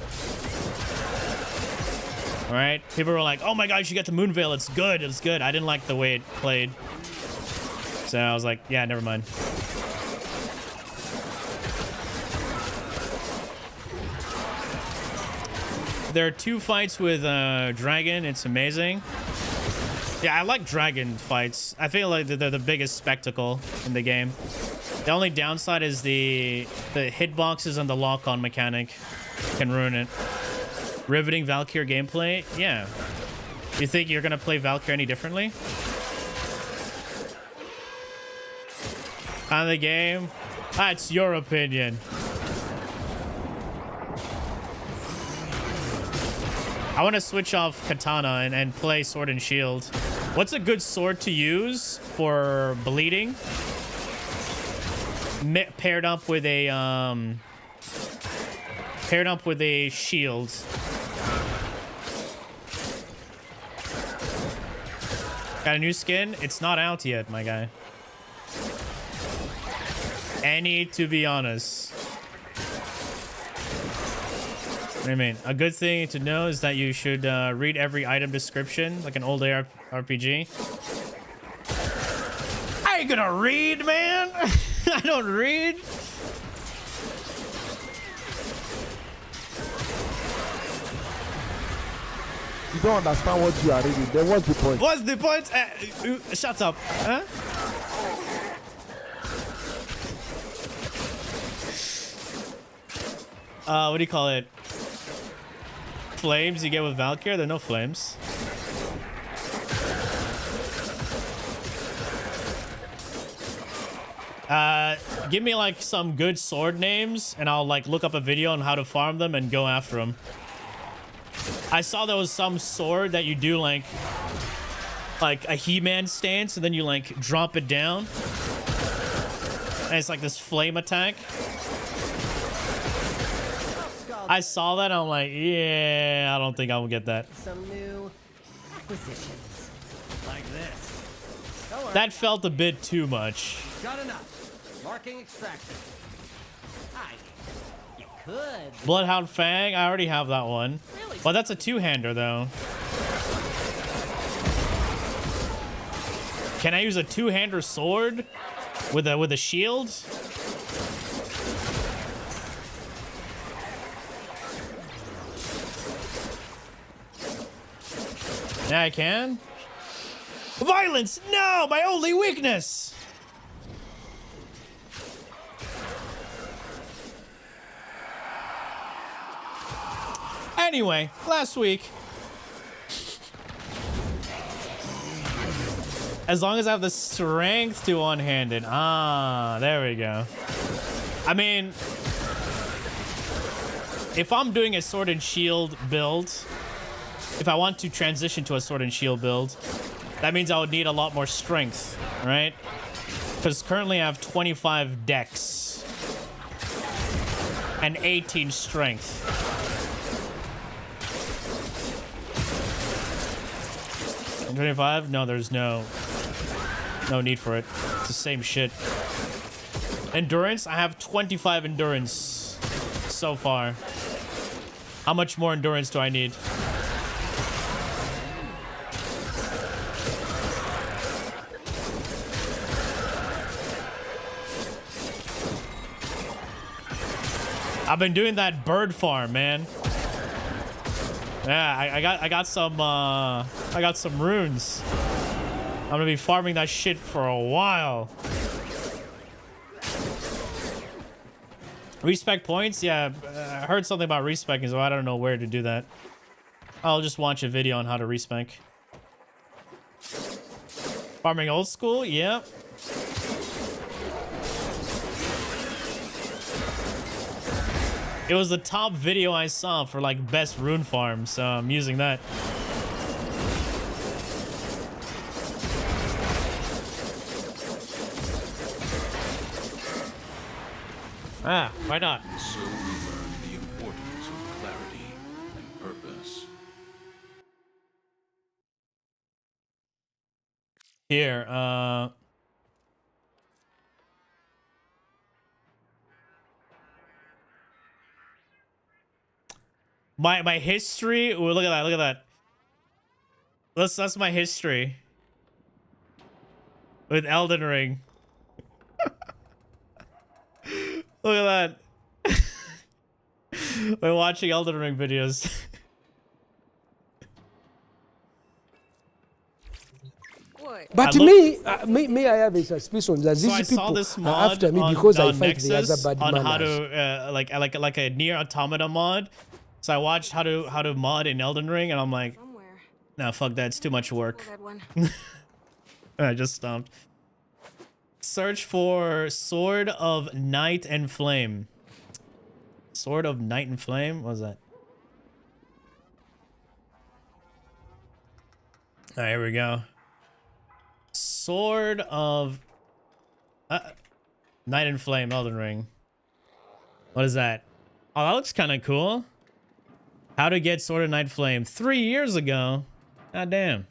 Alright, people were like, oh my god, you should get the Moon Veil, it's good, it's good. I didn't like the way it played. So I was like, yeah, never mind. There are 2 fights with Dragon, it's amazing. Yeah, I like Dragon fights. I feel like they're the biggest spectacle in the game. The only downside is the hitboxes and the lock-on mechanic can ruin it. Riveting VALKYR gameplay? Yeah. You think you're gonna play VALKYR any differently? On the game? That's your opinion. I want to switch off Katana and play Sword and Shield. What's a good sword to use for bleeding? Paired up with a shield. Got a new skin? It's not out yet, my guy. Any, to be honest. I mean, a good thing to know is that you should read every item description, like an old RPG. I ain't gonna read, man. I don't read. You don't understand what you are reading. Then what's the point? What's the point? Shut up. Huh? What do you call it? Flames you get with VALKYR? There are no flames. Give me like some good sword names and I'll like look up a video on how to farm them and go after them. I saw there was some sword that you do like a He-Man stance, and then you like drop it down, and it's like this flame attack. I saw that, and I'm like, yeah, I don't think I will get that. Some new acquisitions like this. That felt a bit too much. Got enough. Marking extracted. You could. Bloodhound Fang, I already have that one. But that's a two-hander though. Can I use a two-hander sword with a shield? Yeah, I can. Violence! No, my only weakness. Anyway, last week, as long as I have the strength to one-handed. Ah, there we go. I mean, if I'm doing a sword and shield build, if I want to transition to a sword and shield build, that means I would need a lot more strength, right? Because currently I have 25 dex and 18 strength. And 25? No, there's no need for it. It's the same shit. Endurance? I have 25 endurance so far. How much more endurance do I need? I've been doing that bird farm, man. Yeah, I got some runes. I'm gonna be farming that shit for a while. Respec points? Yeah, I heard something about respecing, so I don't know where to do that. I'll just watch a video on how to respec. Farming old school? Yep. It was the top video I saw for like best rune farm, so I'm using that. Ah, why not? So we learn the importance of clarity and purpose. Here, my history. Ooh, look at that! Look at that. That's my history with Elden Ring. Look at that. We're watching Elden Ring videos. But me, I have a suspicion that So I these saw people this are mod after me on, because I on fight the other Nexus bad on how manners. to like a Nier Automata mod. So I watched how to mod in Elden Ring, and I'm like, nah, fuck that, it's too much work. I just stopped. Search for Sword of Night and Flame. Sword of Night and Flame? What was that? Alright, here we go. Sword of Night and Flame, Elden Ring. What is that? Oh, that looks kind of cool. How to get Sword of Night Flame 3 years ago. God damn.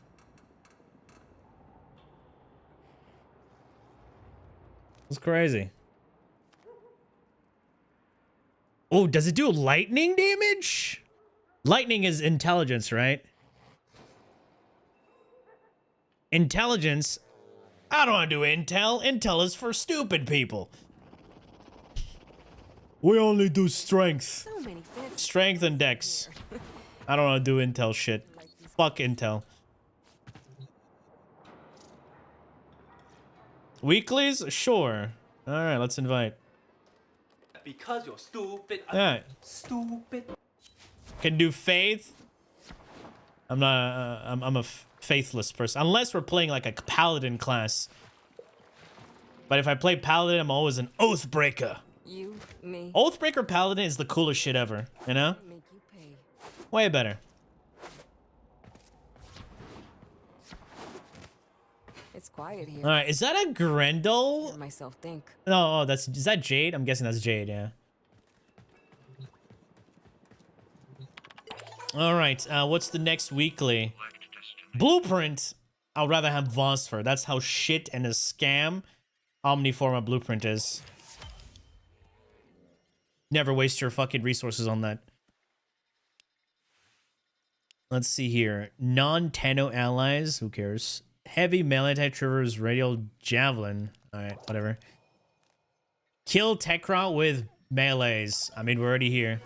It's crazy. Oh, does it do lightning damage? Lightning is intelligence, right? Intelligence? I don't want to do intel. Intel is for stupid people. We only do strength. Strength and dex. I don't want to do intel shit. Fuck intel. Weeklies? Sure. Alright, let's invite. Because you're stupid. Yeah. Stupid. Can do faith. I'm not. I'm a faithless person. Unless we're playing like a paladin class. But if I play paladin, I'm always an oathbreaker. You, me. Oathbreaker paladin is the coolest shit ever. You know? Way better. It's quiet here. All right, is that a Grendel? Hear myself think. No, oh, is that Jade? I'm guessing that's Jade, yeah. All right, what's the next weekly? Blueprint. I'd rather have VALKYR. That's how shit and a scam Omniforma Blueprint is. Never waste your fucking resources on that. Let's see here. Non-Tenno allies. Who cares? Heavy melee type triggers radial javelin. Alright, whatever. Kill Tekra with melees. I mean, we're already here.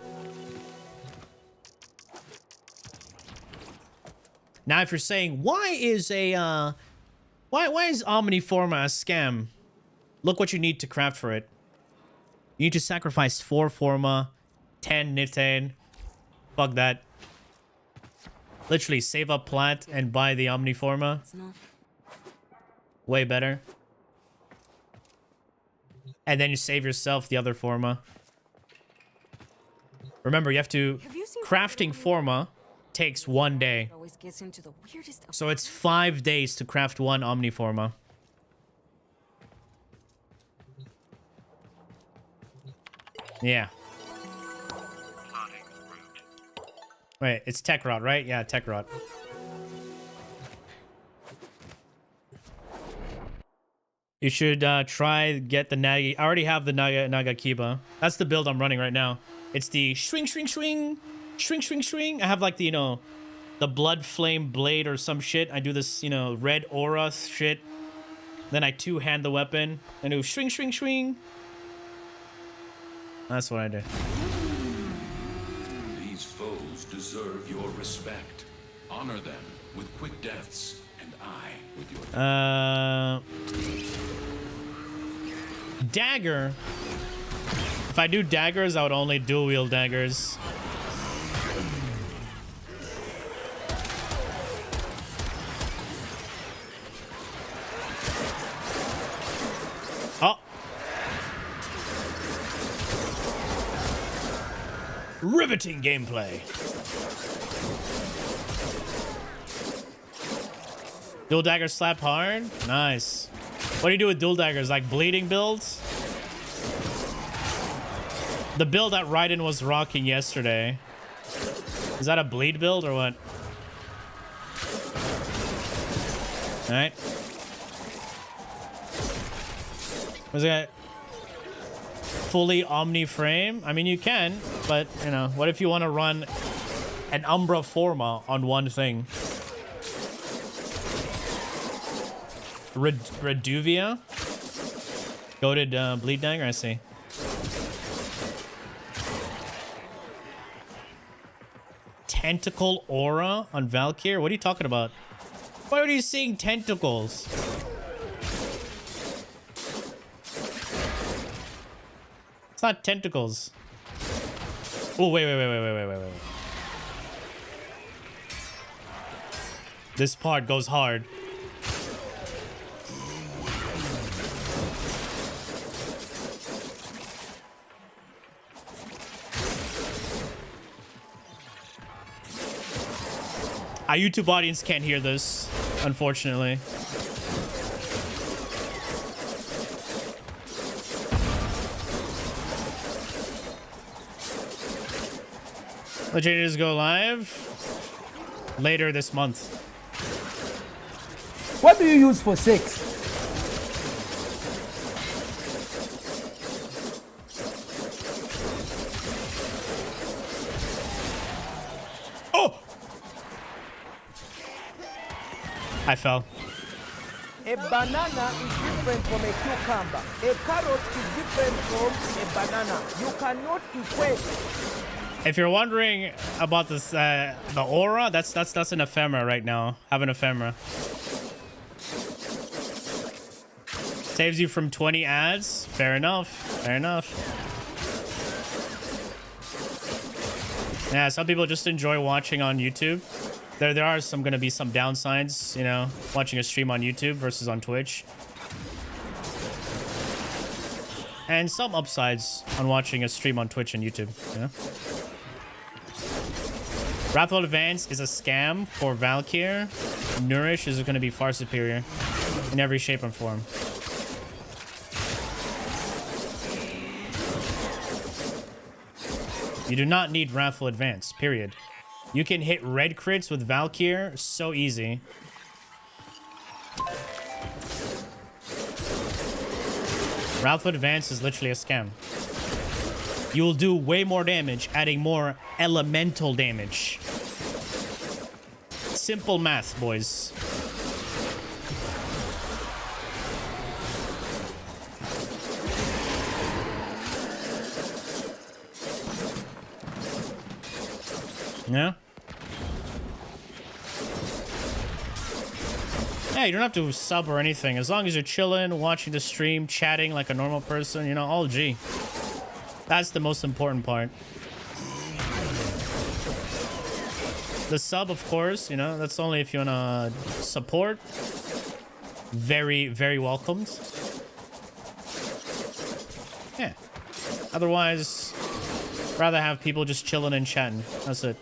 Now, if you're saying, why is Omniforma a scam? Look what you need to craft for it. You need to sacrifice 4 Forma, 10 Nitane. Fuck that. Literally, save up plat and buy the Omniforma. Way better. And then you save yourself the other Forma. Remember, you have to... Crafting Forma takes 1 day. So it's 5 days to craft 1 Omniforma. Yeah. Wait, it's Tekrot, right? Yeah, Tekrot. You should try get the Nagi. I already have the Naga Kiba. That's the build I'm running right now. It's the swing, swing, swing, swing, swing, swing. I have like the, you know, the blood flame blade or some shit. I do this, you know, red aura shit. Then I two-hand the weapon. I do swing, swing, swing. That's what I do. These foes deserve your respect. Honor them with quick deaths, and I with your Dagger. If I do daggers, I would only dual wield daggers. Oh. Riveting gameplay. Dual daggers slap hard? Nice. What do you do with dual daggers? Like bleeding builds? The build that Raiden was rocking yesterday. Is that a bleed build or what? Alright. Was it fully Omni frame? I mean, you can, but, you know, what if you want to run an Umbra Forma on one thing? Reduvia? Goated bleed dagger, I see. Tentacle aura on VALKYR? What are you talking about? Why are you seeing tentacles? It's not tentacles. Oh, wait. This part goes hard. Our YouTube audience can't hear this, unfortunately. Legenders go live later this month. What do you use for sex? Oh! I fell. A banana is different from a cucumber. A carrot is different from a banana. You cannot equate. If you're wondering about this, the aura, that's an ephemera right now. Have an ephemera. Saves you from 20 ads. Fair enough. Fair enough. Yeah, some people just enjoy watching on YouTube. There are gonna be some downsides, you know, watching a stream on YouTube versus on Twitch. And some upsides on watching a stream on Twitch and YouTube, you know? Wrathful Advance is a scam for VALKYR. Nourish is going to be far superior in every shape and form. You do not need Wrathful Advance, period. You can hit red crits with VALKYR so easy. Wrathful Advance is literally a scam. You will do way more damage, adding more elemental damage. Simple math, boys. Yeah? Yeah, you don't have to sub or anything. As long as you're chilling, watching the stream, chatting like a normal person, you know, all G. That's the most important part. The sub, of course, you know, that's only if you want to support. Very, very welcomed. Yeah. Otherwise, rather have people just chilling and chatting. That's it.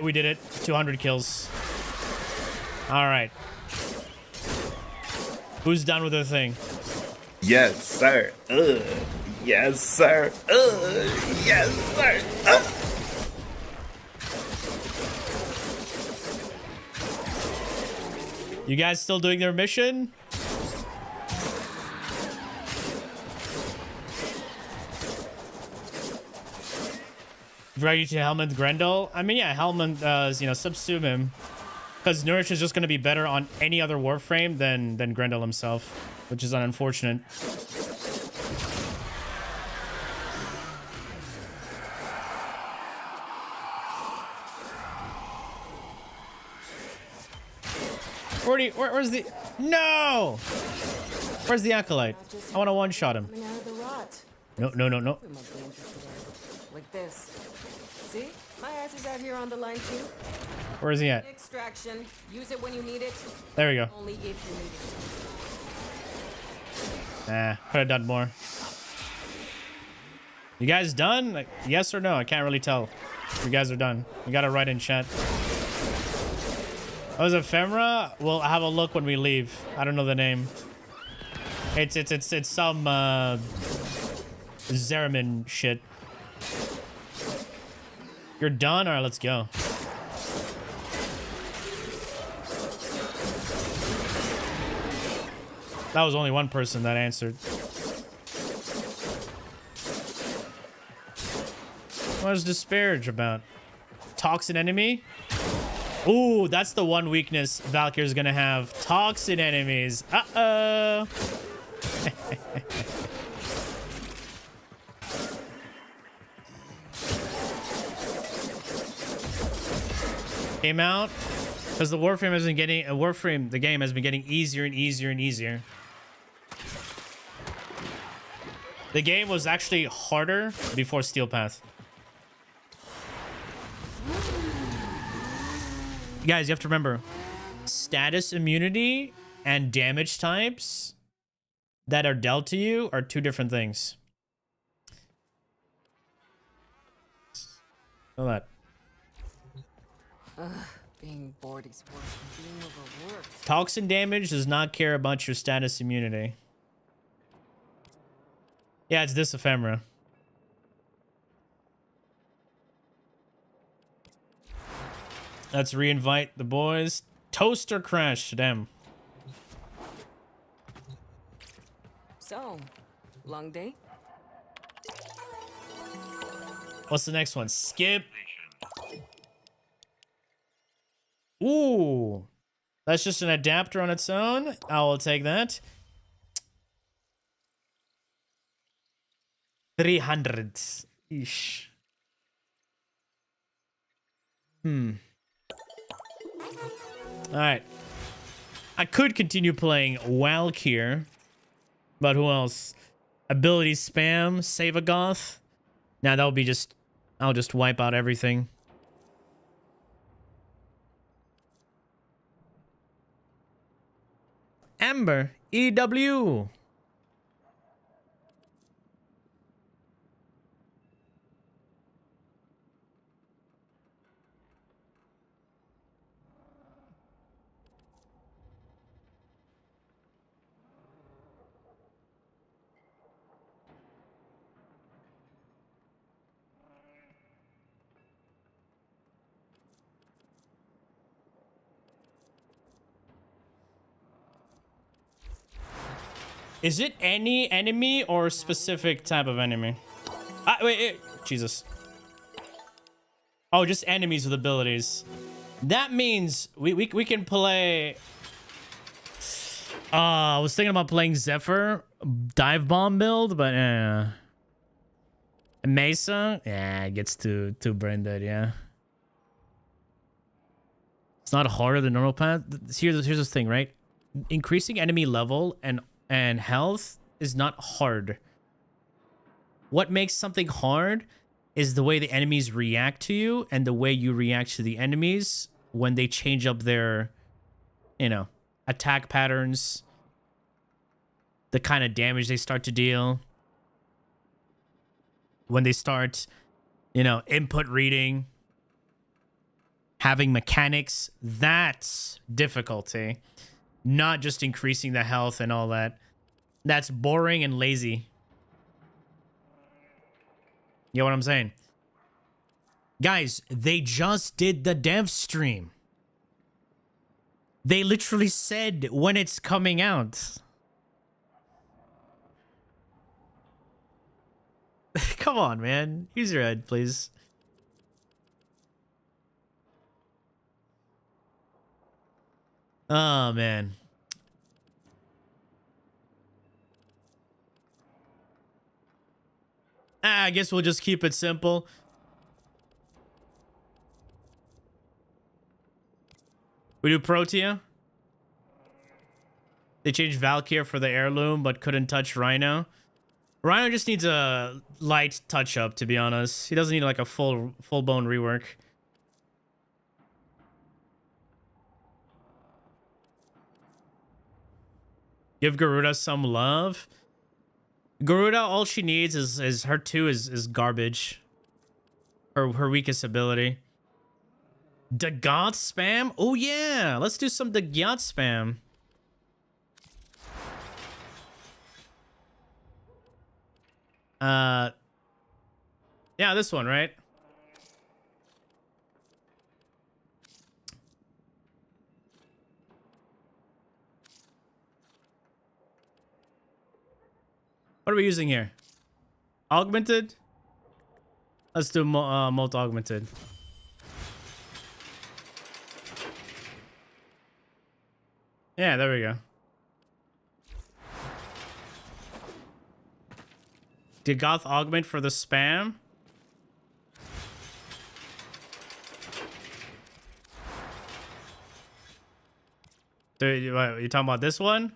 We did it. 200 kills. All right. Who's done with their thing? Yes, sir. Yes, sir. Yes, sir. You guys still doing their mission? Ready to Helmand Grendel? I mean, yeah, Helmand, you know, subsume him. Because Nourish is just going to be better on any other Warframe than Grendel himself, which is unfortunate. Where's the... No! Where's the Acolyte? I want to one-shot him. No. Like this. See? My ass is out here on the line too. Where is he at? Extraction. Use it when you need it. There we go. Only if you need Nah, could have done more. You guys done? Like, yes or no? I can't really tell. You guys are done. You gotta write in chat. Oh, is it Ephemera? We'll have a look when we leave. I don't know the name. It's some Zeramin shit. You're done? Alright, let's go. That was only one person that answered. What is Disparage about? Toxin enemy? Ooh, that's the one weakness VALKYR's gonna have. Toxin enemies. Uh-oh. Came out because the Warframe has been getting the game has been getting easier and easier and easier. The game was actually harder before Steel Path. Guys, you have to remember, status immunity and damage types that are dealt to you are two different things. Know that. Being bored is worse than being overworked. Toxin damage does not care about your status immunity. Yeah, it's this Ephemera. Let's re-invite the boys. Toaster crash, damn. So, long day? What's the next one? Skip. Ooh. That's just an adapter on its own. I will take that. 300 ish. Alright. I could continue playing VALKYR. But who else? Ability spam, save a goth. Now that'll be just... I'll just wipe out everything. Amber, EW. Is it any enemy or a specific type of enemy? Wait, Jesus. Oh, just enemies with abilities. That means we can play... I was thinking about playing Zephyr dive bomb build, but Mesa, yeah, it gets too brain dead, yeah. It's not harder than normal path. Here's the thing, right? Increasing enemy level and health is not hard. What makes something hard is the way the enemies react to you and the way you react to the enemies when they change up their, you know, attack patterns, the kind of damage they start to deal, when they start, you know, input reading, having mechanics. That's difficulty, not just increasing the health and all that. That's boring and lazy. You know what I'm saying? Guys, they just did the dev stream. They literally said when it's coming out. Come on, man. Use your head, please. Oh, man. I guess we'll just keep it simple. We do Protea. They changed VALKYR for the heirloom, but couldn't touch Rhino. Rhino just needs a light touch-up, to be honest. He doesn't need like a full-blown rework. Give Garuda some love. Garuda, all she needs is her 2 is garbage. Her weakest ability. Dagoth spam? Oh yeah, let's do some Dagoth spam. Yeah, this one, right? What are we using here? Augmented? Let's do multi augmented. Yeah, there we go. Did Goth augment for the spam? Dude, you talking about this one?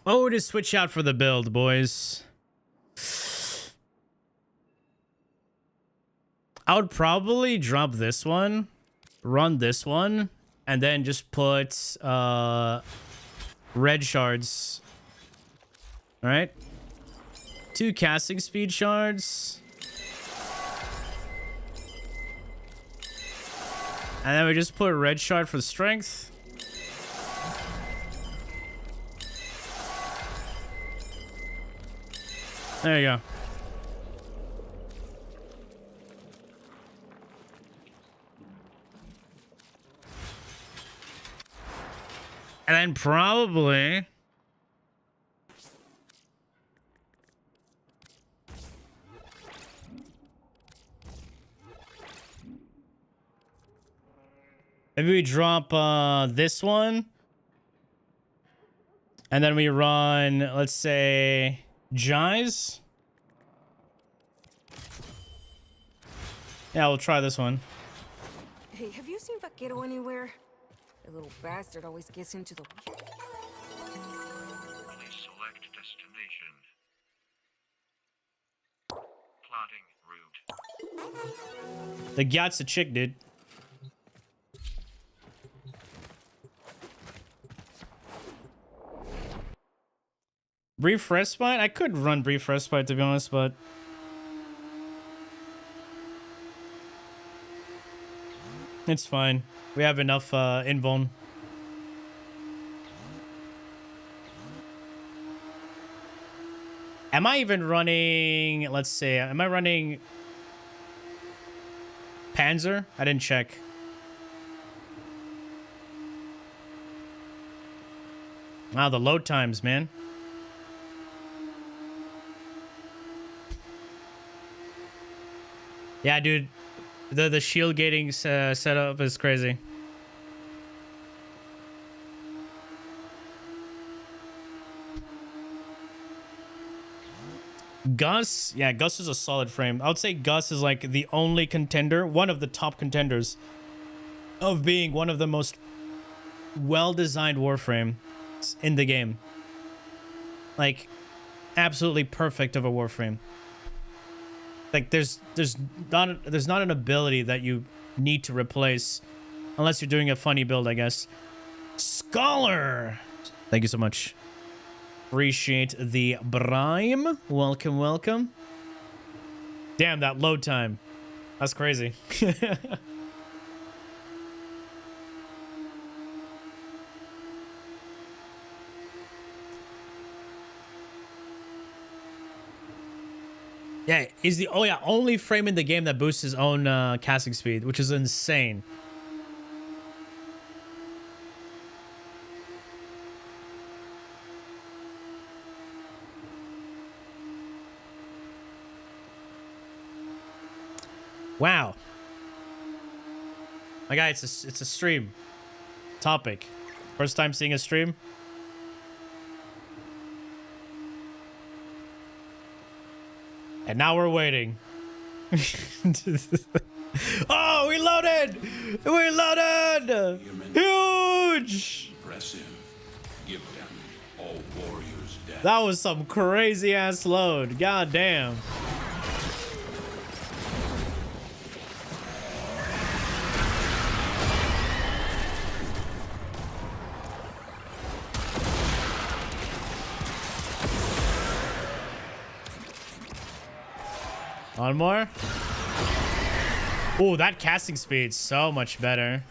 Oh, to switch out for the build, boys. I would probably drop this one, run this one, and then just put red shards. All right. 2 casting speed shards. And then we just put red shard for strength. There you go. And then probably... maybe we drop this one. And then we run, let's say... Jais? Yeah, we'll try this one. Hey, have you seen Vaquero anywhere? The little bastard always gets into the... Please select destination. Plotting route. The Gyat's a chick, dude. Brief respite? I could run brief respite, to be honest, but... It's fine. We have enough invuln. Am I even running... Let's see. Am I running... Panzer? I didn't check. Wow, the load times, man. Yeah, dude. The shield gating setup is crazy. Gus, yeah, Gus is a solid frame. I would say Gus is like the only contender, one of the top contenders of being one of the most well-designed Warframe in the game. Like, absolutely perfect of a Warframe. Like, there's not an ability that you need to replace unless you're doing a funny build, I guess. Scholar, thank you so much. Appreciate the brime. Welcome, welcome. Damn, that load time. That's crazy. Yeah, he's the only frame in the game that boosts his own casting speed, which is insane. Wow. My guy, it's a stream topic. First time seeing a stream. And now we're waiting. Oh, we loaded! We loaded! Huge! Impressive. Give them all warriors death. That was some crazy ass load. God damn. One more. Oh, that casting speed's so much better.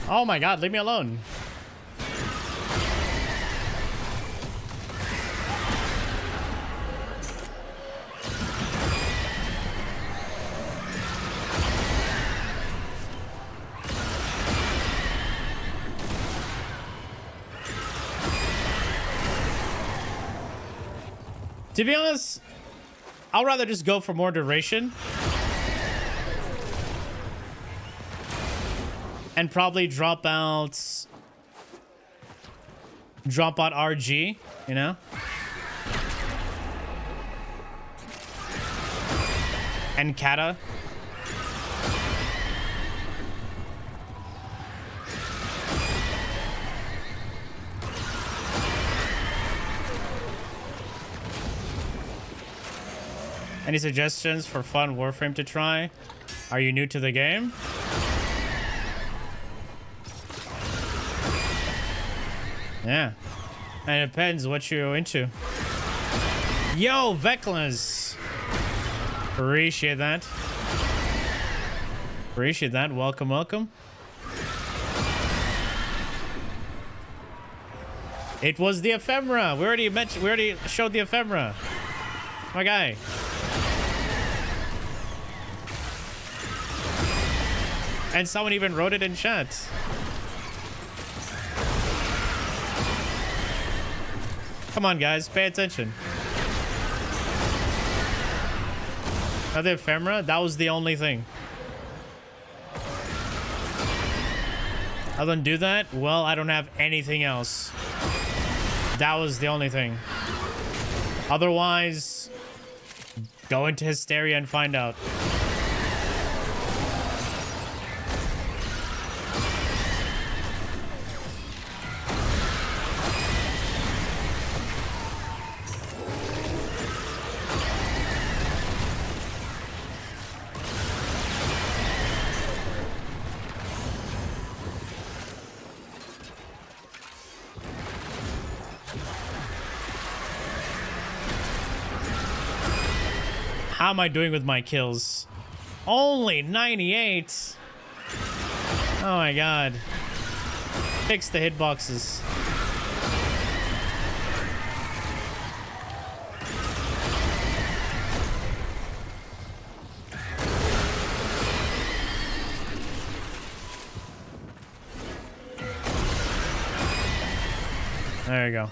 Oh my god, leave me alone. To be honest, I'll rather just go for more duration. And probably drop out RG, you know? And Kata. Any suggestions for fun Warframe to try? Are you new to the game? Yeah. And it depends what you're into. Yo, Veclas! Appreciate that. Appreciate that. Welcome, welcome. It was the ephemera. We already showed the ephemera. My guy. And someone even wrote it in chat. Come on, guys, pay attention. Another ephemera? That was the only thing. Other than do that, well, I don't have anything else. That was the only thing. Otherwise, go into Hysteria and find out. How am I doing with my kills? Only 98. Oh my god. Fix the hitboxes. There you go.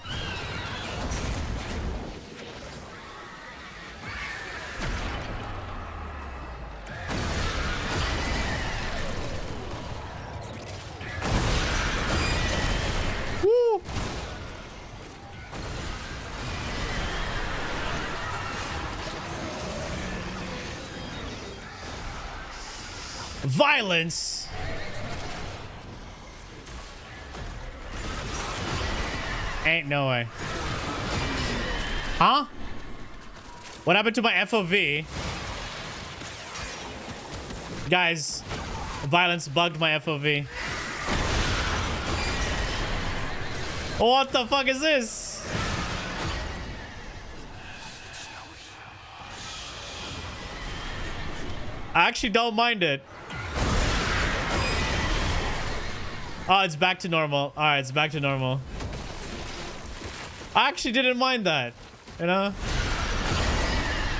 Woo! Violence. Ain't no way. Huh? What happened to my FOV? Guys, violence bugged my FOV. What the fuck is this? I actually don't mind it. Oh, it's back to normal. All right, it's back to normal. I actually didn't mind that, you know?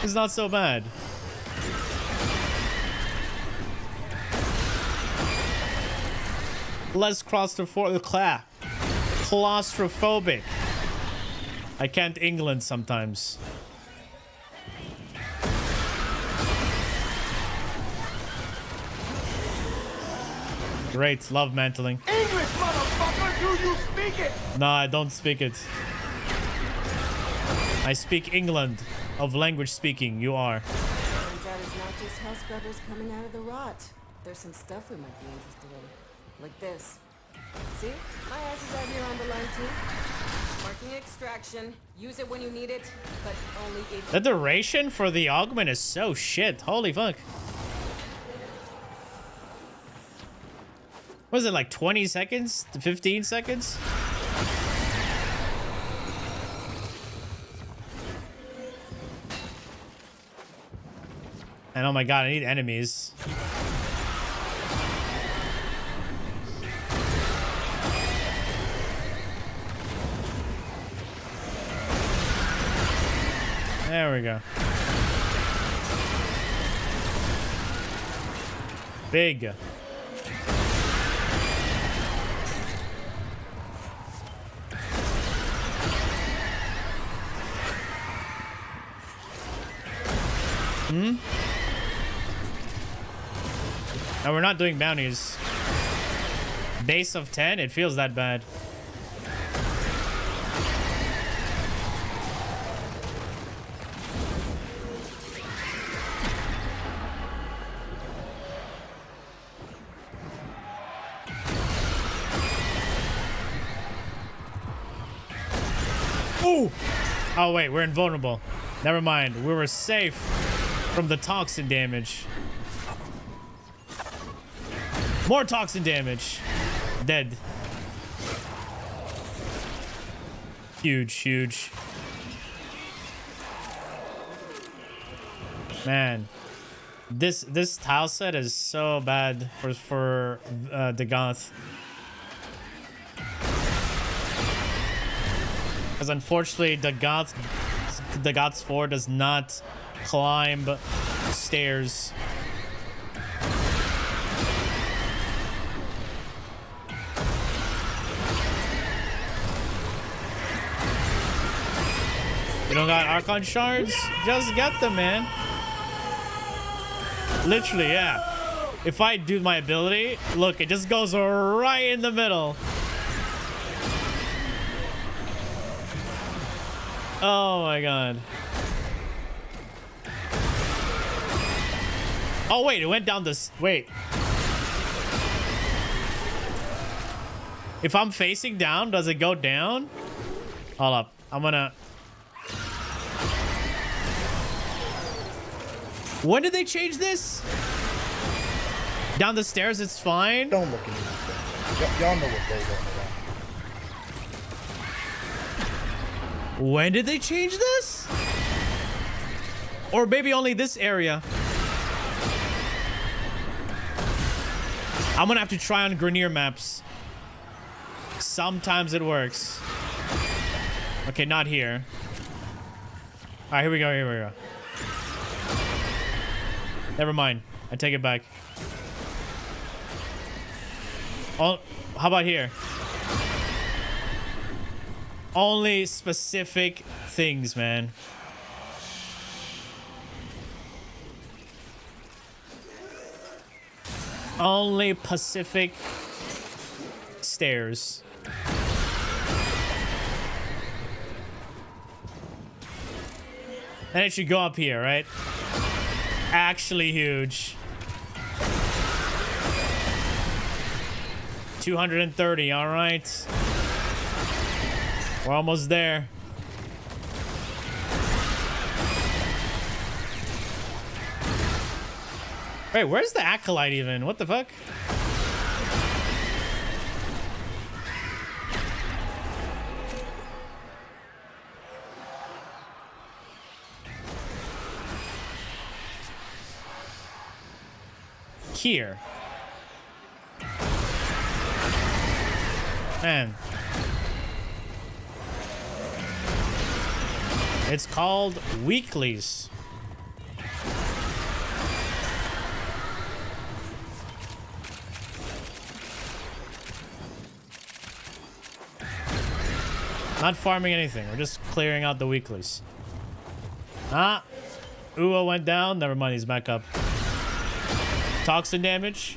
It's not so bad. Less claustrophobic. I can't England sometimes. Great, love mantling. English, motherfucker! Do you speak it? No, I don't speak it. I speak England. Of language speaking, you are. Turns out it's not just hell scrubbers coming out of the rot. There's some stuff we might be interested in. Like this. See? My ass is out here on the line too. Marking extraction. Use it when you need it, but only if... The duration for the augment is so shit. Holy fuck. Was it like 20 seconds to 15 seconds? And oh my god, I need enemies. There we go. Big. And we're not doing bounties. Base of 10, it feels that bad. Ooh! Oh wait, we're invulnerable. Never mind, we were safe from the toxin damage. More toxin damage. Dead. Huge, huge. Man. This tile set is so bad for the Goth. Because unfortunately the Goth's 4 does not climb stairs. You don't got Archon shards? Just get them, man. Literally, yeah. If I do my ability, look, it just goes right in the middle. Oh my god. Oh wait, it went down this. Wait. If I'm facing down, does it go down? Hold up. I'm gonna... When did they change this? Down the stairs, it's fine. Don't look at me like that. Y'all know what goes on. When did they change this? Or maybe only this area. I'm gonna have to try on Grenier maps. Sometimes it works. Okay, not here. All right, here we go, here we go. Never mind. I take it back. Oh, how about here? Only specific things, man. Only Pacific stairs. And it should go up here, right? Actually huge. 230, all right. We're almost there. Wait, where's the acolyte even? What the fuck? Here. Man. It's called weeklies. Not farming anything. We're just clearing out the weeklies. Ah. Uo went down. Never mind. He's back up. Toxin damage?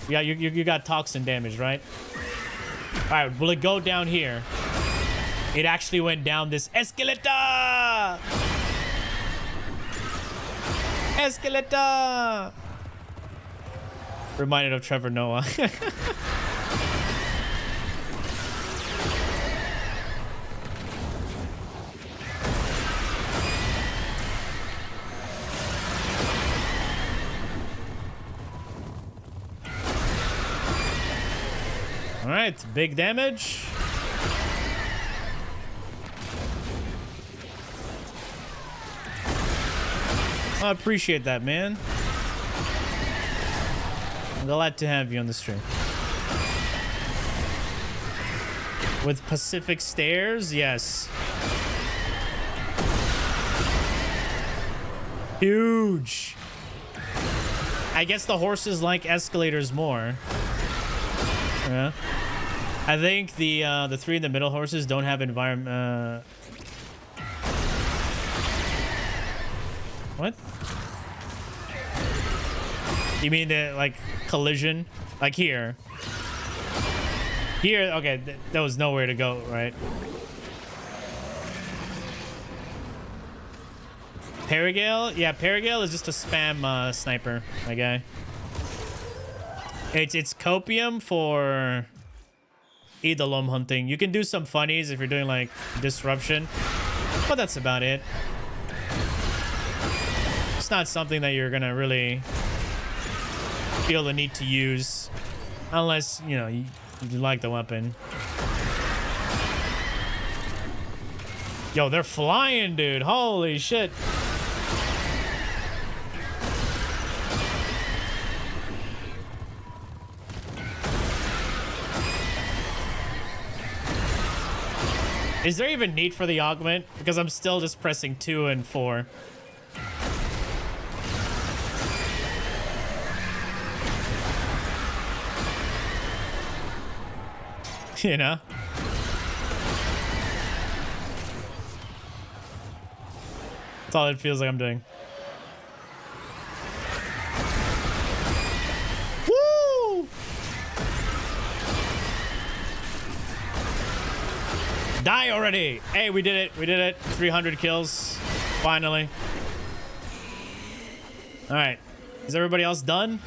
Yeah, you got toxin damage, right? Alright, will it go down here? It actually went down this escalator! Escalator! Reminded of Trevor Noah. All right, big damage. I appreciate that, man. I'm glad to have you on the stream. With Pacific stairs, yes. Huge. I guess the horses like escalators more. Yeah. I think the three in the middle horses don't have environment. What? You mean the like collision? Like here? Here, okay, there was nowhere to go, right? Paragale? Yeah, Paragale is just a spam sniper, my guy. It's copium for Eidolon hunting. You can do some funnies if you're doing like disruption, but that's about it. It's not something that you're gonna really feel the need to use unless, you know, you like the weapon. Yo, they're flying, dude. Holy shit. Is there even need for the augment? Because I'm still just pressing 2 and 4. You know? That's all it feels like I'm doing. Woo! Die already! Hey, we did it. We did it. 300 kills. Finally. Alright. Is everybody else done?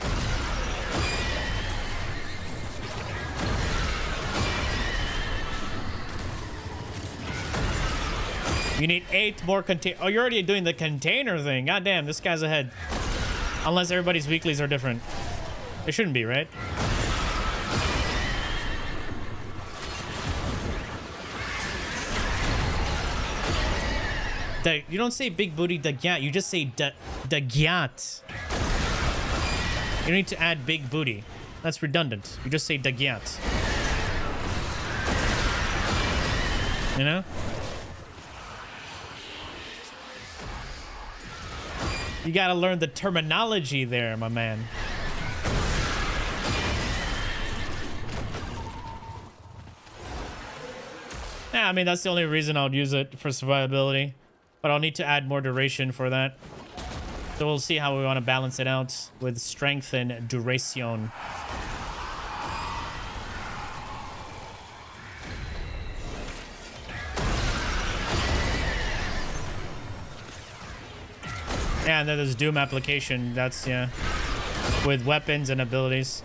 You need 8 more container. Oh, you're already doing the container thing. God damn, this guy's ahead. Unless everybody's weeklies are different. It shouldn't be, right? You don't say big booty dagyat, you just say dagyat. You need to add big booty. That's redundant. You just say dagyat. You know? You gotta learn the terminology there, my man. Yeah, I mean, that's the only reason I'll use it for survivability. But I'll need to add more duration for that. So we'll see how we want to balance it out with strength and duration. Yeah, and then there's Doom application. That's, yeah, with weapons and abilities.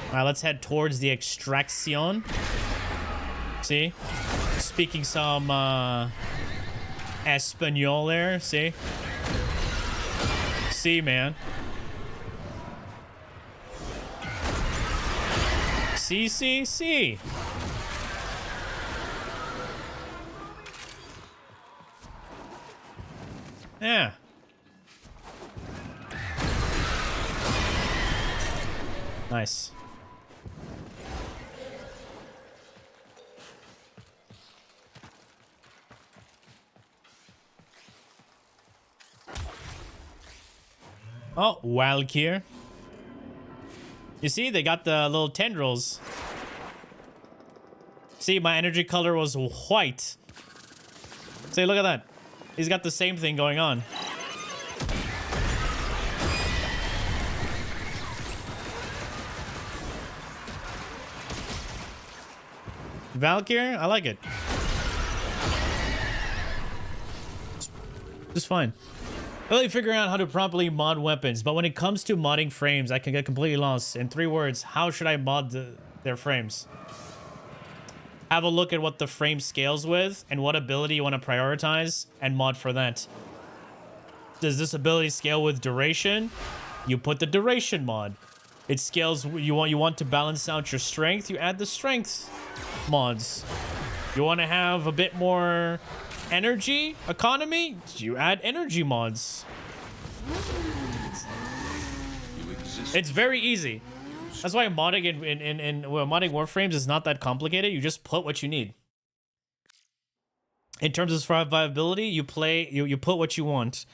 All right, let's head towards the extraction. See? Speaking some Espanol there, see? See, man. See. Yeah. Nice. Oh, VALKYR. You see, they got the little tendrils. See, my energy color was white. See, look at that. He's got the same thing going on. VALKYR, I like it. Just fine. Really figuring out how to properly mod weapons, but when it comes to modding frames, I can get completely lost. In 3 words, how should I mod their frames? Have a look at what the frame scales with and what ability you want to prioritize and mod for that. Does this ability scale with duration? You put the duration mod. It scales, you want to balance out your strength, you add the strength mods. You want to have a bit more energy economy, you add energy mods. It's very easy. That's why modding modding Warframes is not that complicated. You just put what you need. In terms of survivability, you put what you want,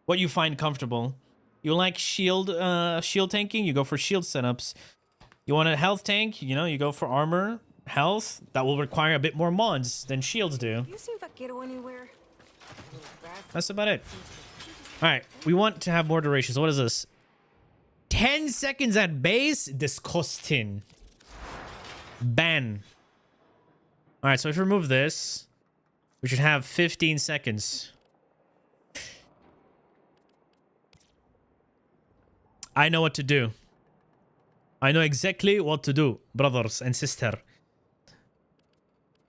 what you find comfortable. You like shield tanking, you go for shield setups. You want a health tank, you go for armor, health. That will require a bit more mods than shields do. You seen Vaquero anywhere? That's about it. All right, we want to have more duration. So what is this? 10 seconds at base? Disgusting. Ban. All right, so if we remove this, we should have 15 seconds. I know what to do. I know exactly what to do, brothers and sisters.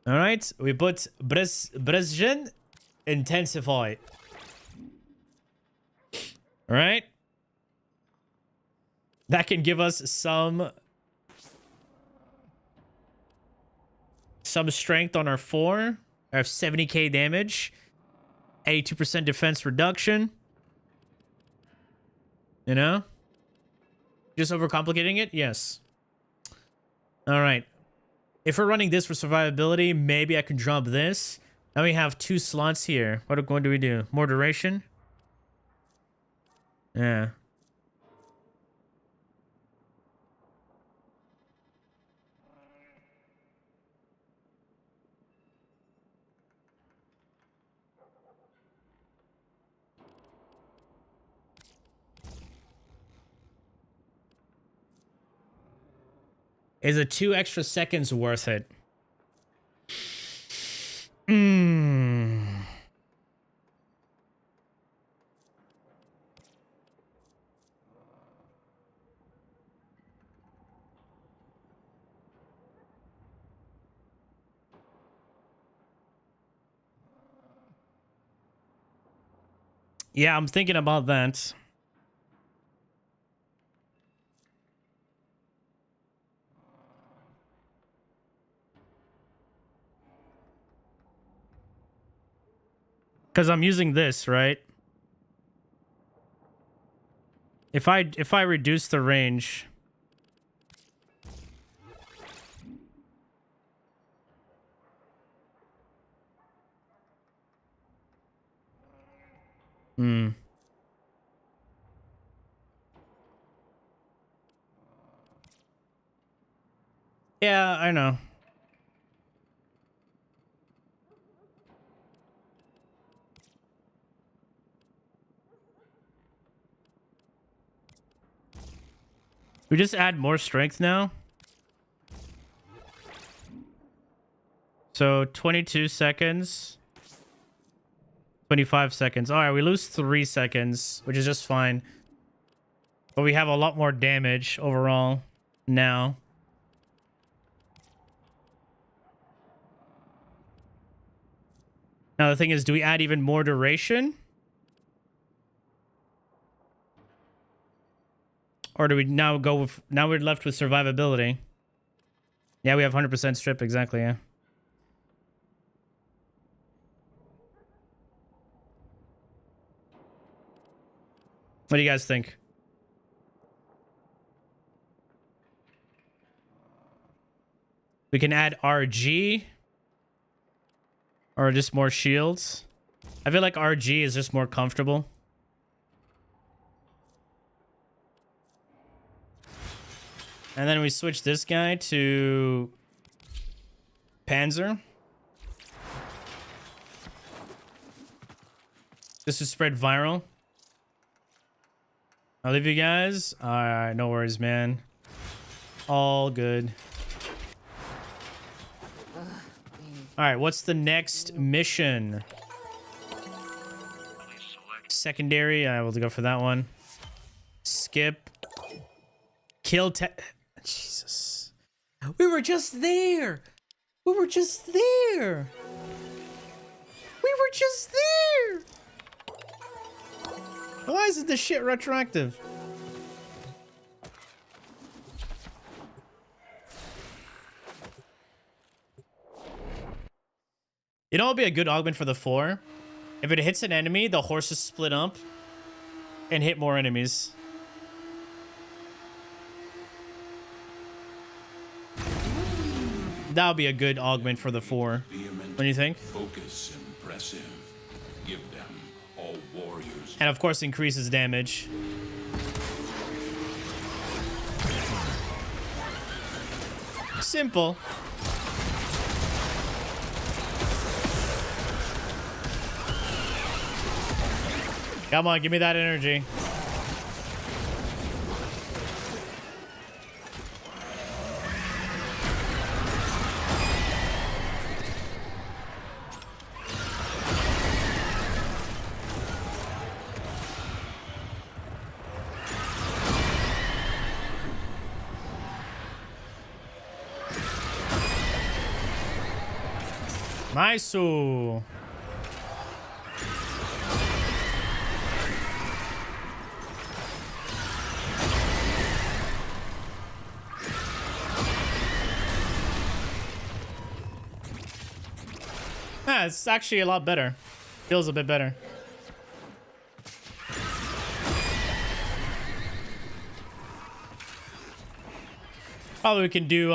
All right, we put Precision Intensify. All right. That can give us some strength on our 4. I have 70k damage, 82% defense reduction. You know? Just overcomplicating it? Yes. All right. If we're running this for survivability, maybe I can drop this. Now we have 2 slots here. What do we do? More duration? Yeah. Is the 2 extra seconds worth it? Yeah, I'm thinking about that. Because I'm using this, right? If I reduce the range. Hmm. Yeah, I know. We just add more strength now. So 22 seconds. 25 seconds. All right, we lose 3 seconds, which is just fine. But we have a lot more damage overall now. Now the thing is, do we add even more duration? Or do we now go with... Now we're left with survivability. Yeah, we have 100% strip, exactly, yeah. What do you guys think? We can add RG. Or just more shields. I feel like RG is just more comfortable. And then we switch this guy to Panzer. Just to spread viral. I'll leave you guys. Alright, no worries, man. All good. Alright, what's the next mission? Secondary. I will go for that one. Skip. Kill Jesus. We were just there. We were just there. We were just there. Why isn't this shit retroactive? You know what would be a good augment for the 4? If it hits an enemy, the horses split up and hit more enemies. That would be a good augment for the 4. What do you think? Focus, impressive. Give them all warriors. And of course increases damage. Simple. Come on, give me that energy. Nice. Yeah, it's actually a lot better. Feels a bit better. Probably we can do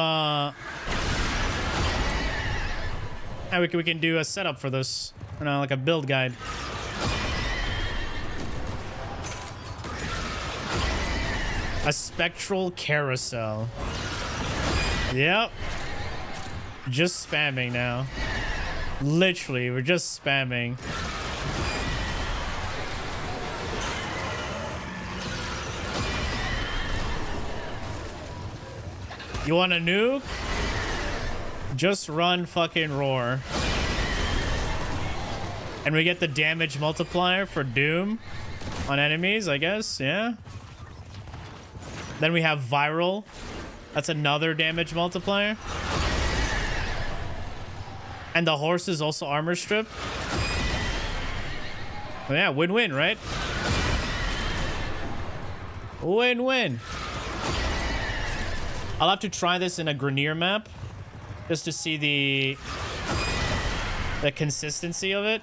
we can do a setup for this. You know, like a build guide. A spectral carousel. Yep. Just spamming now. Literally, we're just spamming. You want a nuke? Just run fucking roar. And we get the damage multiplier for Doom on enemies, I guess, yeah. Then we have viral. That's another damage multiplier. And the horse is also armor strip. Well, yeah, win-win, right? Win-win. I'll have to try this in a Grenier map just to see the consistency of it.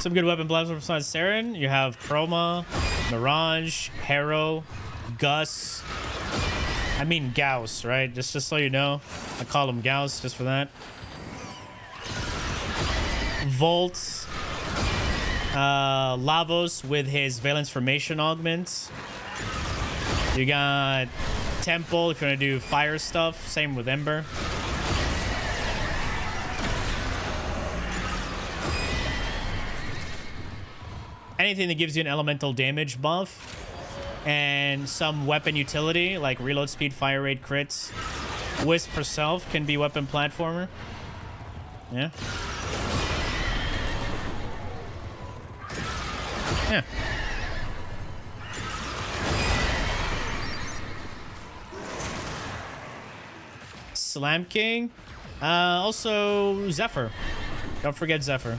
Some good weapon platforms besides Saryn. You have Chroma, Mirage, Harrow, Gus. I mean Gauss, right? Just so you know. I call him Gauss just for that. Volt. Lavos with his Valence Formation augments. You got Temple if you're gonna do fire stuff. Same with Ember. Anything that gives you an elemental damage buff and some weapon utility like reload speed, fire rate, crits. Wisp herself can be weapon platformer. Yeah. Yeah. Slam King. Also Zephyr. Don't forget Zephyr.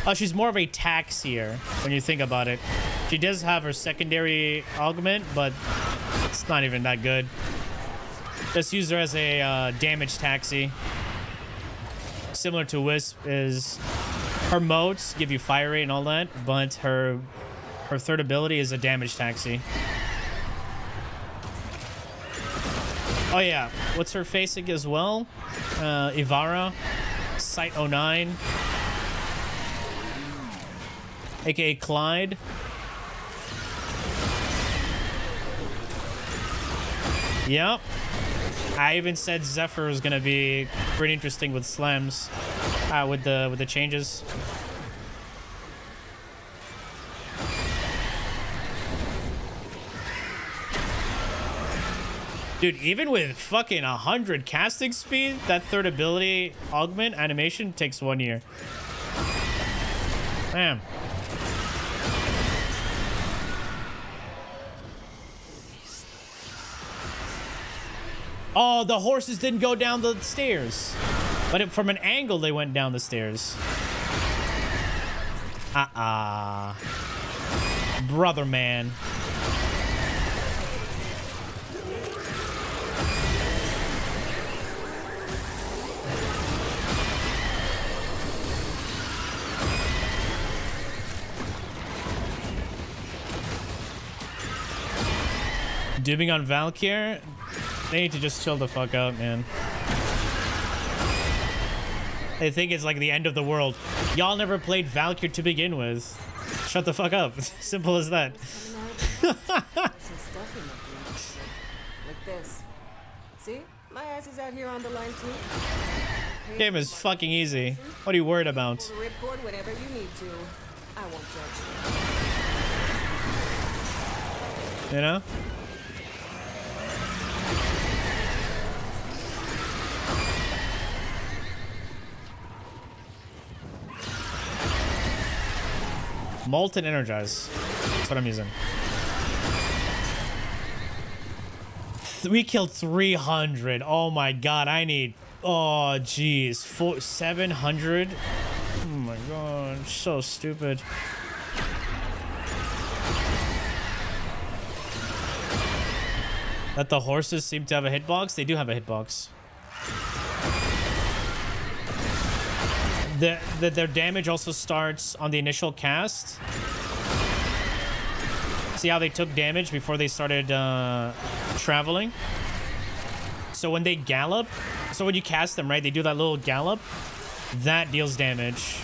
Oh, she's more of a taxier when you think about it. She does have her secondary augment, but it's not even that good. Just use her as a damage taxi. Similar to Wisp is her motes give you fire rate and all that, but her third ability is a damage taxi. Oh yeah, what's her facing as well? Ivara, Site 09, aka Clyde. Yep. I even said Zephyr is gonna be pretty interesting with slams, with the changes. Dude, even with fucking 100 casting speed, that third ability augment animation takes 1 year. Damn. Oh, the horses didn't go down the stairs. But from an angle, they went down the stairs. Brother, man. Dooming on VALKYR? They need to just chill the fuck out, man. They think it's like the end of the world. Y'all never played VALKYR to begin with. Shut the fuck up. Simple as that. Some stuff in like this. See? My ass is out here on the line too. Game is fucking easy. What are you worried about? Pull the ripcord whenever you need to. I won't judge you. You know? Molten Energize. That's what I'm using. We killed 300. Oh my god, I need... Oh, jeez. 700? Oh my god, so stupid. That the horses seem to have a hitbox? They do have a hitbox. Their damage also starts on the initial cast. See how they took damage before they started traveling? So when they gallop, so when you cast them, right, they do that little gallop. That deals damage.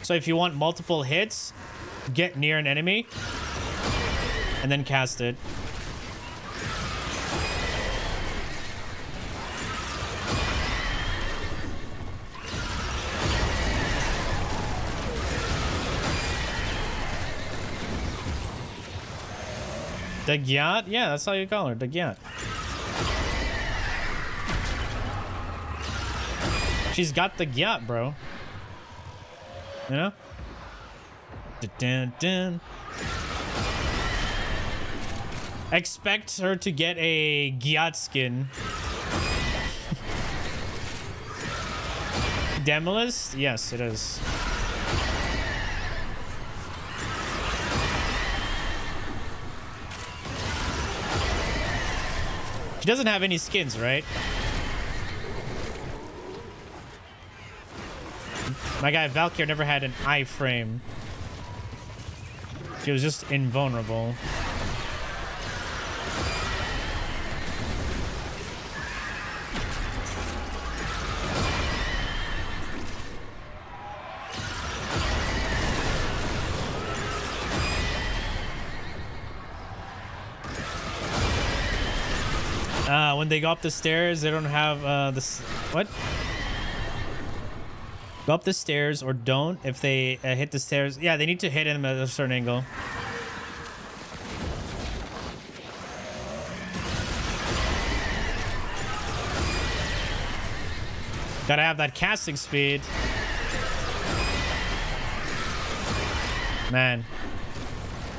So if you want multiple hits, get near an enemy and then cast it. The Gyat? Yeah, that's how you call her, the Gyat. She's got the Gyat, bro. You know? Dun, dun. Expect her to get a Gyat skin. Demolist? Yes, it is. She doesn't have any skins, right? My guy VALKYR never had an iframe. She was just invulnerable. When they go up the stairs, they don't have this. What? Go up the stairs or don't if they hit the stairs. Yeah, they need to hit him at a certain angle. Gotta have that casting speed. Man.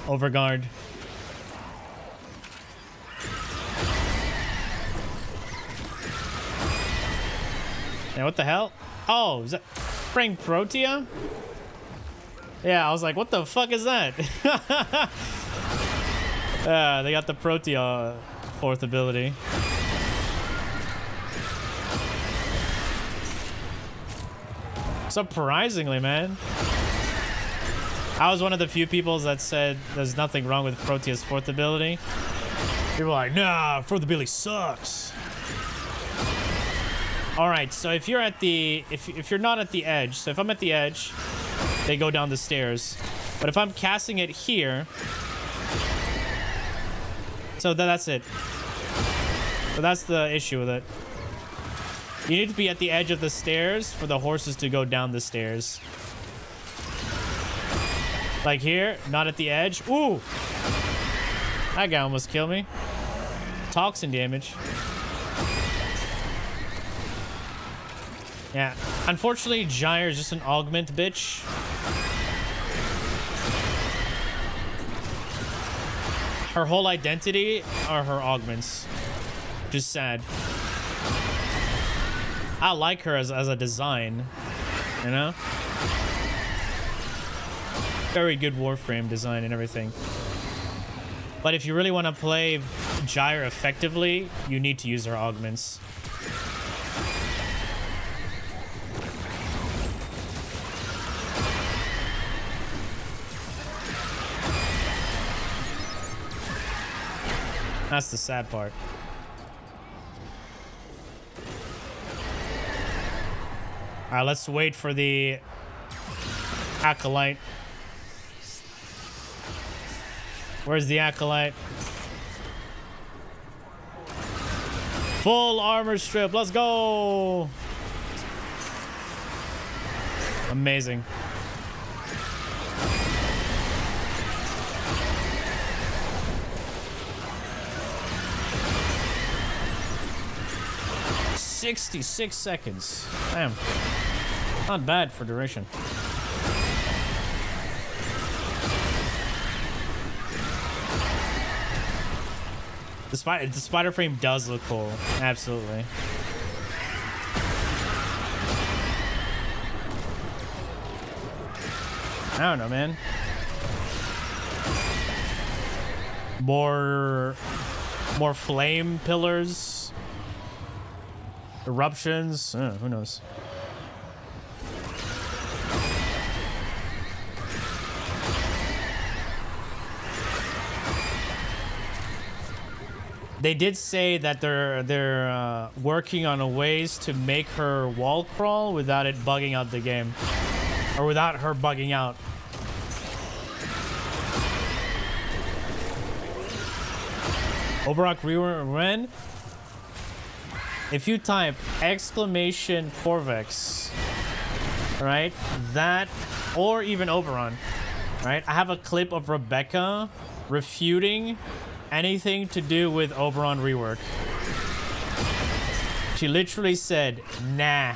Overguard. Yeah, what the hell? Oh, is that Frank Protea? Yeah, I was like, what the fuck is that? They got the Protea fourth ability. Surprisingly, man. I was one of the few people that said there's nothing wrong with Protea's fourth ability. People are like, nah, fourth ability sucks. All right, so if you're at the, if you're not at the edge, so if I'm at the edge, they go down the stairs. But if I'm casting it here, so that's it. So that's the issue with it. You need to be at the edge of the stairs for the horses to go down the stairs. Like here, not at the edge. Ooh! That guy almost killed me. Toxin damage. Yeah, unfortunately, Gyre is just an augment bitch. Her whole identity are her augments. Just sad. I like her as a design, you know? Very good Warframe design and everything. But if you really want to play Gyre effectively, you need to use her augments. That's the sad part. All right, let's wait for the Acolyte. Where's the Acolyte? Full armor strip. Let's go. Amazing. $66 seconds. Damn. Not bad for duration. The spider frame does look cool. Absolutely. I don't know, man. More flame pillars. Eruptions. Who knows? They did say that they're working on ways to make her wall crawl without it bugging out the game, or without her bugging out. Oberok Rework. If you type exclamation Corvex, right, that, or even Oberon, right, I have a clip of Rebecca refuting anything to do with Oberon Rework. She literally said, nah.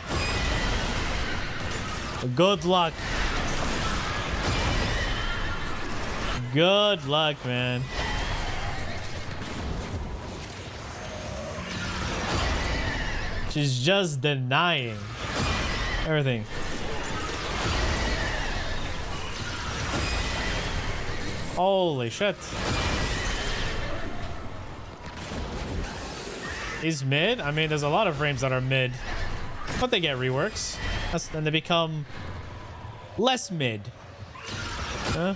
Good luck. Good luck, man. She's just denying everything. Holy shit. Is mid? I mean, there's a lot of frames that are mid, but they get reworks. Then they become Less mid. Huh?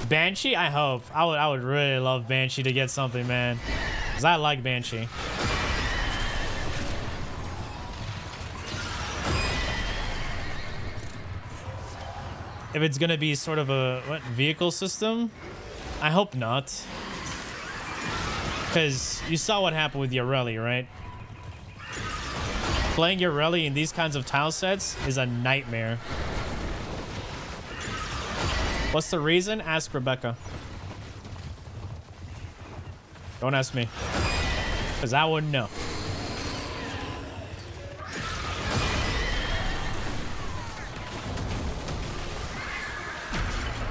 Banshee? I hope. I would really love Banshee to get something, man. Because I like Banshee. If it's gonna be sort of a vehicle system, I hope not. Because you saw what happened with Yareli, right? Playing Yareli in these kinds of tile sets is a nightmare. What's the reason? Ask Rebecca. Don't ask me. Because I wouldn't know.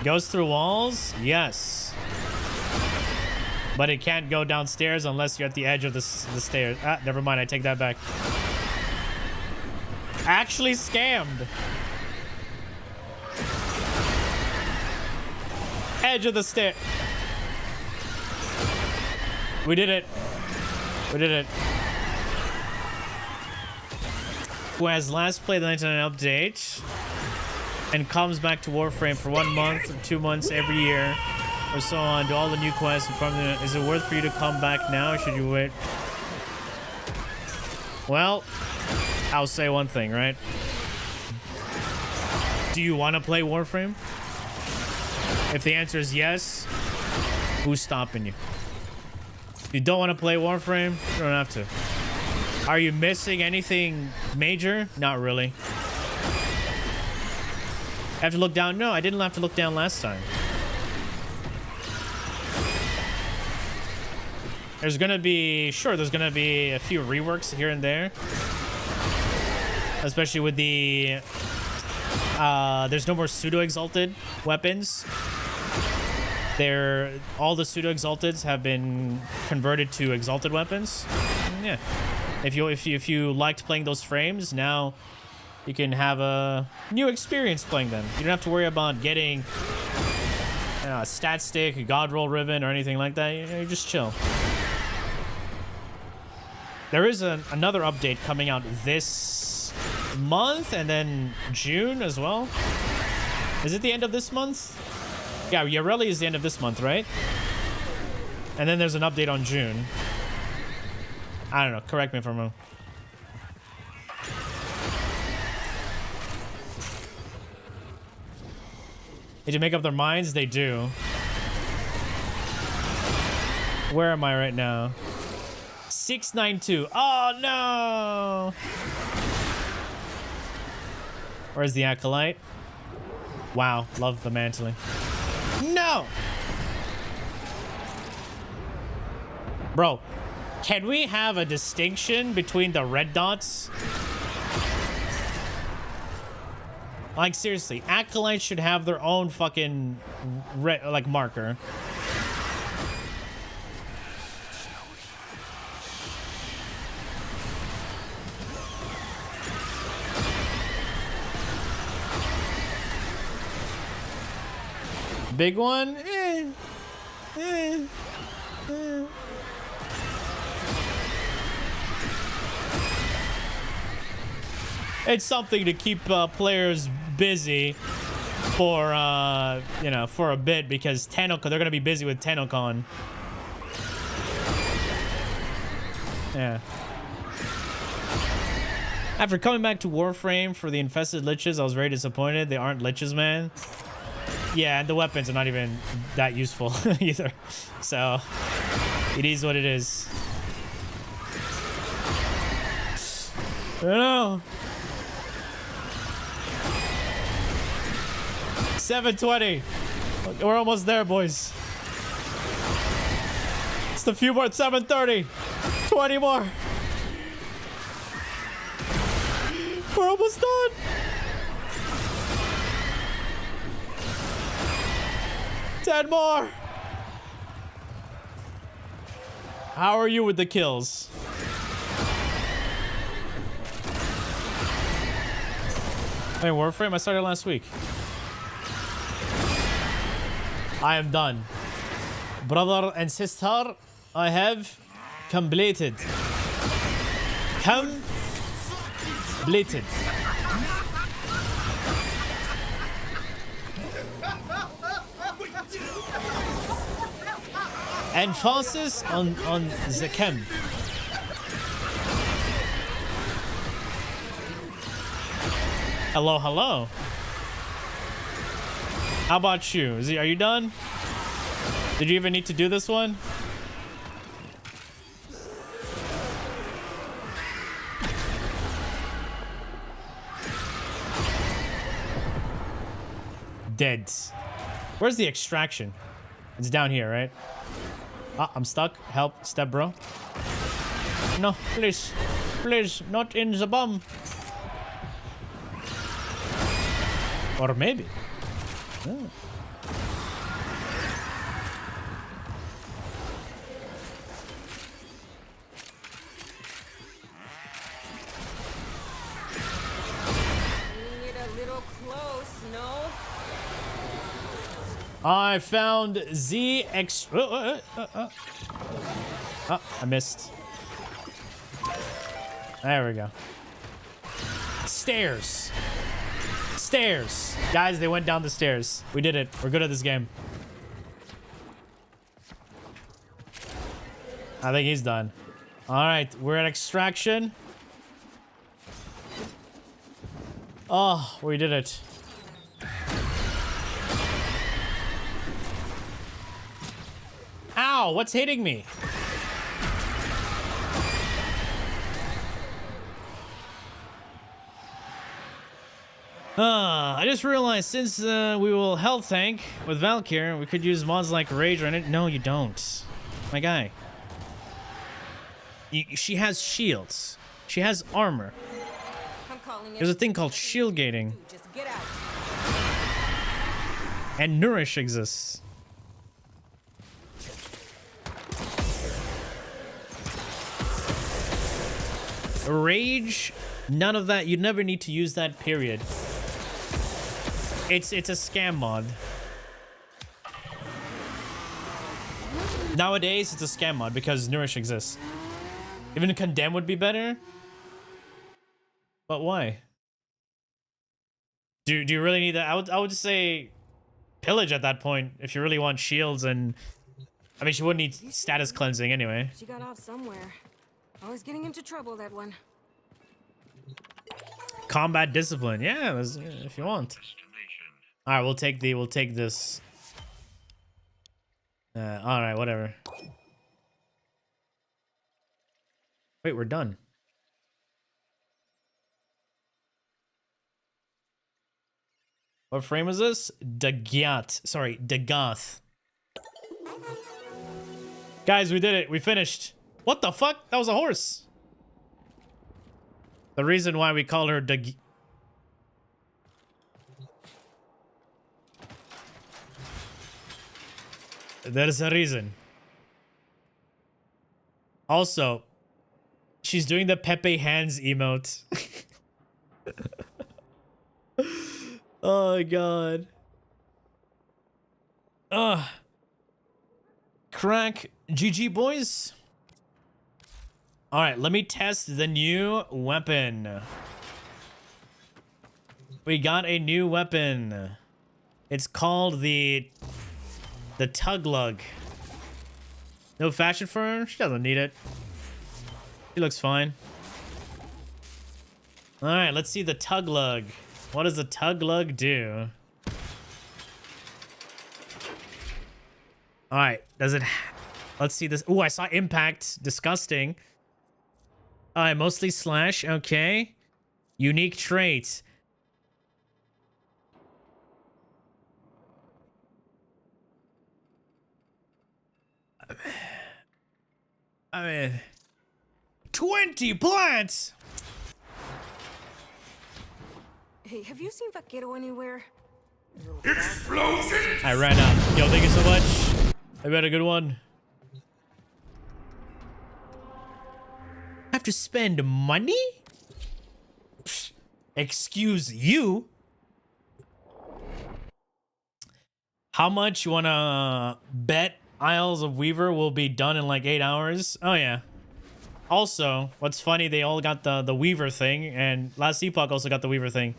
Goes through walls? Yes. But it can't go downstairs unless you're at the edge of the stairs. Ah, never mind. I take that back. Actually scammed. Edge of the stair. We did it. We did it. Who has last played the 99 update and comes back to Warframe for 1 month or 2 months every year or so on, do all the new quests and farm them. Is it worth for you to come back now or should you wait? Well, I'll say one thing, right? Do you want to play Warframe? If the answer is yes, who's stopping you? If you don't want to play Warframe, you don't have to. Are you missing anything major? Not really. I have to look down? No, I didn't have to look down last time. There's gonna be, sure, there's gonna be a few reworks here and there. Especially with the, there's no more pseudo-exalted weapons. All the pseudo-exalteds have been converted to exalted weapons. Yeah. If you liked playing those frames, now you can have a new experience playing them. You don't have to worry about getting a stat stick, a god roll ribbon, or anything like that. You just chill. There is another update coming out this month and then June as well. Is it the end of this month? Yeah, Yareli is the end of this month, right? And then there's an update on June. I don't know. Correct me if I'm wrong. Did you make up their minds? They do. Where am I right now? 692. Oh, no. Where's the Acolyte? Wow. Love the mantling. No. Bro, can we have a distinction between the red dots? Like, seriously, Acolytes should have their own fucking red, like, marker. Big one? It's something to keep players busy for, you know, for a bit, because they're going to be busy with TennoCon. Yeah. After coming back to Warframe for the infested liches, I was very disappointed. They aren't liches, man. Yeah, and the weapons are not even that useful either. So, it is what it is. I don't know. 720. We're almost there, boys. It's a few more. 730. 20 more. We're almost done. Ten more. How are you with the kills? Hey, Warframe, I started last week. I am done. Brother and sister, I have completed. Completed. Emphasis on the chem. Hello, hello. How about you? Are you done? Did you even need to do this one? Dead. Where's the extraction? It's down here, right? Ah, I'm stuck. Help, step bro. No, please. Please, not in the bomb. Or maybe. Oh. Bringing it a little close, no? I found the Oh, I missed. There we go. Stairs. Stairs. Guys, they went down the stairs. We did it. We're good at this game. I think he's done. All right, we're at extraction. Oh, we did it. Ow, what's hitting me? I just realized since we will health tank with VALKYR, we could use mods like Rage on it. No, you don't. My guy. She has shields. She has armor. There's a thing called shield gating. Just get out. And Nourish exists. Rage, none of that. You never need to use that, period. It's a scam mod. Nowadays, it's a scam mod because Nourish exists. Even Condemn would be better. But why? Do you really need that? I would just say Pillage at that point if you really want shields and... I mean, she wouldn't need status cleansing anyway. She got off somewhere. Always getting into trouble, that one. Combat discipline, yeah, if you want. All right, we'll take this. All right, whatever. Wait, we're done. What frame is this? Dagoth. Sorry, Dagoth. Guys, we did it. We finished. What the fuck? That was a horse. The reason why we call her Dag... That is a reason. Also, she's doing the Pepe hands emote. Oh my god. Crack. GG, boys. Alright, let me test the new weapon. We got a new weapon. It's called the Tug Lug. No fashion for her? She doesn't need it. She looks fine. Alright, let's see the Tug Lug. What does the Tug Lug do? Alright, does it... Let's see this. Ooh, I saw impact. Disgusting. Alright, mostly slash. Okay. Unique trait. I mean... 20 plants! Hey, have you seen Vaquero anywhere? Explosion! I ran out. Yo, thank you so much. I bet a good one. Have to spend money? Psh, excuse you? How much you wanna bet Isles of Weaver will be done in like 8 hours? Oh yeah. Also, what's funny, they all got the Weaver thing, and Last Epoch also got the Weaver thing.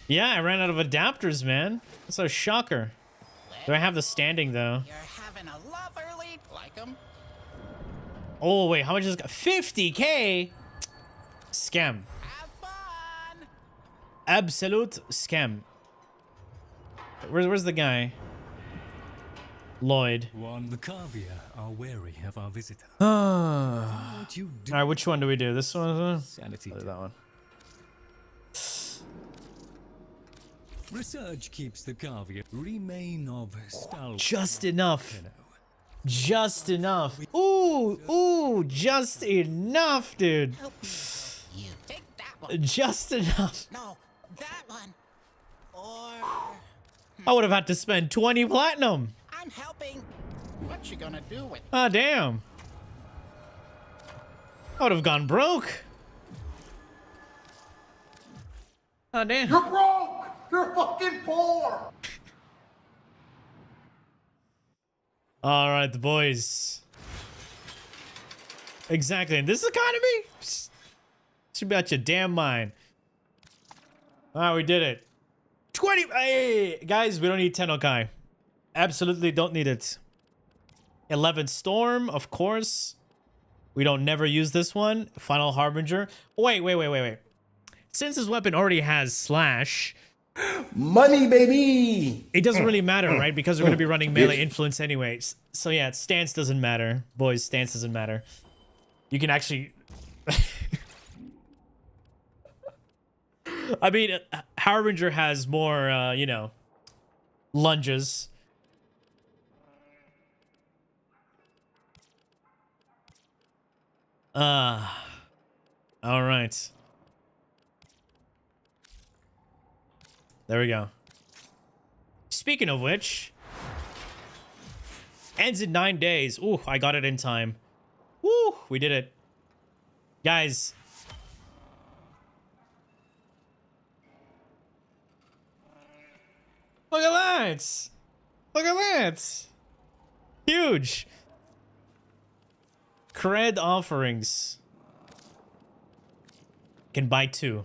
Yeah, I ran out of adapters, man. That's a shocker. Do I have the standing though? You're having a loverly like 'em. Oh wait, how much is it? 50K? Scam. Absolute scam. Where's the guy? Lloyd. One, the Caviar are wary of our visitor. Alright, which one do we do? This one? Sanity. That one. Research keeps the Caviar remain of stalwart. Just enough. Just enough. Ooh, just enough, dude. You take that one. Just enough. No, that one. Or I would have had to spend 20 platinum. I'm helping. What you gonna do with? Ah, damn. I would have gone broke. Ah, damn. You're broke! You're fucking poor! All right, the boys. Exactly. In this economy? Should be out your damn mind. All right, we did it. 20. Hey, guys, we don't need Tennokai. Absolutely don't need it. 11th Storm, of course. We don't never use this one. Final Harbinger. Wait. Since this weapon already has slash, money, baby. It doesn't really matter, right? Because we're going to be running melee influence anyways. So yeah, stance doesn't matter. Boys, stance doesn't matter. You can actually... I mean, Harbinger has more, you know, lunges. All right. There we go. Speaking of which, ends in 9 days. Ooh, I got it in time. Woo, we did it. Guys. Look at that. Look at that. Huge. Cred offerings. Can buy 2.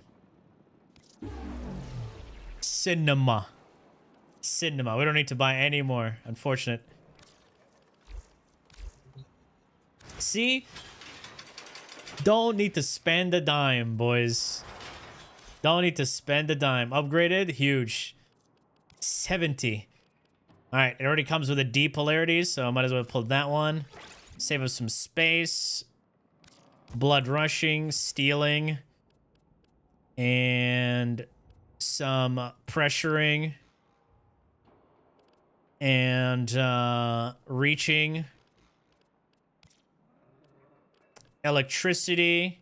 Cinema. We don't need to buy any more. Unfortunate. See? Don't need to spend a dime, boys. Don't need to spend a dime. Upgraded? Huge. 70. Alright, it already comes with a D polarity, so I might as well pull that one. Save us some space. Blood rushing, stealing. And some pressuring. And reaching. Electricity.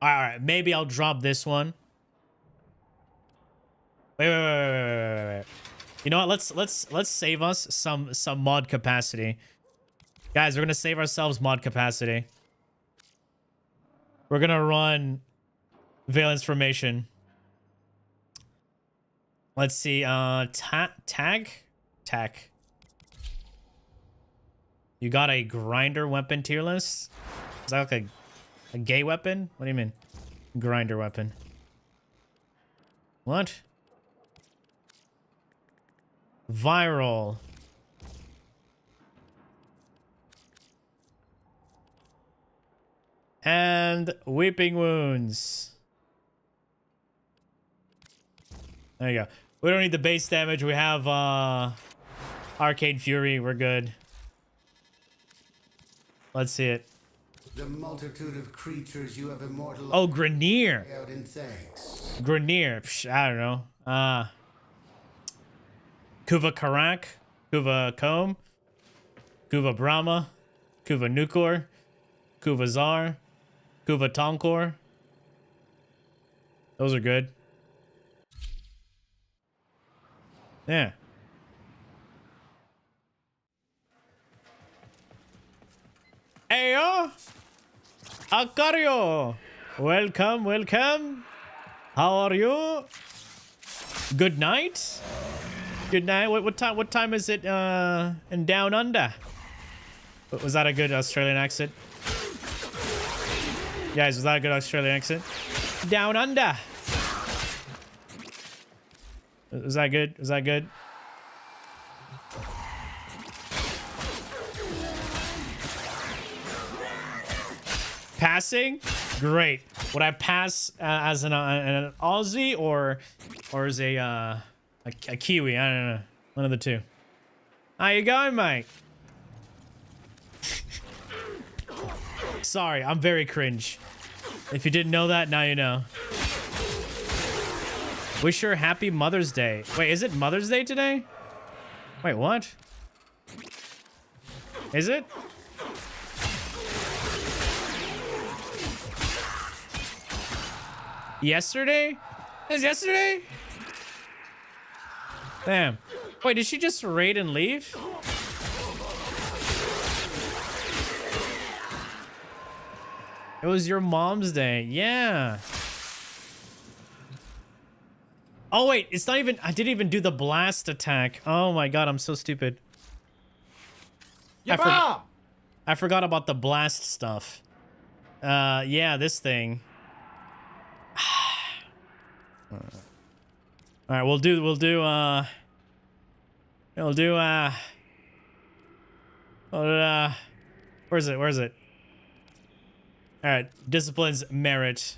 Alright, maybe I'll drop this one. Wait. You know what? Let's save us some mod capacity. Guys, we're gonna save ourselves mod capacity. We're gonna run Valence Formation. Let's see, tag. You got a grinder weapon tier list? Is that like a gay weapon? What do you mean? Grinder weapon. What? Viral. And weeping wounds. There you go. We don't need the base damage. We have Arcade Fury. We're good. Let's see it. The multitude of creatures you have immortalized. Oh, Grenier. Out in thanks. Grenier. Psh, I don't know. Kuva Karak, Kuva Kom, Kuva Brahma, Kuva Nukor, Kuva Zar, Kuva Tonkor. Those are good. Yeah. Heyo! Akario! Welcome. How are you? Good night? Good night. What time is it in Down Under? Was that a good Australian accent? Guys, was that a good Australian accent? Down Under. Is that good? Is that good? Passing? Great. Would I pass as an Aussie or as a Kiwi? I don't know. One of the two. How you going, mate? Sorry, I'm very cringe. If you didn't know that, now you know. Wish her happy Mother's Day. Wait, is it Mother's Day today? Wait, what? Is it? Yesterday? Is yesterday? Damn. Wait, did she just raid and leave? It was your mom's day. Yeah. Oh, wait. It's not even... I didn't even do the blast attack. Oh, my God. I'm so stupid. I forgot about the blast stuff. Yeah, this thing. All right, we'll do where's it? All right, disciplines merit.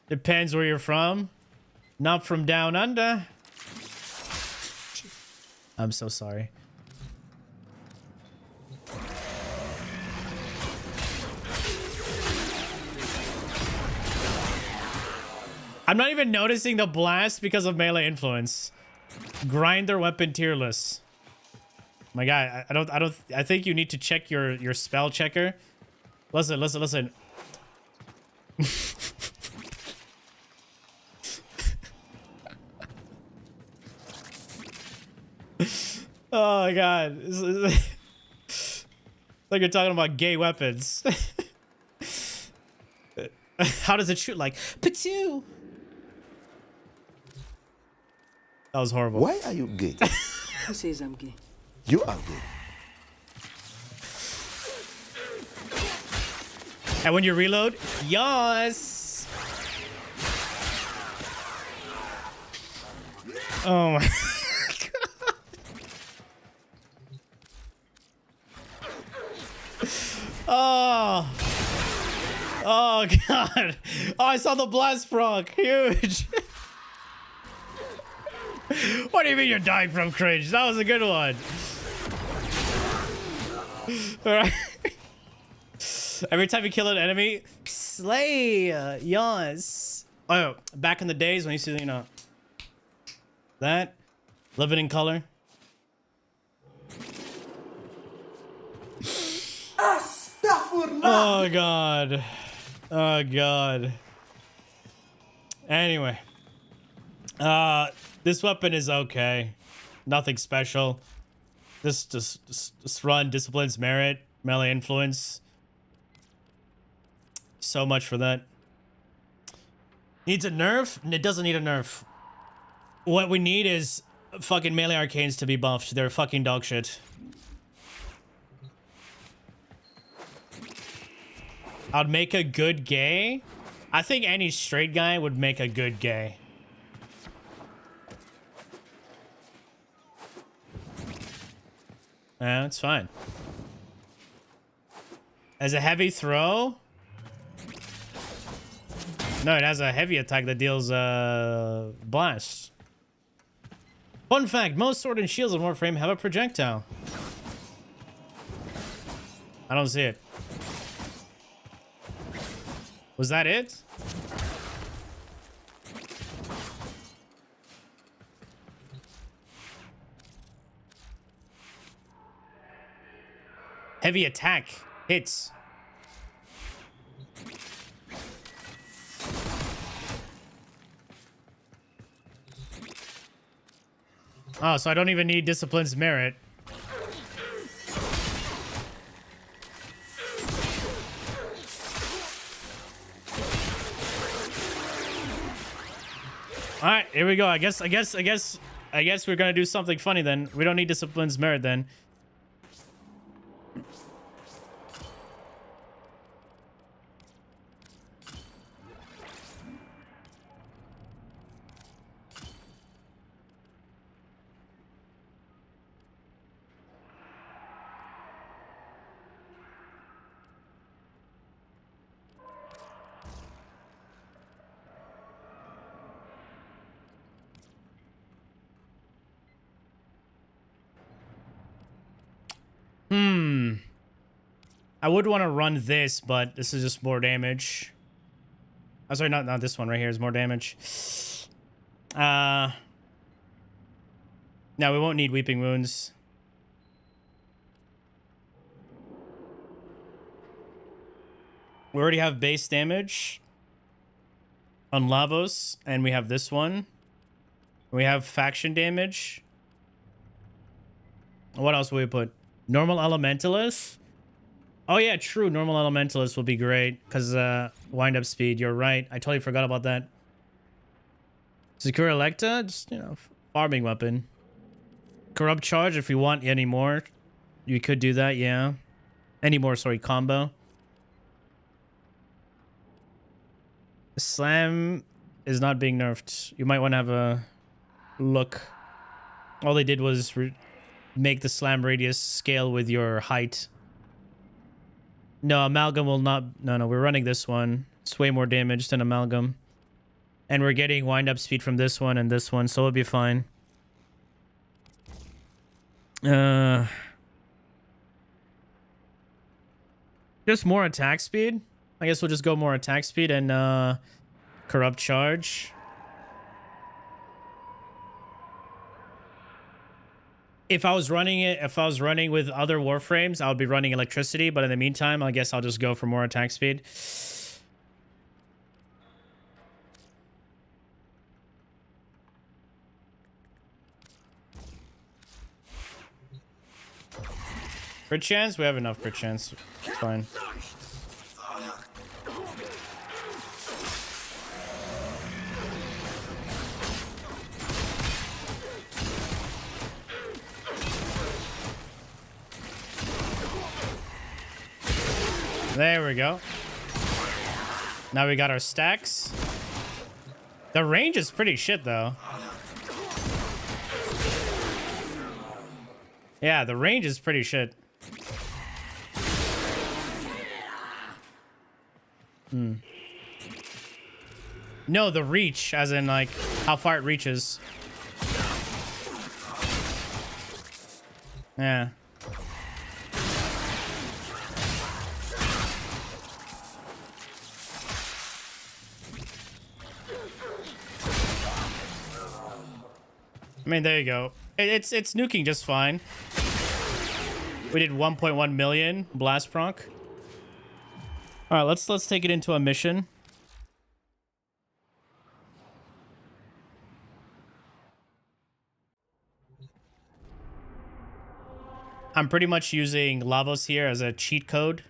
Depends where you're from. Not from down under. I'm so sorry. I'm not even noticing the blast because of melee influence. Grinder weapon tierless. My guy, I think you need to check your spell checker. Listen. Oh my God. Like you're talking about gay weapons. How does it shoot? Like, patoo. That was horrible. Why are you gay? Who says I'm gay? You are gay. And when you reload, yes. Oh my God. Oh God. Oh, I saw the blast proc. Huge. What do you mean you're dying from cringe? That was a good one. Alright. Every time you kill an enemy, slay. Yes. Oh, back in the days when you used to, you know, that living in color. Oh God. Oh God. Anyway. This weapon is okay. Nothing special. Just run disciplines merit, melee influence. So much for that. Needs a nerf? It doesn't need a nerf. What we need is fucking melee arcanes to be buffed. They're fucking dog shit. I'd make a good gay. I think any straight guy would make a good gay. Yeah, it's fine. As a heavy throw? No, it has a heavy attack that deals blast. Fun fact, most sword and shields in Warframe have a projectile. I don't see it. Was that it? Heavy attack hits. Oh, so I don't even need discipline's merit. All right, here we go. I guess we're gonna do something funny then. We don't need discipline's merit then. I would want to run this, but this is just more damage. Oh, sorry, not this one right here is more damage. No, we won't need Weeping Wounds. We already have base damage on Lavos, and we have this one. We have faction damage. What else will we put? Normal Elementalist? Oh yeah, true. Normal Elementalist will be great, because wind-up speed. You're right. I totally forgot about that. Secure Electa? Just, you know, farming weapon. Corrupt Charge, if we want any more. You could do that, yeah. Any more, sorry, combo. Slam is not being nerfed. You might want to have a look. All they did was make the slam radius scale with your height. No, Amalgam will not... No, we're running this one. It's way more damage than Amalgam. And we're getting wind-up speed from this one and this one, so it'll be fine. Just more attack speed? I guess we'll just go more attack speed and corrupt charge. If I was running with other Warframes, I would be running electricity, but in the meantime, I guess I'll just go for more attack speed. Crit chance? We have enough crit chance. It's fine. There we go. Now we got our stacks. The range is pretty shit, though. Yeah, the range is pretty shit. No, the reach, as in, like, how far it reaches. Yeah. I mean, there you go. It's nuking just fine. We did 1.1 million blast proc. All right, let's take it into a mission. I'm pretty much using Lavos here as a cheat code.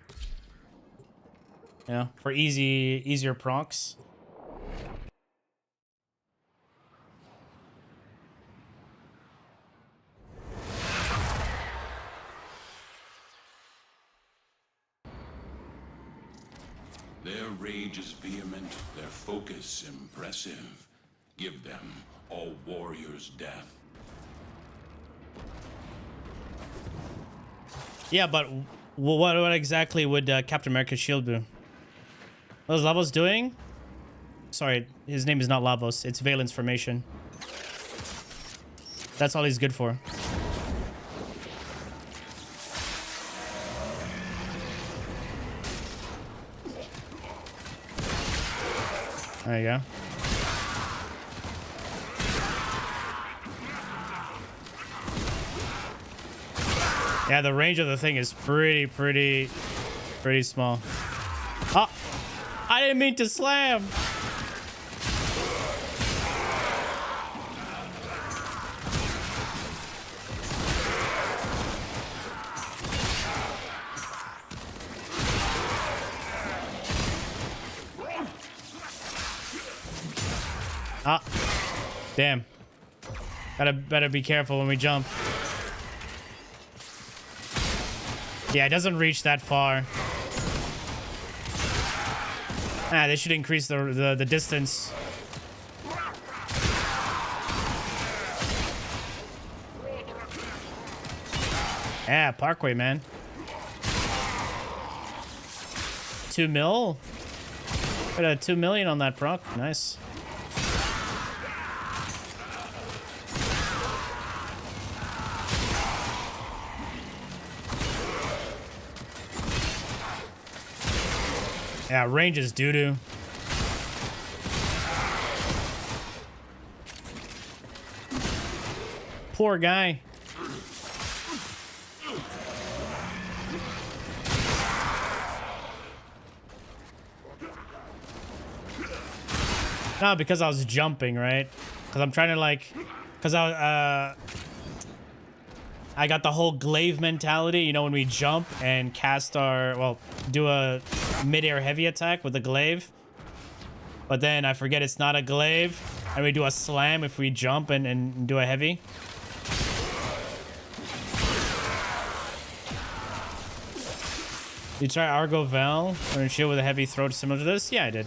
Yeah, for easier procs. Their rage is vehement, their focus impressive. Give them all warriors' death. Yeah, but what exactly would Captain America's shield do? What is Lavos doing? Sorry, his name is not Lavos. It's Valence Formation. That's all he's good for. There you go. Yeah, the range of the thing is pretty small. Oh, I didn't mean to slam. Ah, damn. Better be careful when we jump. Yeah, it doesn't reach that far. Ah, they should increase the distance. Yeah, Parkway, man. 2 mil? Got a 2 million on that proc. Nice. Yeah, range is doo-doo. Poor guy. No, because I was jumping, right? Because I'm trying to like, because I got the whole glaive mentality, you know, when we jump and cast our, well, do a mid-air heavy attack with the glaive. But then I forget it's not a glaive, and we do a slam if we jump and do a heavy. You try Argo Val or shield with a heavy throw similar to this? Yeah, I did.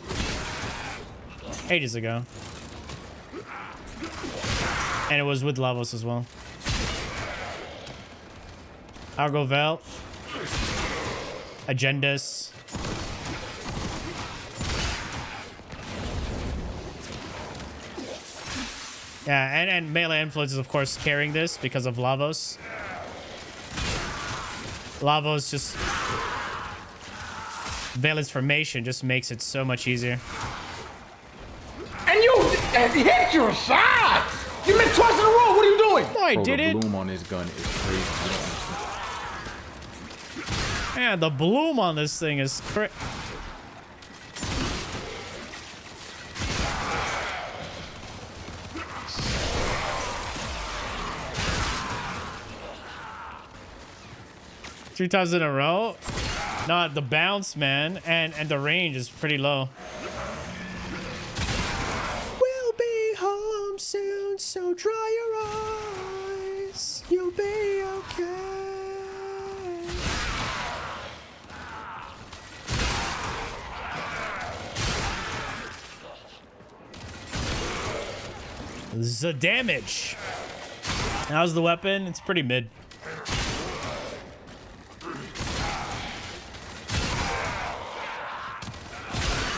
Ages ago. And it was with Lavos as well. Argo Val. Agendas. Yeah, and melee influence is of course carrying this because of Lavos. Lavos just... Valence Formation just makes it so much easier. And you hit your shots! You missed twice in a row. What are you doing? No, I didn't. The bloom on this gun is crazy. Yeah, the bloom on this thing is crazy. Three times in a row? Not the bounce, man, and the range is pretty low. We'll be home soon, so dry your eyes. You'll be okay. The damage. How's the weapon? It's pretty mid.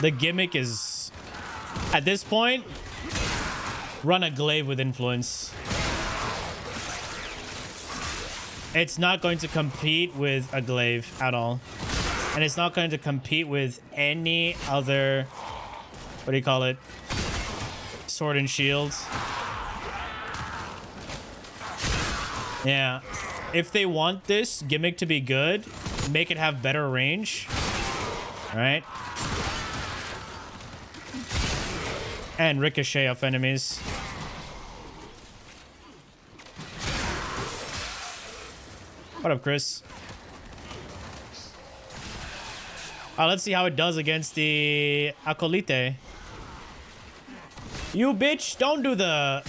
The gimmick is, at this point, run a glaive with influence. It's not going to compete with a glaive at all. And it's not going to compete with any other, what do you call it? Sword and shield. Yeah. If they want this gimmick to be good, make it have better range. All right. And ricochet off enemies. What up, Chris? Let's see how it does against the Acolyte. You bitch, don't do the...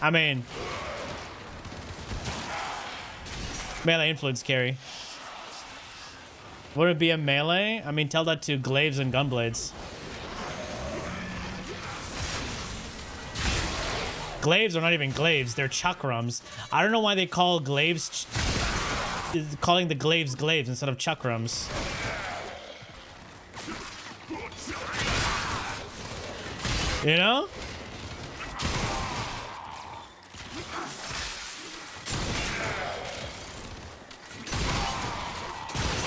I mean... Melee influence carry. Would it be a melee? I mean, tell that to glaives and gunblades. Glaives are not even glaives, they're chakrams. I don't know why they call glaives... calling the glaives glaives instead of chakrams. You know?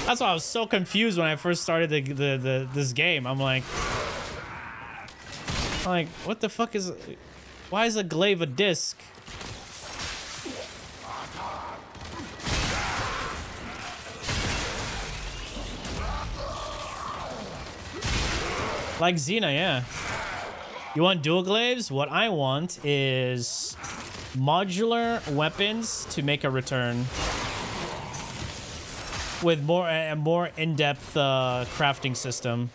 That's why I was so confused when I first started this game. I'm like, what the fuck is... Why is a glaive a disc? Like Xena, yeah. You want dual glaives? What I want is modular weapons to make a return. With a more in-depth crafting system.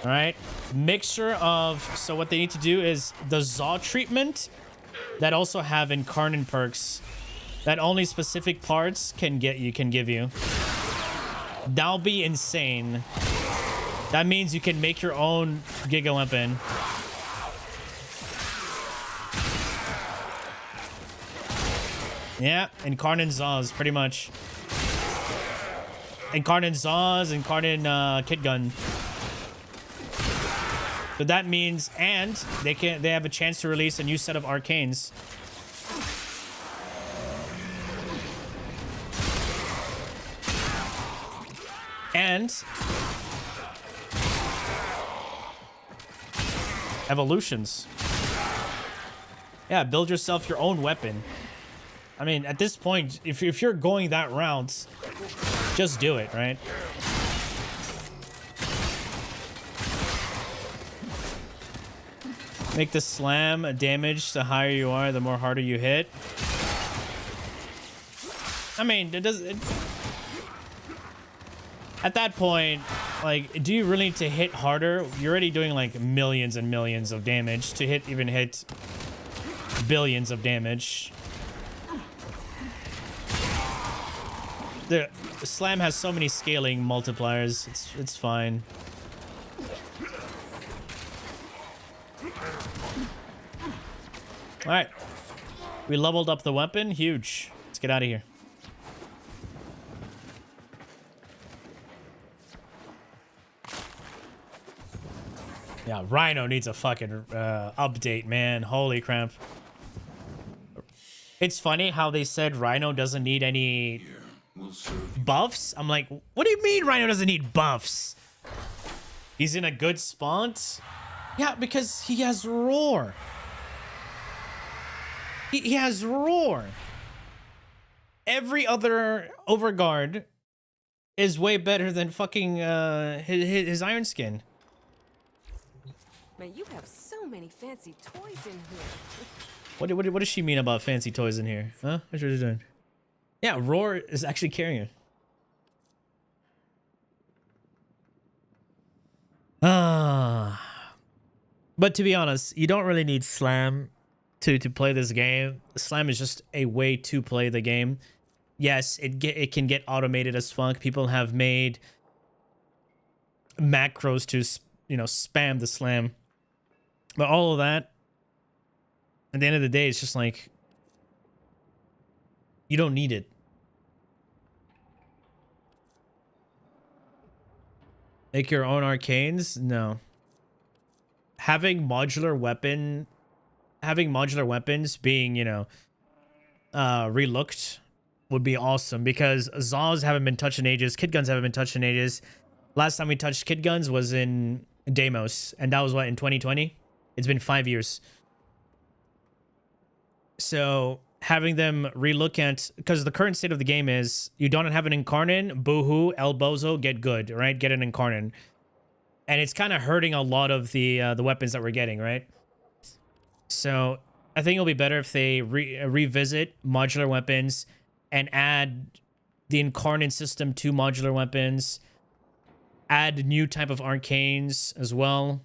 All right, mixture of, so what they need to do is the Zaw treatment that also have incarnate perks that only specific parts can give you. That'll be insane. That means you can make your own Giga weapon. Yeah, incarnate Zaws, pretty much. Incarnate Zaws, incarnate Kit Gun. So that means, and they have a chance to release a new set of arcanes. And evolutions. Yeah, build yourself your own weapon. I mean, at this point, if you're going that route, just do it, right? Make the slam damage, the higher you are, the more harder you hit. I mean, it does... At that point, like, do you really need to hit harder? You're already doing, like, millions and millions of damage to even hit billions of damage. The slam has so many scaling multipliers. It's fine. All right. We leveled up the weapon. Huge. Let's get out of here. Yeah, Rhino needs a fucking update, man. Holy crap. It's funny how they said Rhino doesn't need any buffs. I'm like, what do you mean Rhino doesn't need buffs? He's in a good spot? Yeah, because he has Roar. He has Roar. Every other Overguard is way better than fucking his Iron Skin. Man, you have so many fancy toys in here. What does she mean about fancy toys in here? Huh? What's she doing? Yeah, Roar is actually carrying it. But to be honest, you don't really need Slam to play this game. Slam is just a way to play the game. Yes, it can get automated as fuck. People have made macros to, you know, spam the Slam. But all of that, at the end of the day, it's just like, you don't need it. Make your own arcanes? No. Having modular weapons being, you know, relooked would be awesome, because Zaws haven't been touched in ages. Kid guns haven't been touched in ages. Last time we touched kid guns was in Deimos, and that was what, in 2020? It's been 5 years. So having them relook at, because the current state of the game is you don't have an Incarnate, boohoo, El Bozo, get good, right? Get an Incarnate. And it's kind of hurting a lot of the weapons that we're getting, right? So I think it'll be better if they revisit modular weapons and add the Incarnate system to modular weapons. Add new type of arcanes as well.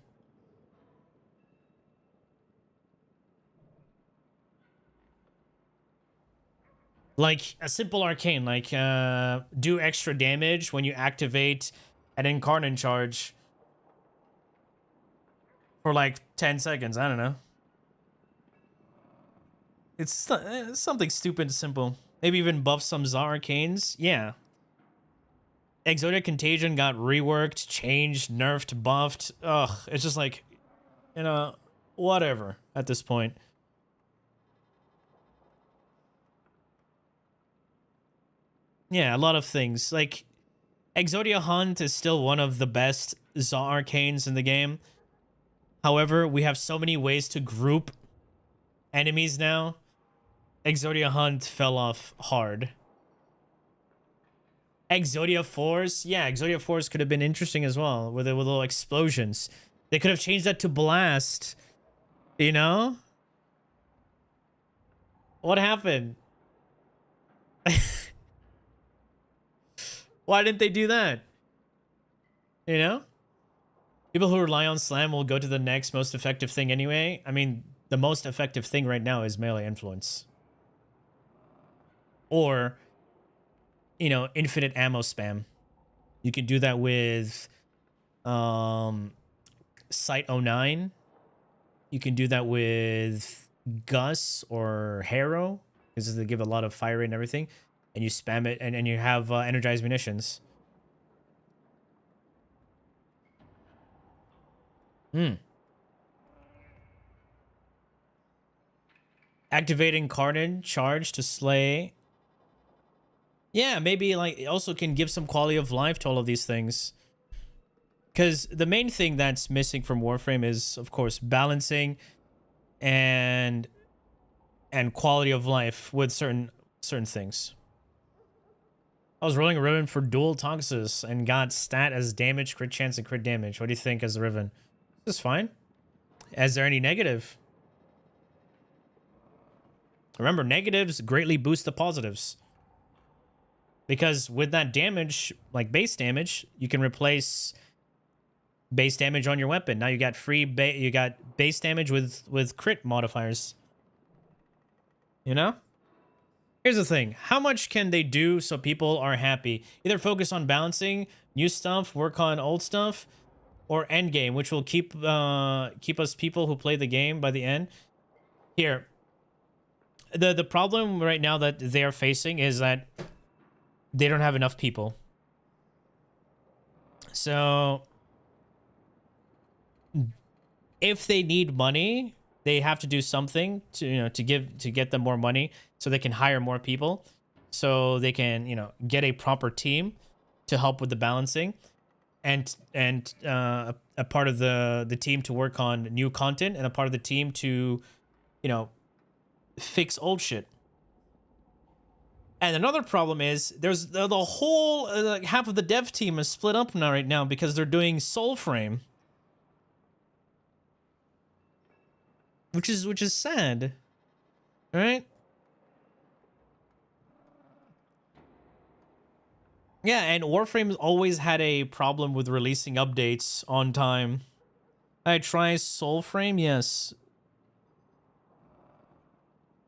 Like a simple arcane, like do extra damage when you activate an Incarnate charge for like 10 seconds. I don't know. It's something stupid and simple. Maybe even buff some Za arcanes. Yeah. Exodia Contagion got reworked, changed, nerfed, buffed. Ugh, it's just like, you know, whatever at this point. Yeah, a lot of things. Like, Exodia Hunt is still one of the best Za arcanes in the game. However, we have so many ways to group enemies now. Exodia Hunt fell off hard. Exodia Force? Yeah, Exodia Force could have been interesting as well, with little explosions. They could have changed that to Blast. You know? What happened? Why didn't they do that? You know? People who rely on Slam will go to the next most effective thing anyway. I mean, the most effective thing right now is melee influence. Or, you know, infinite ammo spam. You can do that with Sight 09. You can do that with Gus or Harrow, because they give a lot of fire rate and everything. And you spam it, and you have energized munitions. Activating Carnage charge to slay Yeah, maybe like it also can give some quality of life to all of these things. Because the main thing that's missing from Warframe is, of course, balancing and quality of life with certain things. I was rolling a ribbon for dual toxins and got stat as damage, crit chance, and crit damage. What do you think as the ribbon? This is fine. Is there any negative? Remember, negatives greatly boost the positives. Because with that damage, like base damage, you can replace base damage on your weapon. Now you got you got base damage with crit modifiers. You know? Here's the thing. How much can they do so people are happy? Either focus on balancing new stuff, work on old stuff, or endgame, which will keep us people who play the game by the end. Here. The problem right now that they are facing is that they don't have enough people. So if they need money, they have to do something to to get them more money so they can hire more people, so they can get a proper team to help with the balancing, and a part of the team to work on new content, and a part of the team to fix old shit. And another problem is there's the whole half of the dev team is split up right now because they're doing Soulframe, which is sad, right? Yeah, and Warframe's always had a problem with releasing updates on time. I try Soulframe, yes.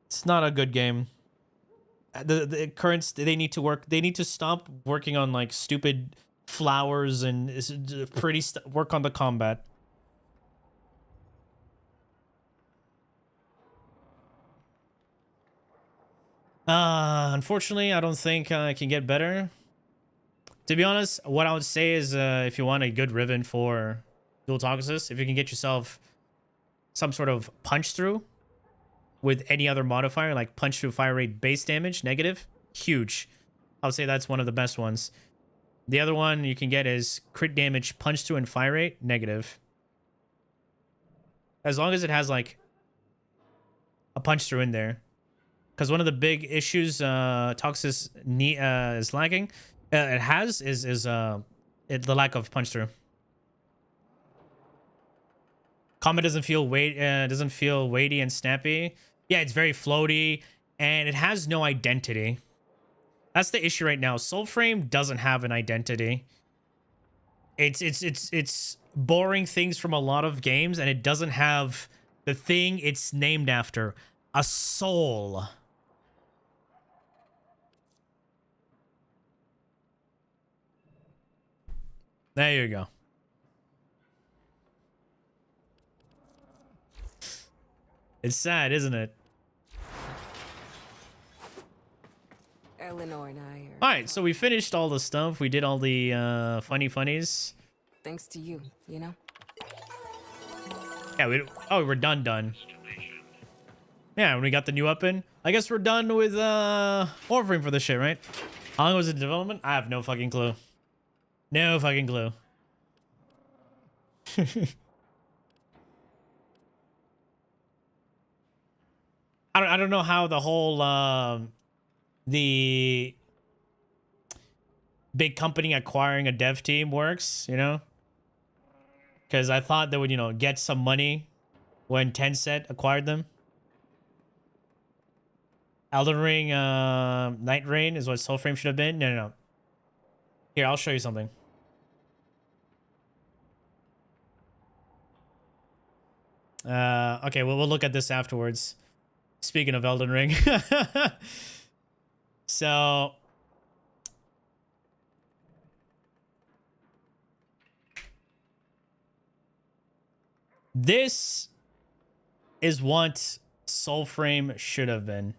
It's not a good game. The current, they need to stop working on like stupid flowers and work on the combat. Unfortunately, I don't think I can get better. To be honest, what I would say is if you want a good ribbon for dual toxins, if you can get yourself some sort of punch through with any other modifier, like punch through fire rate base damage, negative, huge. I would say that's one of the best ones. The other one you can get is crit damage, punch through, and fire rate, negative. As long as it has like a punch through in there. Because one of the big issues Toxis is lacking, is the lack of punch through. Combat doesn't feel weighty and snappy. Yeah, it's very floaty, and it has no identity. That's the issue right now. Soulframe doesn't have an identity. It's borrowing things from a lot of games, and it doesn't have the thing it's named after, a soul. There you go. It's sad, isn't it? Eleanor and I are... Alright, so we finished all the stuff. We did all the funnies. Thanks to you, you know? Yeah, we're done. Yeah, when we got the new weapon, I guess we're done with Warframe for this shit, right? How long was it in development? I have no fucking clue. No fucking clue. I don't know how the whole the big company acquiring a dev team works, you know? Because I thought they would, get some money when Tencent acquired them. Elden Ring, Night Rain is what Soulframe should have been. No. Here, I'll show you something. Okay, we'll look at this afterwards. Speaking of Elden Ring. So... this is what Soulframe should have been.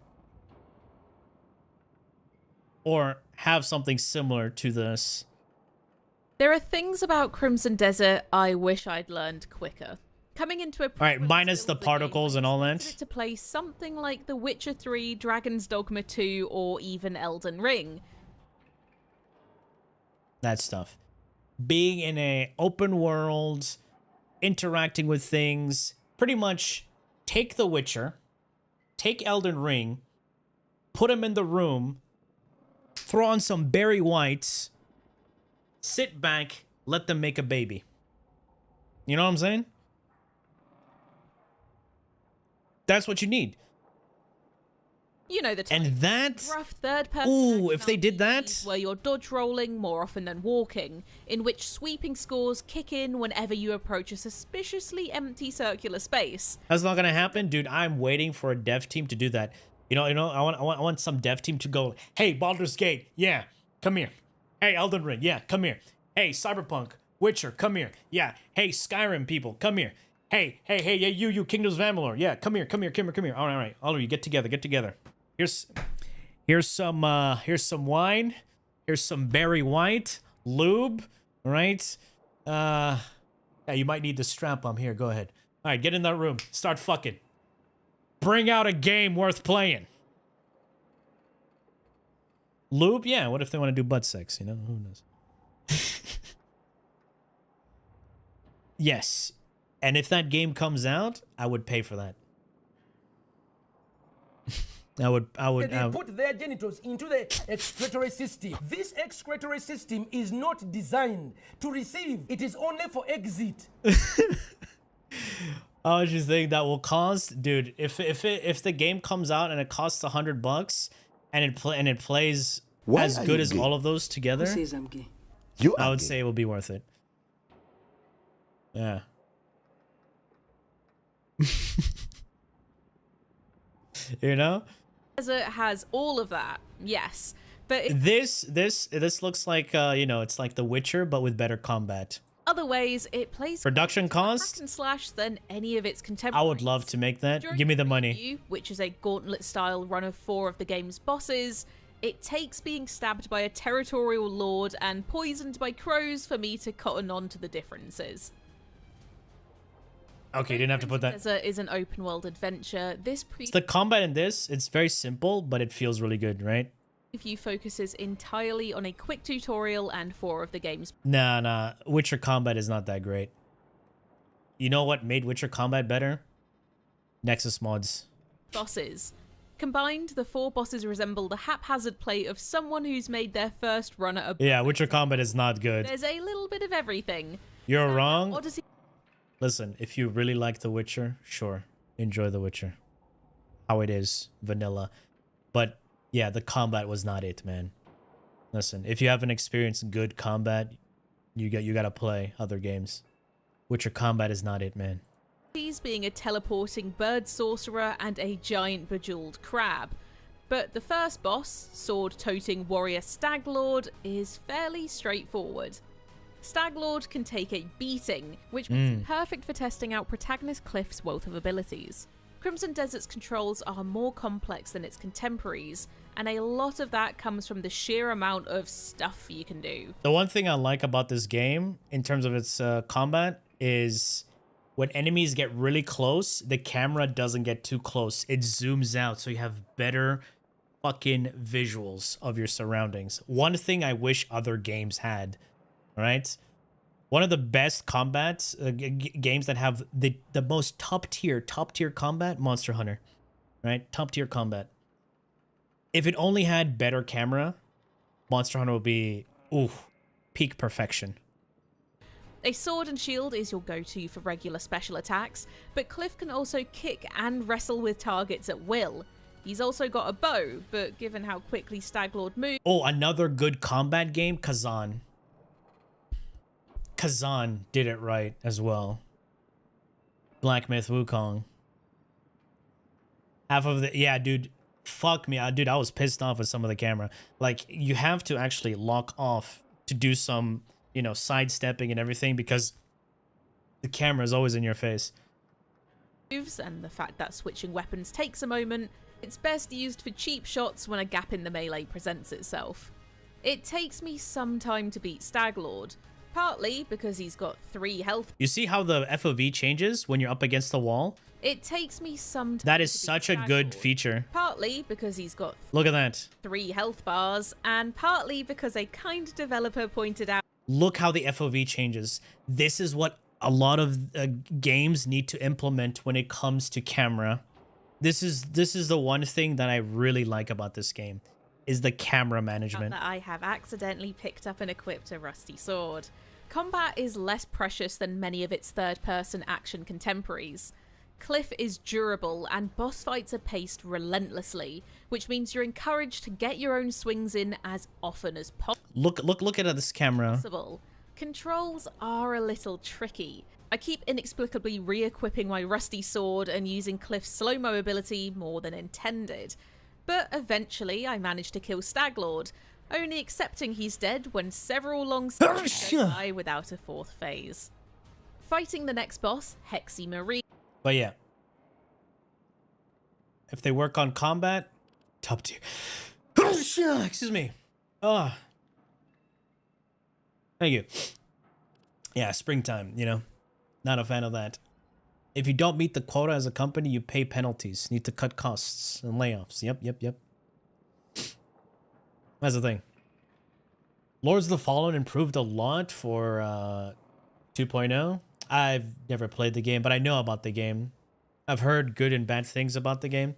Or have something similar to this. There are things about Crimson Desert I wish I'd learned quicker. Coming into a... Alright, minus the particles and all that. To play something like The Witcher 3, Dragon's Dogma 2, or even Elden Ring. that stuff. Being in a open world, interacting with things, pretty much take The Witcher, take Elden Ring, put them in the room, throw on some Barry Whites, sit back, let them make a baby. You know what I'm saying? That's what you need. You know the type. And that... rough third-person Ooh, if they did that... where you're dodge rolling more often than walking, in which sweeping scores kick in whenever you approach a suspiciously empty circular space. That's not gonna happen, dude. I'm waiting for a dev team to do that. You know. I want some dev team to go, hey, Baldur's Gate, yeah, come here. Hey, Elden Ring, yeah, come here. Hey, Cyberpunk, Witcher, come here. Yeah. Hey, Skyrim people, come here. Hey, yeah, you, Kingdoms of Amalur, yeah, come here. All right, all of you, get together. Here's some wine. Here's some Barry White lube. All right. Yeah, you might need the strap on here. Go ahead. All right, get in that room. Start fucking. Bring out a game worth playing. Lube? Yeah. What if they want to do butt sex? You know, who knows? Yes. And if that game comes out, I would pay for that. I would. They put their genitals into the excretory system. This excretory system is not designed to receive. It is only for exit. I was just thinking that will cost, dude. If the game comes out and it costs $100 and it plays as good as all of those together, I would say it will be worth it. Yeah. You know? It has all of that, yes. But this looks like it's like The Witcher but with better combat. Other ways, it plays production cost hack and slash than any of its contemporaries. I would love to make that. Give me the money. Which is a gauntlet-style run of 4 of the game's bosses. It takes being stabbed by a territorial lord and poisoned by crows for me to cotton on to the differences. Okay, you didn't have to put that. Desert is an open world adventure. The combat in this, it's very simple, but it feels really good, right? View focuses entirely on a quick tutorial and 4 of the game's. Nah. Witcher combat is not that great. You know what made Witcher combat better? Nexus mods. Bosses. Combined, the 4 bosses resemble the haphazard play of someone who's made their first run at a. Yeah, Witcher combat is not good. There's a little bit of everything. You're wrong. Listen, if you really like The Witcher, sure, enjoy The Witcher. How it is, vanilla. But yeah, the combat was not it, man. Listen, if you haven't experienced good combat, you gotta play other games. Witcher combat is not it, man. He's being a teleporting bird sorcerer and a giant bejeweled crab. But the first boss, sword-toting warrior Staglord, is fairly straightforward. Staglord can take a beating, which makes it perfect for testing out protagonist Cliff's wealth of abilities. Crimson Desert's controls are more complex than its contemporaries, and a lot of that comes from the sheer amount of stuff you can do. The one thing I like about this game, in terms of its combat, is when enemies get really close, the camera doesn't get too close. It zooms out, so you have better fucking visuals of your surroundings. One thing I wish other games had, right? One of the best combat games that have the most top tier combat, Monster Hunter, right? Top tier combat. If it only had better camera, Monster Hunter would be, peak perfection. A sword and shield is your go-to for regular special attacks, but Cliff can also kick and wrestle with targets at will. He's also got a bow, but given how quickly Staglord moves... Oh, another good combat game, Kazan. Kazan did it right as well. Black Myth Wukong. Half of the... Yeah, dude. Fuck me. Dude, I was pissed off with some of the camera. Like, you have to actually lock off to do some, sidestepping and everything because the camera is always in your face. And the fact that switching weapons takes a moment, it's best used for cheap shots when a gap in the melee presents itself. It takes me some time to beat Staglord. Partly because he's got 3 health. You see how the FOV changes when you're up against the wall? It takes me some time. That is such a good feature. Partly because he's got Look at that. 3 health bars, and partly because a kind developer pointed out. Look how the FOV changes. This is what a lot of games need to implement when it comes to camera. This is the one thing that I really like about this game, is the camera management. That I have accidentally picked up and equipped a rusty sword. Combat is less precious than many of its third-person action contemporaries. Cliff is durable, and boss fights are paced relentlessly, which means you're encouraged to get your own swings in as often as possible. Look at this camera. Controls are a little tricky. I keep inexplicably re-equipping my rusty sword and using Cliff's slow-mo ability more than intended. But eventually I managed to kill Staglord, only accepting he's dead when several long sessions go by without a 4th phase. Fighting the next boss, Hexy Marie. But yeah, if they work on combat, top tier. Excuse me. Oh, thank you. Yeah, springtime, you know, not a fan of that. If you don't meet the quota as a company, you pay penalties. Need to cut costs and layoffs. Yep. That's the thing. Lords of the Fallen improved a lot for 2.0. I've never played the game, but I know about the game. I've heard good and bad things about the game.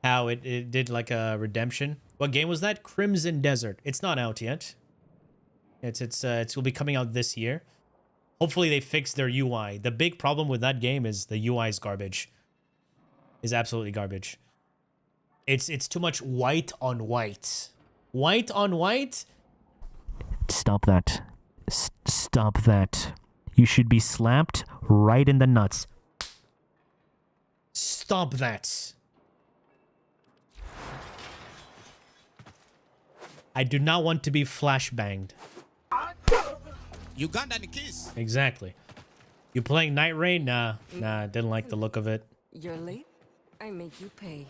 How it did like a redemption. What game was that? Crimson Desert. It's not out yet. It will be coming out this year. Hopefully they fix their UI. The big problem with that game is the UI is garbage. Is absolutely garbage. It's too much white on white. White on white? Stop that. Stop that. You should be slapped right in the nuts. Stop that. I do not want to be flashbanged. You got any keys? Exactly. You playing Night Rain? Nah, didn't like the look of it. You're late? I make you pay.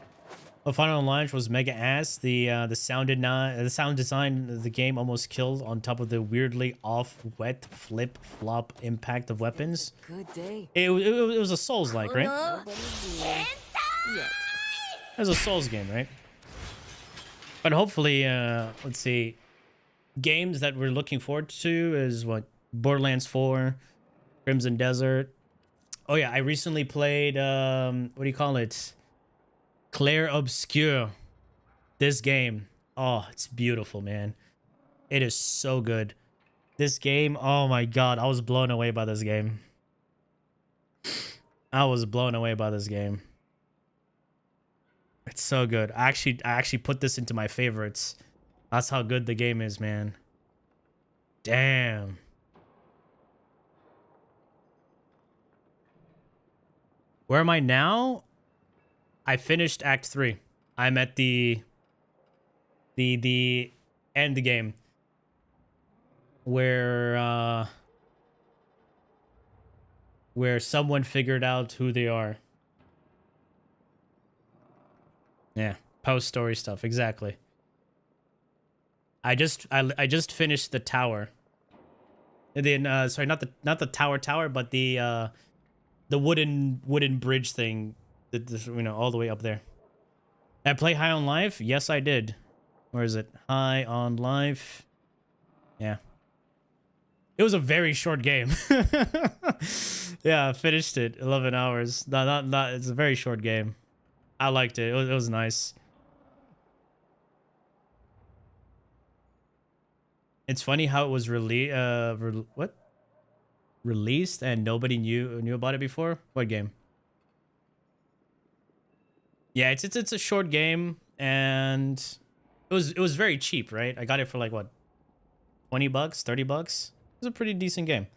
The final launch was mega ass. The sound design of the game almost killed on top of the weirdly off wet flip flop impact of weapons. Good day. It was a Souls like, right? Yet. It was a Souls game, right? But hopefully, let's see, games that we're looking forward to is what? Borderlands 4, Crimson Desert. Oh yeah, I recently played what do you call it? Clair Obscur. This game. Oh, it's beautiful, man. It is so good. This game, oh my god, I was blown away by this game. I was blown away by this game. It's so good. I actually put this into my favorites. That's how good the game is, man. Damn. Where am I now? I finished Act 3. I'm at the end game. Where someone figured out who they are. Yeah, post-story stuff, exactly. I just finished the tower. And then sorry, not the tower, but the wooden bridge thing, you know, all the way up there. Did I play High on Life? Yes, I did. Where is it? High on Life. Yeah. It was a very short game. Yeah, I finished it. 11 hours. Not. It's a very short game. I liked it. It was nice. It's funny how it was released and nobody knew about it before. What game? Yeah, it's a short game and it was very cheap, right? I got it for like what? $20, $30? It was a pretty decent game.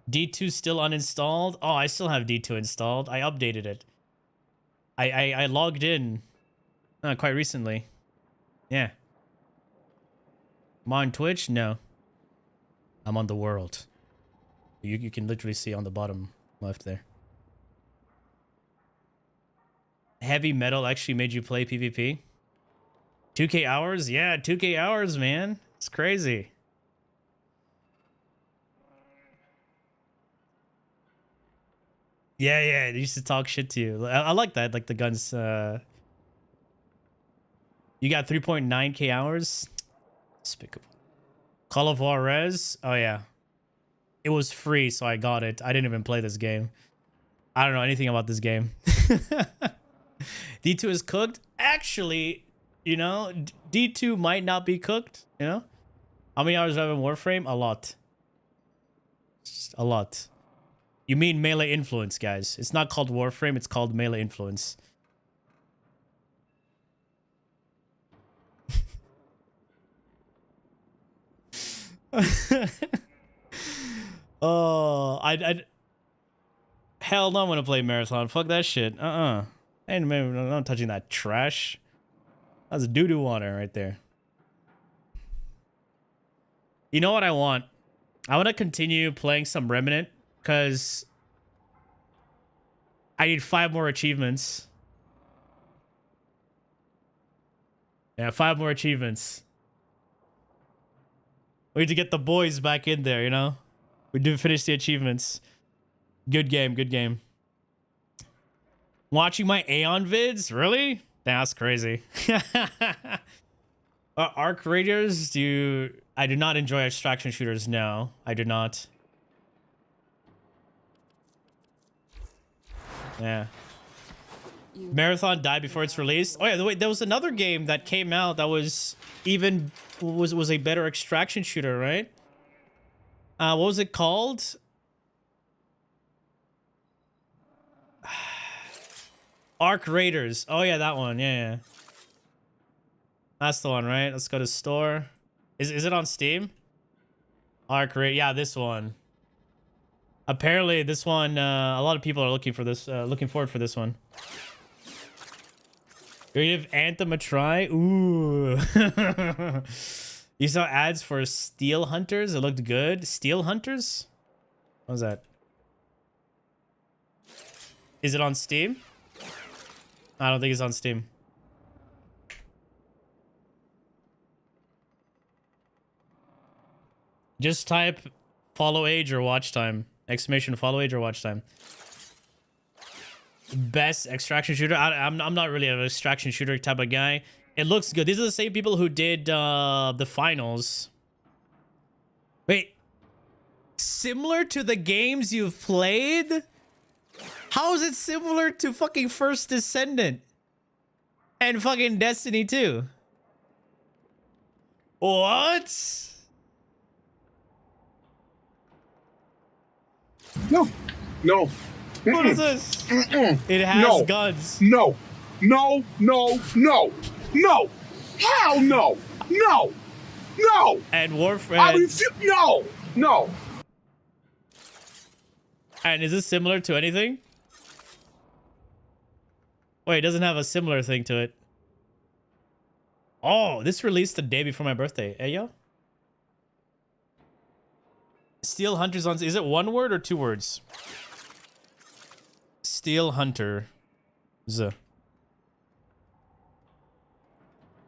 D2 still uninstalled? Oh, I still have D2 installed. I updated it. I logged in quite recently. Yeah. I'm on Twitch? No. I'm on the world. You can literally see on the bottom left there. Heavy Metal actually made you play PvP? 2K hours? Yeah, 2K hours, man. It's crazy. Yeah, they used to talk shit to you. I like that, like the guns. You got 3.9k hours? Despicable. Kullervo res? Oh yeah. It was free, so I got it. I didn't even play this game. I don't know anything about this game. D2 is cooked? Actually, you know, D2 might not be cooked, you know? How many hours do I have in Warframe? A lot. Just a lot. You mean melee influence, guys. It's not called Warframe, it's called melee influence. Oh, I'd hell no, I'm gonna play marathon. Fuck that shit. And man, I'm not touching that trash. That's doo-doo water right there. You know what I want? I want to continue playing some Remnant because I need 5 more achievements. Yeah, 5 more achievements. We need to get the boys back in there, you know? We did finish the achievements. Good game, good game. Watching my Aeon vids? Really? That's crazy. Arc Raiders, I do not enjoy extraction shooters, no. I do not. Yeah. Marathon died before it's released. Oh yeah, wait, there was another game that came out that was even was a better extraction shooter, right? What was it called? Arc Raiders. Oh yeah, that one. Yeah. That's the one, right? Let's go to store. Is it on Steam? Arc Raiders. Yeah, this one. Apparently, this one. A lot of people are looking for this. Looking forward for this one. You give Anthem a try. Ooh. You saw ads for Steel Hunters. It looked good. Steel Hunters. What was that? Is it on Steam? I don't think it's on Steam. Just type follow age or watch time. Exclamation follow age or watch time. Best extraction shooter. I'm not really an extraction shooter type of guy. It looks good. These are the same people who did the finals. Wait. Similar to the games you've played? How is it similar to fucking First Descendant? And fucking Destiny 2? What? No. No. What is this? It has guns. No. No. No. No. No. Hell no. No. No. And Warframe. No. No. And is this similar to anything? Wait, it doesn't have a similar thing to it. Oh, this released the day before my birthday. Hey, yo. Steel Hunters on... Is it one word or 2 words? Steel Hunter.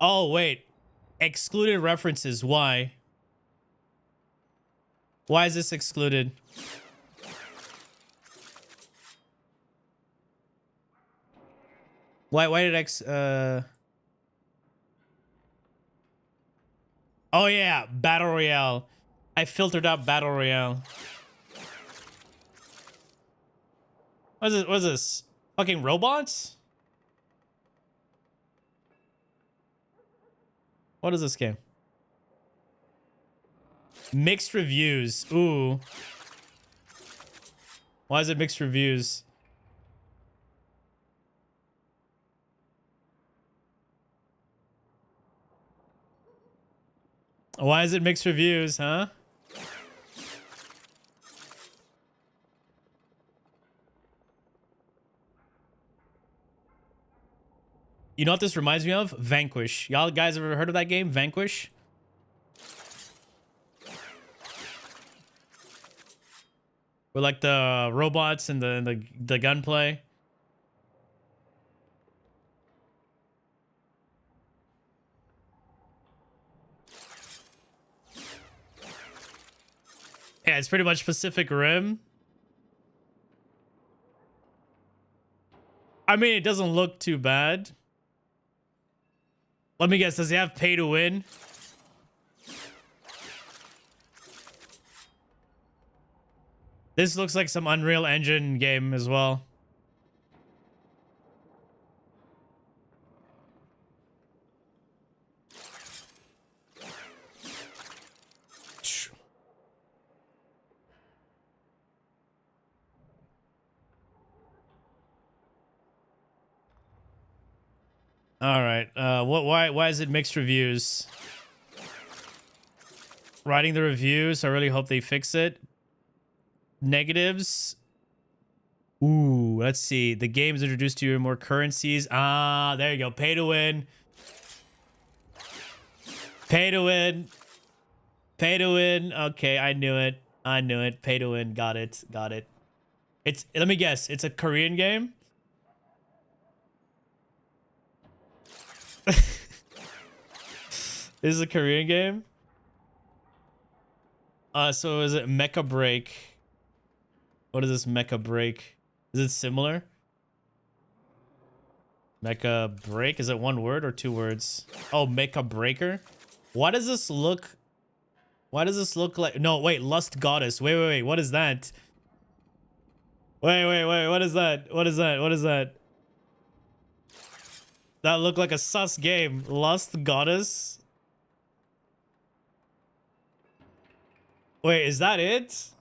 Oh, wait. Excluded references. Why? Why is this excluded? Why did Oh yeah, Battle Royale. I filtered out Battle Royale. What is this? Fucking robots? What is this game? Mixed reviews. Ooh. Why is it mixed reviews? Why is it mixed reviews, huh? You know what this reminds me of? Vanquish. Y'all guys ever heard of that game? Vanquish? With like the robots and the gunplay. Yeah, it's pretty much Pacific Rim. I mean, it doesn't look too bad. Let me guess, does he have pay to win? This looks like some Unreal Engine game as well. All right. Why is it mixed reviews? Writing the reviews. I really hope they fix it. Negatives. Ooh, let's see. The game's introduced to you in more currencies. Ah, there you go. Pay to win. Pay to win. Pay to win. Okay, I knew it. I knew it. Pay to win. Got it. Got it. It's, let me guess. It's a Korean game? This is a Korean game? So is it Mecha Break? What is this Mecha Break? Is it similar? Mecha Break? Is it one word or two words? Oh, Mecha Breaker? Why does this look... Why does this look like... No, wait, Lust Goddess. Wait. What is that? Wait. What is that? What is that? What is that? That looked like a sus game. Lust Goddess? Wait, is that it?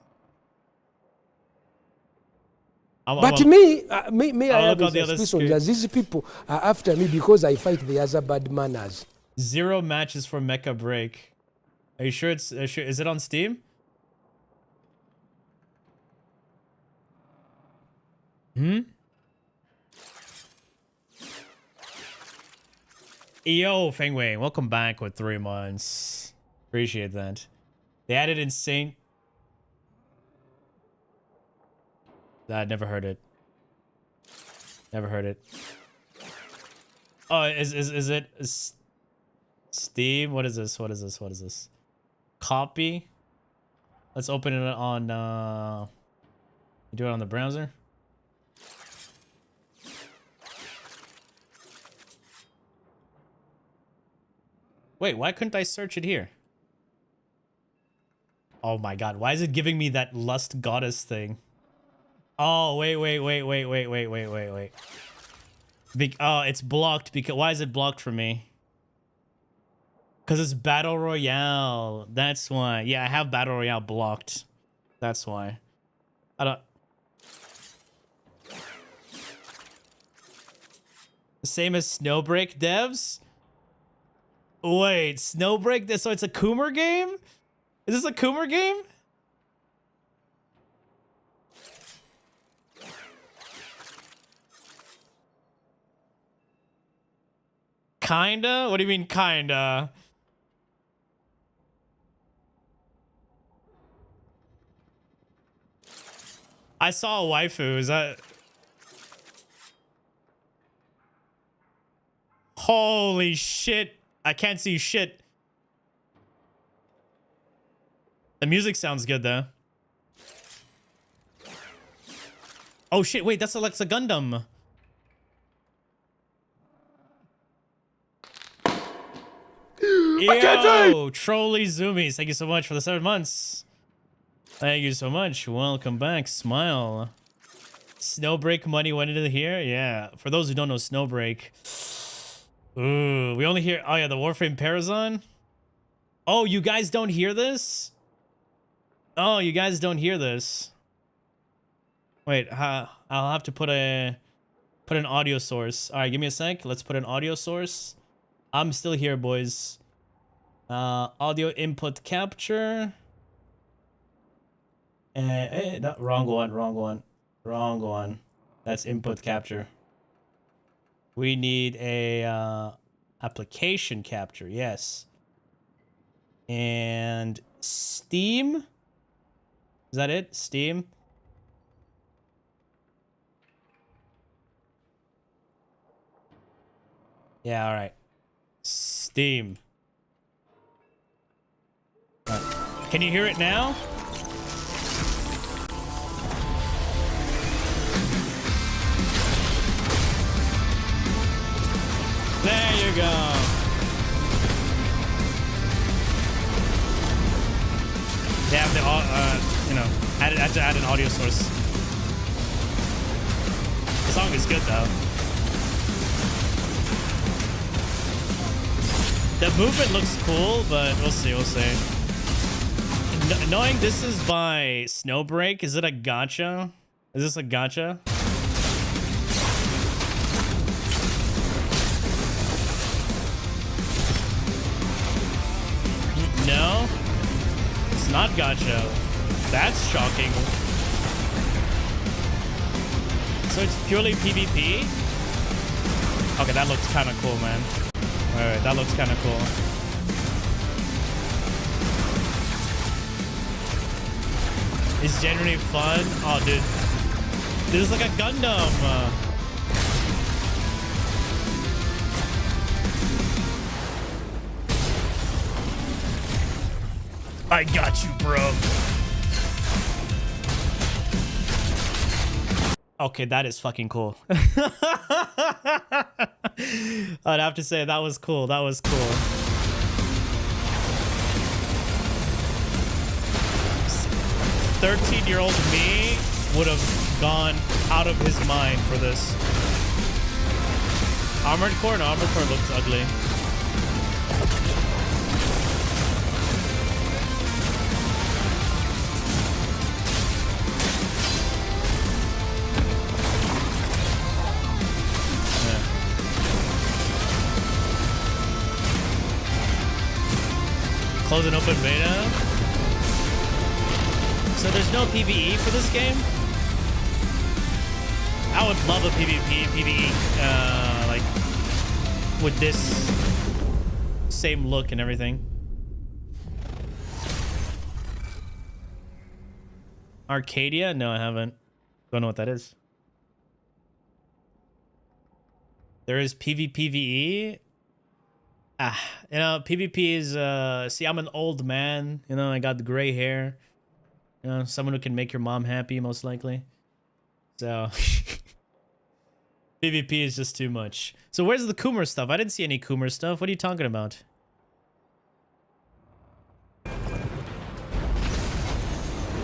But me, I have a suspicion that these people are after me because I fight the other bad manners. 0 matches for Mecha Break. Are you sure it's... is it on Steam? Yo, Fengwei, welcome back with 3 months. Appreciate that. They added insane... I never heard it. Never heard it. Oh, is it Steam? What is this? What is this? What is this? Copy. Let's open it on you do it on the browser. Wait, why couldn't I search it here? Oh my god, why is it giving me that Lust Goddess thing? Oh, wait. Oh, it's blocked because... Why is it blocked for me? Because it's Battle Royale. That's why. Yeah, I have Battle Royale blocked. That's why. I don't... Same as Snowbreak devs? Wait, Snowbreak? So it's a Coomer game? Is this a Coomer game? Kinda? What do you mean kinda? I saw a waifu. Is that... Holy shit. I can't see shit. The music sounds good though. Oh shit, wait, that's Alexa Gundam. Yo, Trolly Zoomies, thank you so much for the 7 months. Thank you so much. Welcome back. Smile. Snowbreak money went into here? Yeah. For those who don't know Snowbreak. Ooh, we only hear... Oh yeah, the Warframe Parazon. Oh, you guys don't hear this? Oh, you guys don't hear this. Wait, I'll have to put an audio source. All right, give me a sec. Let's put an audio source. I'm still here, boys. Audio input capture. No, wrong one. That's input capture. We need a application capture. Yes. And Steam. Is that it? Steam. Yeah, all right. Steam. All right. Can you hear it now? we go. They have the, you know, had to add an audio source. The song is good though. The movement looks cool, but we'll see, we'll see. Knowing this is by Snowbreak, is it a gacha? Is this a gacha? No, it's not gacha. That's shocking. So it's purely PvP? Okay, that looks kind of cool, man. Alright, that looks kind of cool. It's genuinely fun. Oh, dude. This is like a Gundam. I got you, bro. Okay, that is fucking cool. I'd have to say that was cool. That was cool. 13-year-old me would have gone out of his mind for this. Armored Core? No, Armored Core looks ugly. Close an open beta. So there's no PvE for this game? I would love a PvE, like, with this same look and everything. Arcadia? No, I haven't. Don't know what that is. There is PvE. You know, PvP is, see, I'm an old man, you know, I got the gray hair, you know, someone who can make your mom happy, most likely. So, PvP is just too much. So where's the Coomer stuff? I didn't see any Coomer stuff. What are you talking about?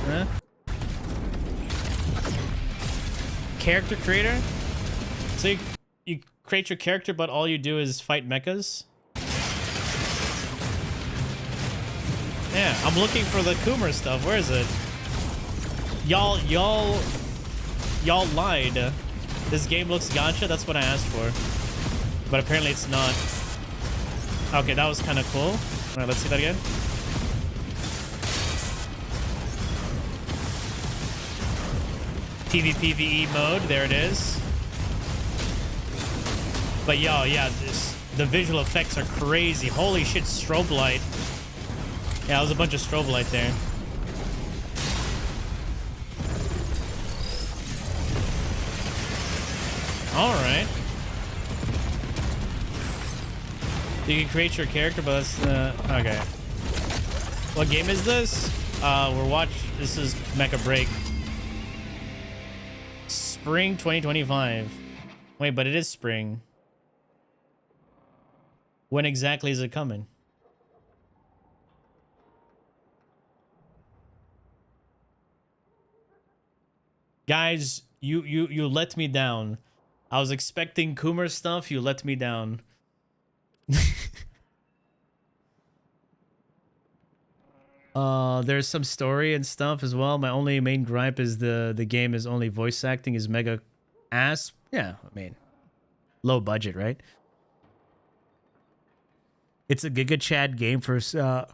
Huh? Character creator? So you create your character, but all you do is fight mechas? Yeah, I'm looking for the Coomer stuff. Where is it? Y'all lied. This game looks gacha. That's what I asked for. But apparently it's not. Okay, that was kind of cool. All right, let's see that again. PvE mode. There it is. But yo, yeah, the visual effects are crazy. Holy shit, strobe light. Yeah, there's a bunch of strobe light there. Alright. You can create your character, but that's, okay. What game is this? This is Mecha Break. Spring 2025. Wait, but it is spring. When exactly is it coming? Guys, you let me down. I was expecting Coomer stuff. You let me down. There's some story and stuff as well. My only main gripe is the game is only voice acting is mega ass. Yeah, I mean, low budget, right? It's a Giga Chad game for sweaty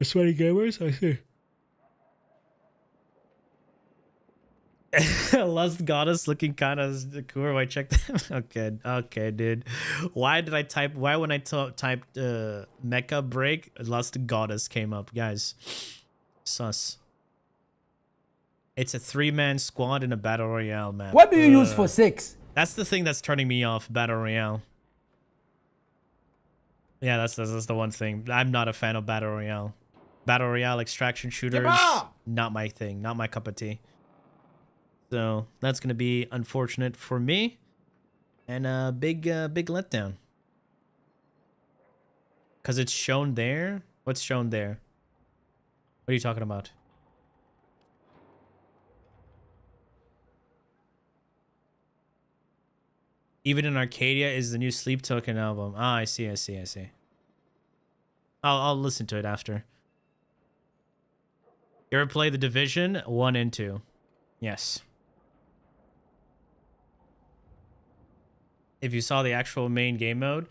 gamers. I see. Lust Goddess looking kind of cool. I checked. Okay, dude. Why when I typed Mecha Break, Lust Goddess came up, guys? Sus. It's a 3-man squad in a battle royale map. What do you use for 6? That's the thing that's turning me off. Battle royale. Yeah, that's the one thing. I'm not a fan of battle royale. Battle royale extraction shooters, not my thing. Not my cup of tea. So that's gonna be unfortunate for me, and a big letdown. Because it's shown there? What's shown there? What are you talking about? Even in Arcadia is the new Sleep Token album. Ah, I see. I'll listen to it after. You ever play The Division 1 and 2? Yes. If you saw the actual main game mode,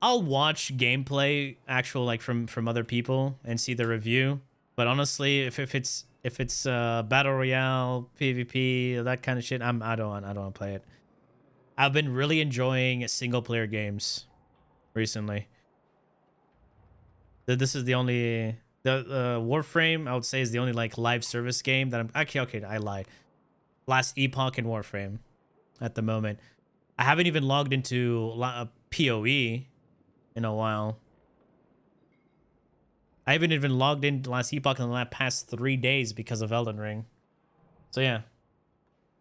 I'll watch gameplay actual like from other people and see the review. But honestly, if it's battle royale, PvP, that kind of shit, I don't want to play it. I've been really enjoying single player games recently. This is the only Warframe, I would say, is the only like live service game that I'm actually okay. I lied. Last Epoch and Warframe at the moment. I haven't even logged into PoE in a while. I haven't even logged into Last Epoch in the past 3 days because of Elden Ring. So yeah.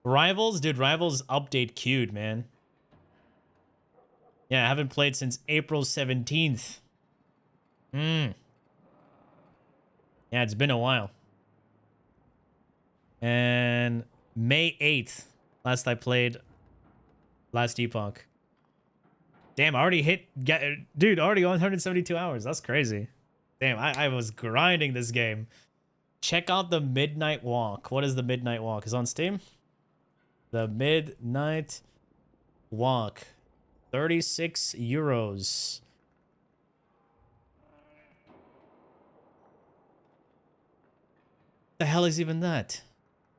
Rivals, dude, Rivals update queued, man. Yeah, I haven't played since April 17th. Yeah, it's been a while. And May 8th, last I played Last Epoch. Damn, I already hit... Dude, already 172 hours. That's crazy. Damn, I was grinding this game. Check out the Midnight Walk. What is the Midnight Walk? Is it on Steam? The Midnight Walk. 36 euros. The hell is even that?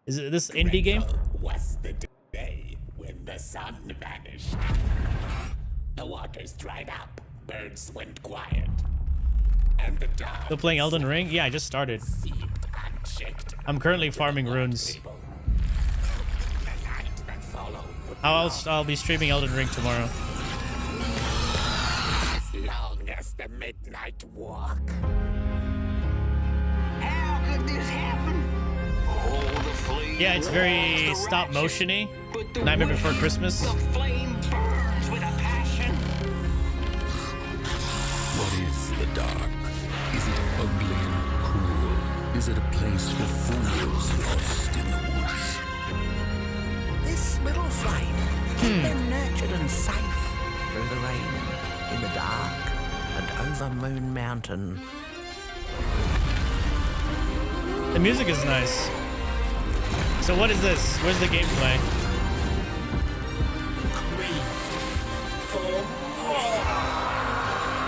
Is it this indie game? Was the day when the sun vanished. The waters dried up, birds went quiet, and the dark. Still playing Elden Ring? Yeah, I just started. I'm currently farming runes. I'll be streaming Elden Ring tomorrow. As long as the midnight walk. How could this happen? Yeah, it's very stop motiony. Nightmare Before Christmas. The flame burns with a passion. What is the dark? Is it ugly and cruel? Is it a place for fools lost in the woods? This little flame has been nurtured and safe through the rain, in the dark, and over Moon Mountain. The music is nice. So what is this? Where's the gameplay?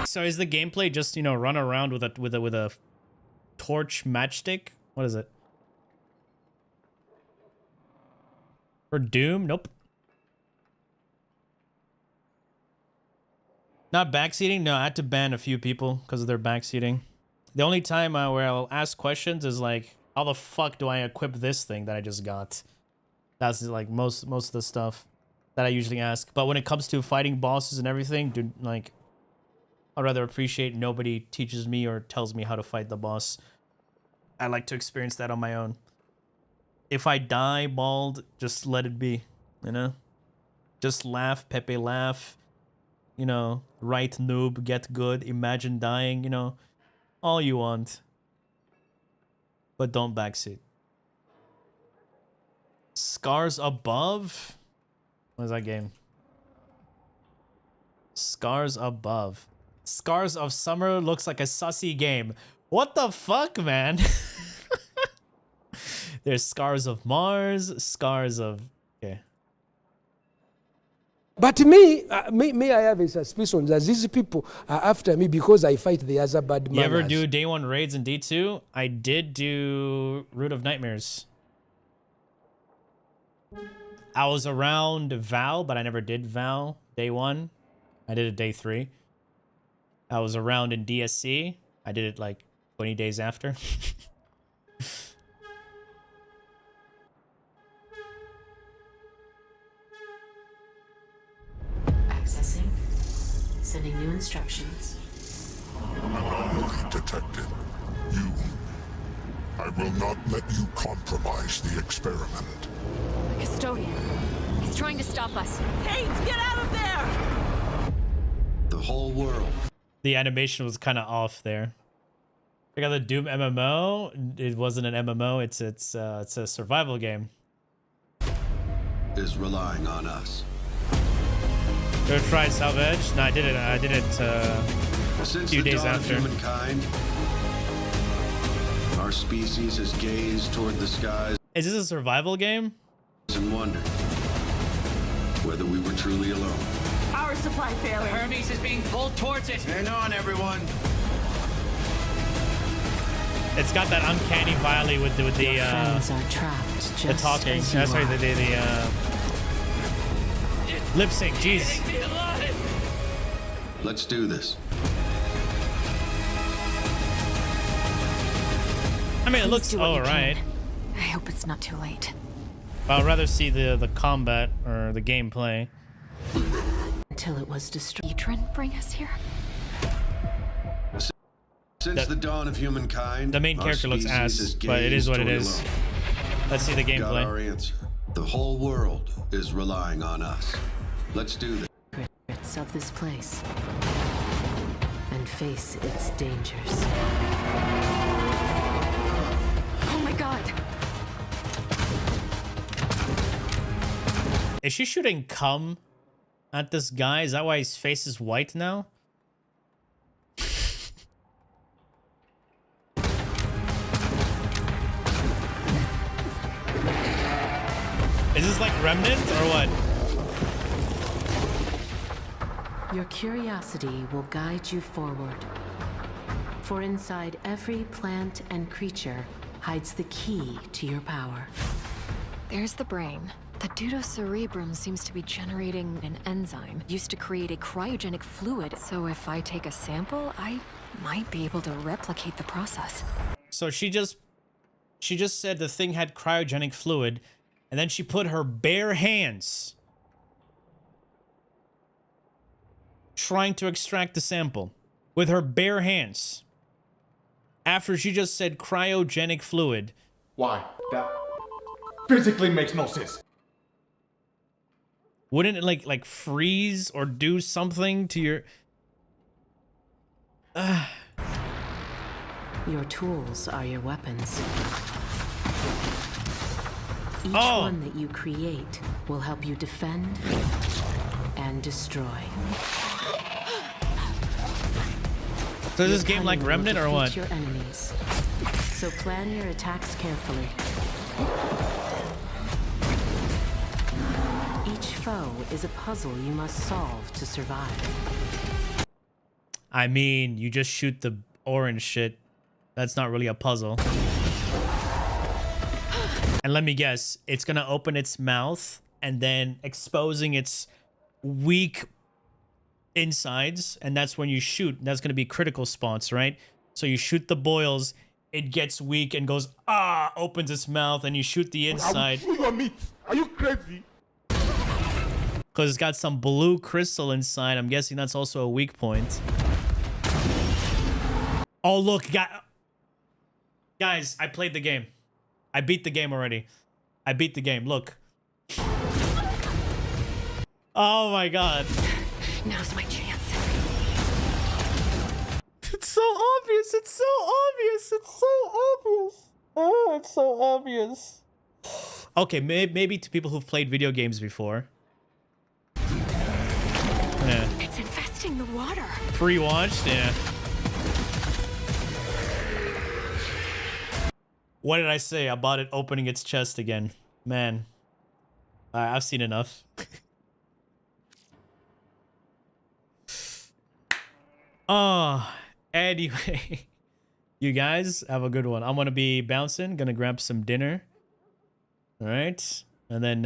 So is the gameplay just, you know, run around with a torch matchstick? What is it? For Doom? Nope. Not backseating? No, I had to ban a few people because of their backseating. The only time where I'll ask questions is like, how the fuck do I equip this thing that I just got? That's like most of the stuff that I usually ask. But when it comes to fighting bosses and everything, dude, like, I'd rather appreciate nobody teaches me or tells me how to fight the boss. I like to experience that on my own. If I die bald, just let it be, you know? Just laugh, Pepe laugh. You know, right noob, get good, imagine dying, you know? All you want. But don't backseat. Scars Above? What is that game? Scars Above. Scars of Summer looks like a sussy game. What the fuck, man? There's Scars of Mars, Scars of... Okay. But me, I have a suspicion that these people are after me because I fight the other bad manners. You ever do day 1 raids in D2? I did do Root of Nightmares. I was around Val, but I never did Val day 1. I did it day 3. I was around in DSC. I did it like 20 days after. Accessing. Sending new instructions. Anomaly detected. You. I will not let you compromise the experiment. The custodian. He's trying to stop us. Kate, get out of there! The whole world. The animation was kind of off there. I got the Doom MMO. It wasn't an MMO. It's a survival game. Is relying on us. Go try Salvage. No, I did it. I did it a few days after. Humankind, our species has gazed toward the skies. Is this a survival game? And wondered whether we were truly alone. Power supply failure. Hermes is being pulled towards it. Hang on, everyone. It's got that uncanny valley with the friends are trapped. The talking. Sorry, the lip sync. Jeez. Let's do this. I mean, it looks all right. I hope it's not too late. I'd rather see the combat or the gameplay. Until it was destroyed. Edrin bring us here? Since the dawn of humankind, the main character looks ass, but it is what it is. Let's see the gameplay. Got our answer. The whole world is relying on us. Let's do this. Secrets of this place and face its dangers. Oh my god! Is she shooting cum at this guy? Is that why his face is white now? Is this like Remnant or what? Your curiosity will guide you forward. For inside every plant and creature hides the key to your power. There's the brain. The Deutocerebrum seems to be generating an enzyme used to create a cryogenic fluid. So if I take a sample, I might be able to replicate the process. So she just said the thing had cryogenic fluid, and then she put her bare hands trying to extract the sample with her bare hands. After she just said cryogenic fluid. Why? That physically makes no sense. Wouldn't it like freeze or do something to your... Your tools are your weapons. Each one that you create will help you defend and destroy. So is this game like Remnant or what? Your enemies. So plan your attacks carefully. Each foe is a puzzle you must solve to survive. I mean, you just shoot the orange shit. That's not really a puzzle. And let me guess, it's gonna open its mouth and then exposing its weak insides, and that's when you shoot. That's gonna be critical spots, right? So you shoot the boils, it gets weak and goes opens its mouth, and you shoot the inside. I will chew your meat. Are you crazy? Because it's got some blue crystal inside. I'm guessing that's also a weak point. Oh look, guys, I played the game. I beat the game already. I beat the game. Look. Oh my god. Now's my chance. It's so obvious. It's so obvious. It's so obvious. Oh, it's so obvious. Okay, maybe to people who've played video games before. Yeah. It's infesting the water. Pre-watched, yeah. What did I say about it opening its chest again? Man. I've seen enough. Oh, anyway. You guys have a good one. I'm going to be bouncing. Going to grab some dinner. All right. And then,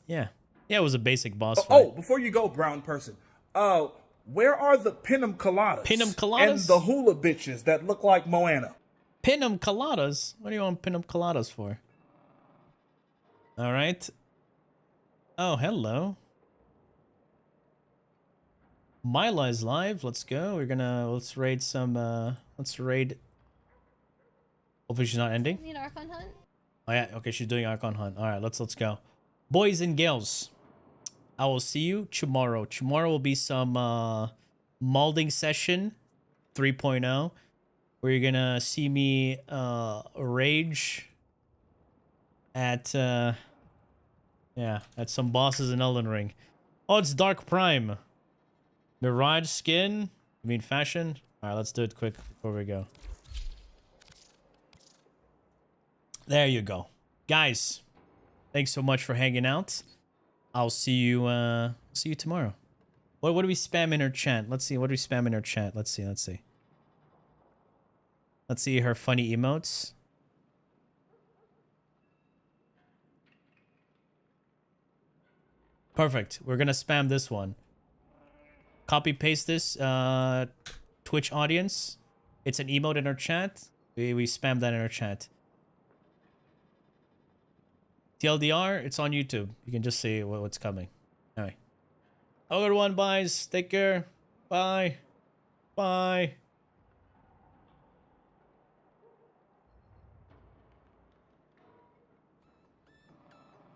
yeah. Yeah, it was a basic boss fight. Oh, before you go, brown person. Where are the Pinnum Coladas? Pinnum Coladas? And the hula bitches that look like Moana? Pinnum Coladas? What do you want Pinnum Coladas for? All right. Oh, hello. Myla is live. Let's go. Let's raid some, hopefully she's not ending. Need Archon Hunt? Oh yeah, okay, she's doing Archon Hunt. All right, let's go. Boys and girls, I will see you tomorrow. Tomorrow will be some molding session 3.0, where you're gonna see me rage at at some bosses in Elden Ring. Oh, it's Dark Prime. Mirage skin? I mean fashion? Alright, let's do it quick before we go. There you go. Guys, thanks so much for hanging out. I'll see you tomorrow. What do we spam in her chat? Let's see. What do we spam in her chat? Let's see. Let's see her funny emotes. Perfect. We're gonna spam this one. Copy paste this Twitch audience. It's an emote in our chat. We spam that in our chat. TLDR, it's on YouTube. You can just see what's coming. Alright. Have a good one, guys. Take care. Bye. Bye.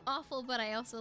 Awful, but I also